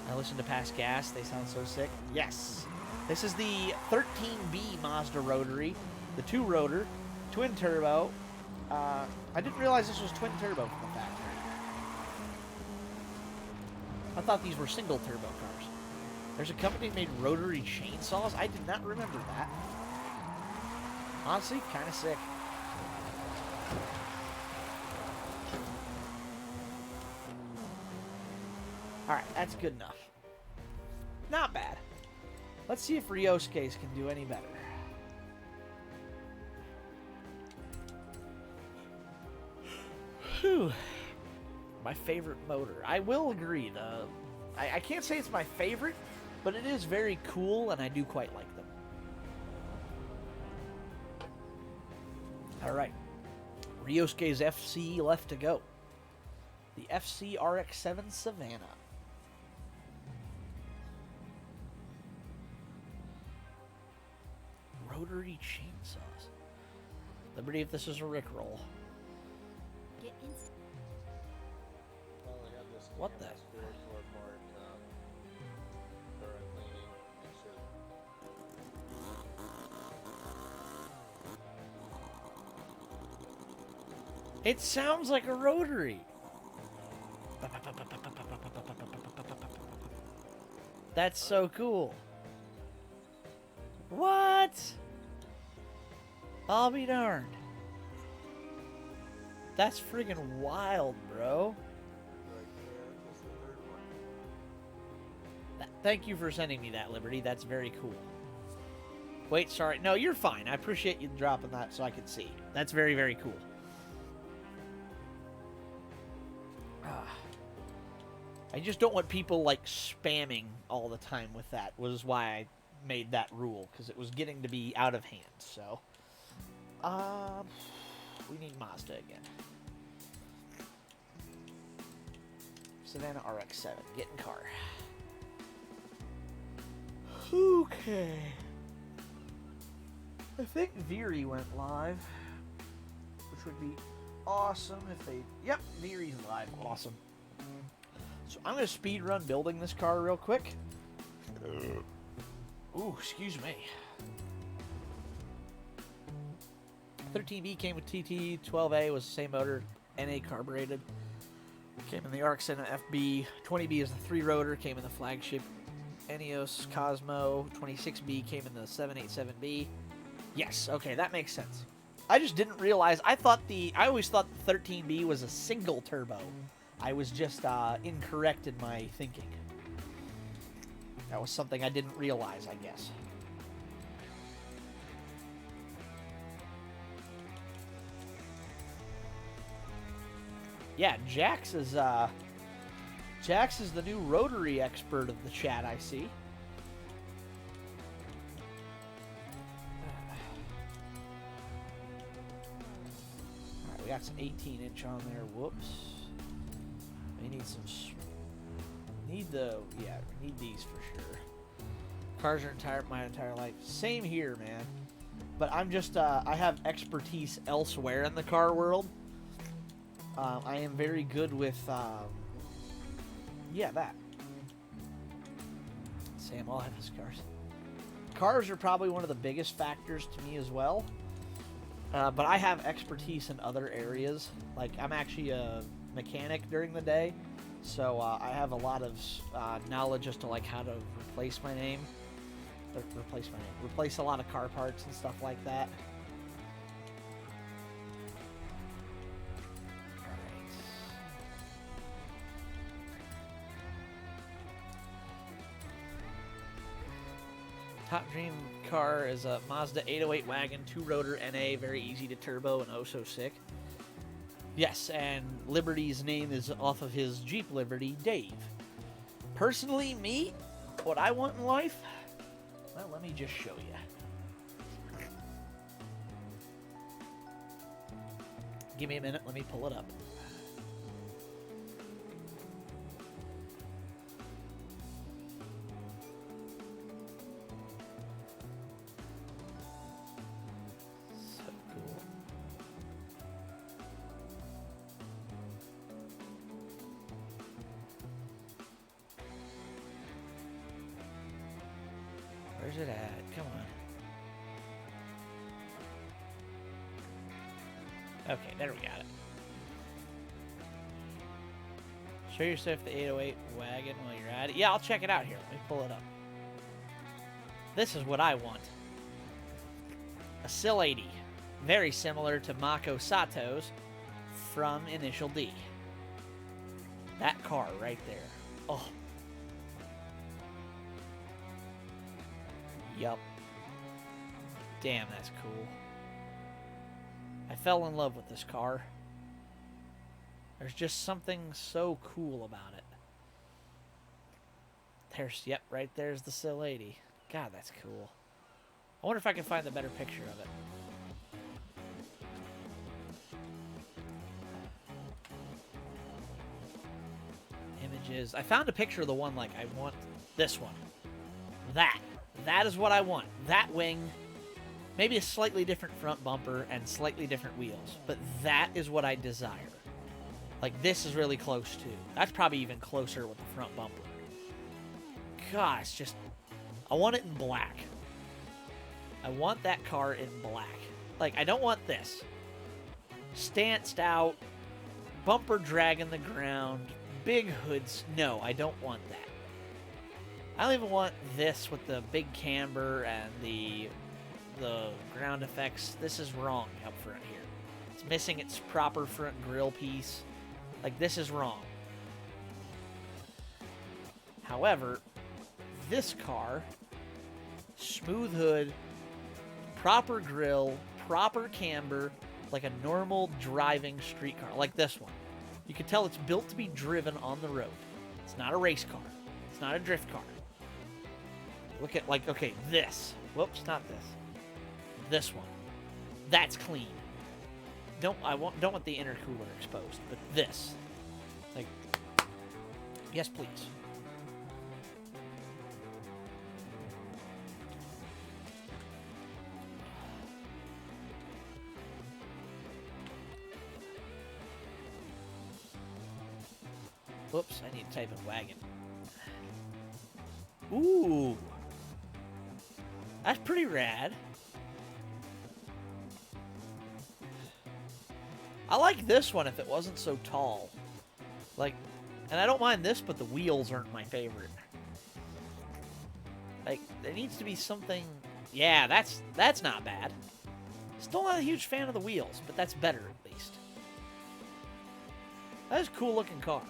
I listen to Past Gas. They sound so sick. Yes. This is the 13B Mazda rotary. The two-rotor, twin-turbo. I didn't realize this was twin-turbo from the factory. I thought these were single-turbo cars. There's a company that made rotary chainsaws? I did not remember that. Honestly, kind of sick. Alright, that's good enough. Not bad. Let's see if Ryosuke's can do any better. Whew. My favorite motor. I will agree, though. I can't say it's my favorite, but it is very cool, and I do quite like them. Alright. Ryosuke's FC left to go. The FC RX-7 Savannah. Rotary chainsaws. Liberty, if this is a Rickroll. Get instant. What the? It sounds like a rotary. That's so cool. What? I'll be darned. That's friggin' wild, bro. Thank you for sending me that, Liberty. That's very cool. Wait, sorry. No, you're fine. I appreciate you dropping that so I could see. That's very, very cool. I just don't want people, like, spamming all the time with that, was why I made that rule, because it was getting to be out of hand, so. We need Mazda again. Savannah RX-7, get in car. Okay. I think Veery went live, which would be awesome if they... Yep, Veery's live. Awesome. So I'm going to speed run building this car real quick. Ooh, excuse me. 13B came with TT, 12A was the same motor, NA carbureted. Came in the RX-7 FB. 20B is the 3-rotor, came in the flagship Eneos Cosmo. 26B came in the 787B. Yes, okay, that makes sense. I just didn't realize, I always thought the 13B was a single turbo. I was just incorrect in my thinking. That was something I didn't realize, I guess. Yeah, Jax is, Jax is the new rotary expert of the chat, I see. Alright, we got some 18-inch on there. Whoops. We need some... Need these for sure. Cars are my entire life. Same here, man. But I'm just, I have expertise elsewhere in the car world. I am very good with, yeah, that. Sam all have his cars. Cars are probably one of the biggest factors to me as well. But I have expertise in other areas. Like, I'm actually a mechanic during the day. So I have a lot of knowledge as to like how to replace my name. Replace a lot of car parts and stuff like that. Alright. Top dream car is a Mazda 808 wagon, 2-rotor NA, very easy to turbo and oh so sick. Yes, and Liberty's name is off of his Jeep Liberty, Dave. Personally, me, what I want in life, well, let me just show you. Give me a minute, let me pull it up. So cool. Where's it at? Come on. Okay, there we got it. Show yourself the 808 wagon while you're at it. Yeah, I'll check it out here. Let me pull it up. This is what I want. A SIL 80. Very similar to Mako Sato's from Initial D. That car right there. Oh. Yup. Damn, that's cool. I fell in love with this car. There's just something so cool about it. Yep, right there's the SIL 80. God, that's cool. I wonder if I can find a better picture of it. Images. I found a picture of the one, like, I want this one. That is what I want. That wing, maybe a slightly different front bumper and slightly different wheels, but that is what I desire. Like, this is really close to. That's probably even closer with the front bumper. Gosh, just, I want it in black. I want that car in black. Like, I don't want this. Stanced out, bumper dragging the ground, big hoods. No, I don't want that. I don't even want this with the big camber and the ground effects. This is wrong up front here. It's missing its proper front grille piece. Like, this is wrong. However, this car, smooth hood, proper grille, proper camber, like a normal driving street car, like this one. You can tell it's built to be driven on the road. It's not a race car. It's not a drift car. Look at, like, okay, this. Whoops, not this. This one. That's clean. Don't want the intercooler exposed, but this. Like, yes, please. Whoops, I need to type in wagon. Ooh. That's pretty rad. I like this one if it wasn't so tall. Like, and I don't mind this, but the wheels aren't my favorite. Like, there needs to be something... Yeah, that's not bad. Still not a huge fan of the wheels, but that's better at least. That is a cool looking car.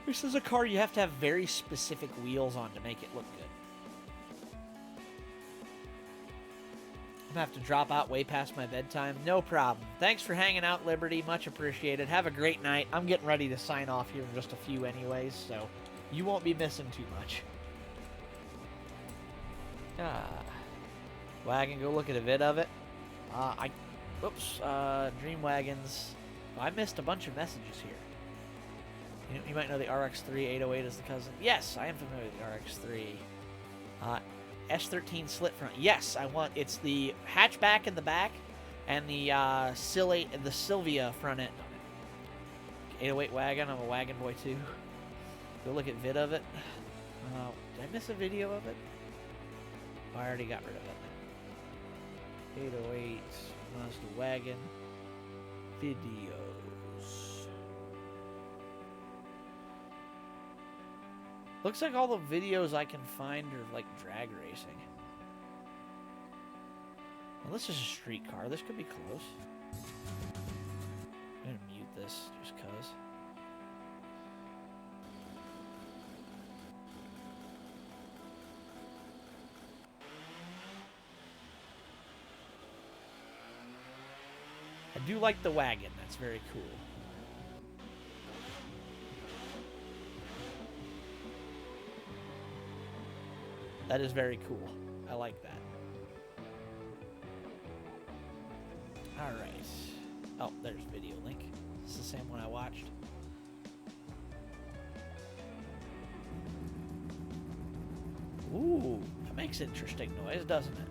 This is a car you have to have very specific wheels on to make it look good. gonna have to drop out way past my bedtime. No problem. Thanks for hanging out, Liberty. Much appreciated. Have a great night. I'm getting ready to sign off here in just a few anyways, so you won't be missing too much. Wagon, go look at a vid of it. Dream Wagons. Oh, I missed a bunch of messages here. You might know the RX-3 808 is the cousin. Yes, I am familiar with the RX-3. S13 slit front. Yes, it's the hatchback in the back and the Sylvia front end on it. 808 wagon. I'm a wagon boy too. Go look at vid of it. Did I miss a video of it? Oh, I already got rid of it. 808 Mazda wagon videos. Looks like all the videos I can find are like drag racing. Well, this is a street car. This could be close. I'm gonna mute this just cause. I do like the wagon. That's very cool. That is very cool. I like that. Alright. Oh, there's video link. It's the same one I watched. Ooh, that makes interesting noise, doesn't it?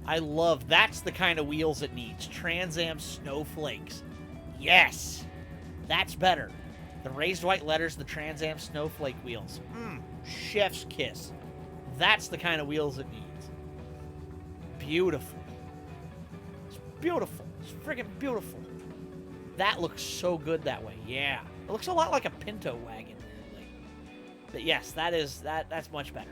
I love, that's the kind of wheels it needs. Trans Am Snowflakes. Yes! That's better. The raised white letters, the Trans Am Snowflake wheels. Chef's kiss. That's the kind of wheels it needs. Beautiful. It's beautiful. It's friggin' beautiful. That looks so good that way. Yeah. It looks a lot like a Pinto wagon, weirdly. But yes, that's much better.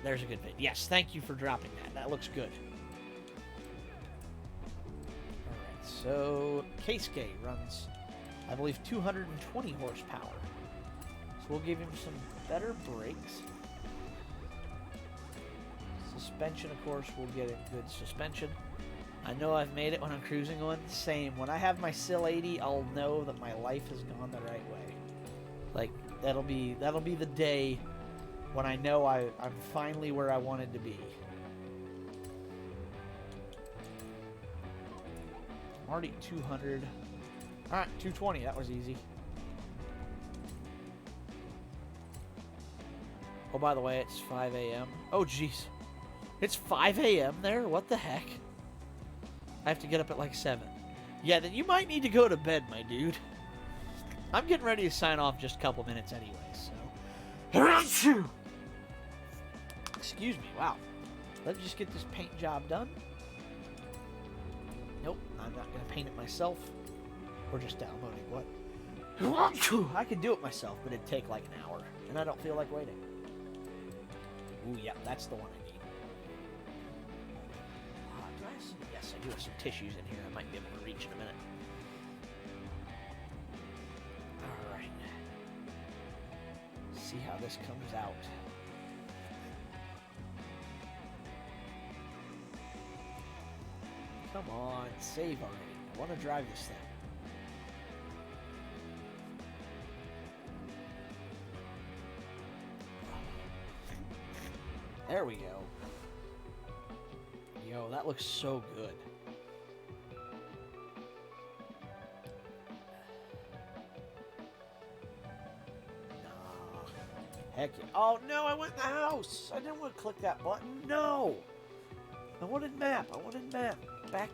There's a good bit. Yes, thank you for dropping that. That looks good. Alright, so Keisuke runs, I believe, 220 horsepower. So we'll give him some better brakes. Suspension, of course, we'll get him good suspension. I know I've made it when I'm cruising one. Same. When I have my Sil 80, I'll know that my life has gone the right way. Like, that'll be the day when I know I'm finally where I wanted to be. I'm already 200. Alright, 220. That was easy. Oh, by the way, it's 5 a.m. Oh, jeez. It's 5 a.m. there? What the heck? I have to get up at like 7. Yeah, then you might need to go to bed, my dude. I'm getting ready to sign off just a couple minutes anyway, so... Excuse me, wow. Let me just get this paint job done. Nope, I'm not going to paint it myself. We're just downloading what? I could do it myself, but it'd take like an hour, and I don't feel like waiting. Ooh, yeah, that's the one I need. Do I have some? Yes, I do have some tissues in here I might be able to reach in a minute. Alright. See how this comes out. Come on, save already. I want to drive this thing. There we go. Yo, that looks so good. Nah. Heck yeah. Oh, no, I went in the house. I didn't want to click that button. No. I wanted map. I wanted map. Back.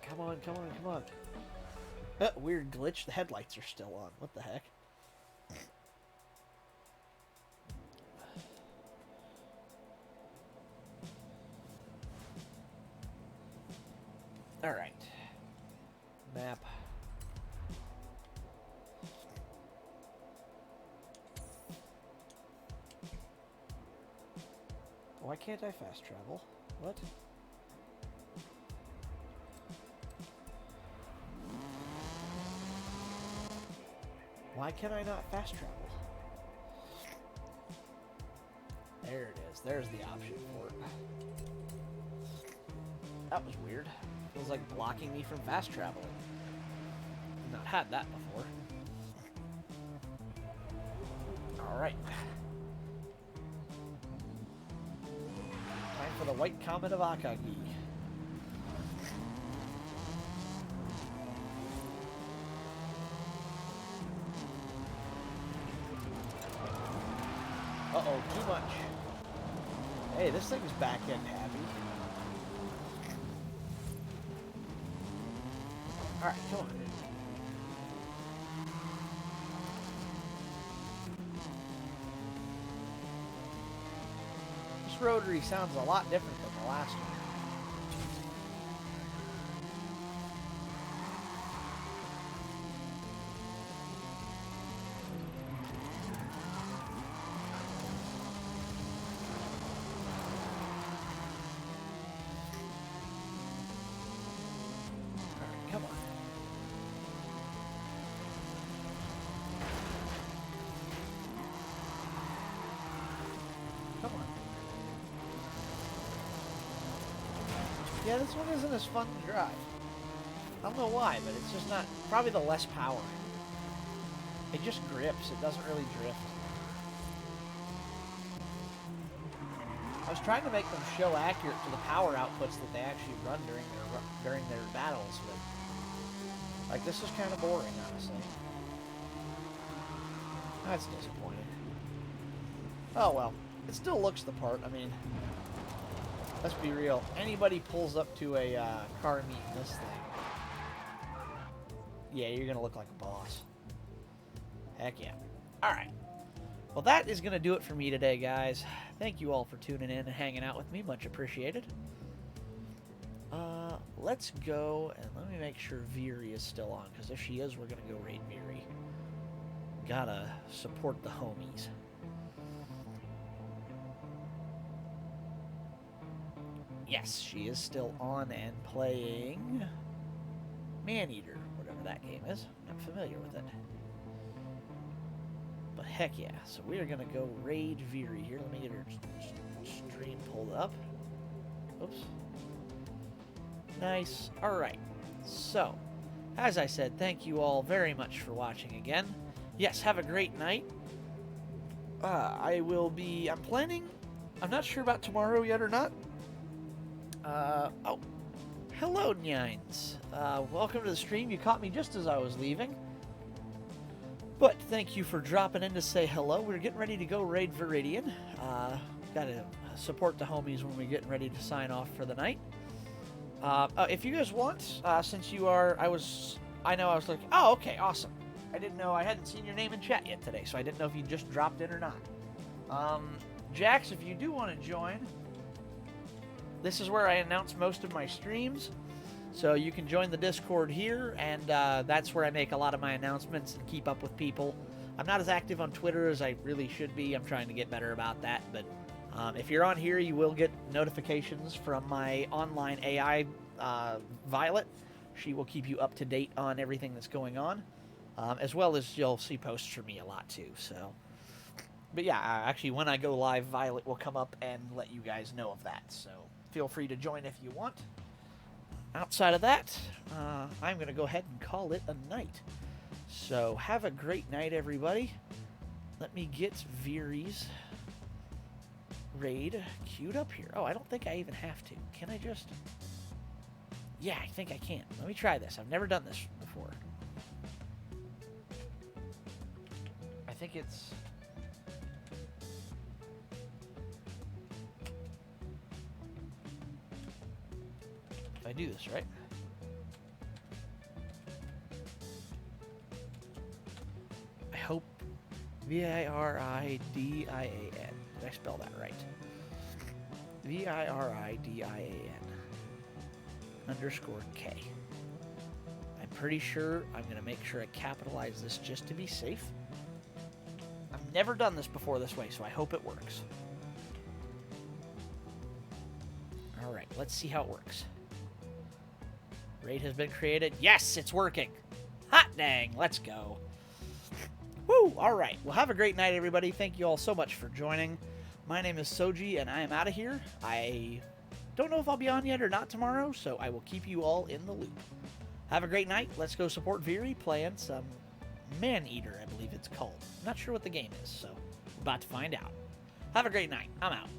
Come on. Weird glitch. The headlights are still on. What the heck? Alright. Map. Why can't I fast travel? What? Why can I not fast travel? There it is. There's the option for it. That was weird. It was like blocking me from fast traveling. I've not had that before. Alright. Time for the White Comet of Akagi. Uh-oh, too much. Hey, this thing's back-end happy. Alright, come on. This rotary sounds a lot different than the last one. Come on. Come on. Yeah, this one isn't as fun to drive. I don't know why, but it's just not... Probably the less power. It just grips. It doesn't really drift. I was trying to make them show accurate to the power outputs that they actually run during their battles, but... Like, this is kind of boring, honestly. That's disappointing. Oh, well. It still looks the part. I mean, let's be real. Anybody pulls up to a car meet in this thing, yeah, you're going to look like a boss. Heck yeah. Alright. Well, that is going to do it for me today, guys. Thank you all for tuning in and hanging out with me. Much appreciated. Let's go, and let me make sure Veery is still on, because if she is, we're going to go raid Veery. Gotta support the homies. Yes, she is still on and playing Maneater, whatever that game is. I'm not familiar with it. But heck yeah, so we are going to go raid Veery here. Let me get her stream pulled up. Oops. Nice. Alright. So, as I said, thank you all very much for watching again. Yes, have a great night. I'm planning... I'm not sure about tomorrow yet or not. Oh. Hello, Nyines. Welcome to the stream. You caught me just as I was leaving. But thank you for dropping in to say hello. We're getting ready to go raid Viridian. Gotta support the homies when we're getting ready to sign off for the night. If you guys want, since you are, I was like, oh, okay, awesome. I didn't know, I hadn't seen your name in chat yet today, so I didn't know if you just dropped in or not. Jax, if you do want to join, this is where I announce most of my streams, so you can join the Discord here, and that's where I make a lot of my announcements and keep up with people. I'm not as active on Twitter as I really should be. I'm trying to get better about that, but if you're on here, you will get notifications from my online AI, Violet. She will keep you up to date on everything that's going on, as well as you'll see posts from me a lot too. So, but yeah, actually, when I go live, Violet will come up and let you guys know of that. So feel free to join if you want. Outside of that, I'm going to go ahead and call it a night. So have a great night, everybody. Let me get Veery's raid queued up here. Oh, I don't think I even have to. Can I just... Yeah, I think I can. Let me try this. I've never done this before. I think it's... If I do this right. I hope Viridian. Did I spell that right? Viridian_K. I'm pretty sure I'm going to make sure I capitalize this just to be safe. I've never done this before this way, so I hope it works. Alright, let's see how it works. Raid has been created. Yes, it's working! Hot dang, let's go. Woo! Alright, well have a great night everybody. Thank you all so much for joining. My name is Soji and I am out of here. I don't know if I'll be on yet or not tomorrow, so I will keep you all in the loop. Have a great night. Let's go support Viri playing some Man-Eater, I believe it's called. I'm not sure what the game is, so we're about to find out. Have a great night. I'm out.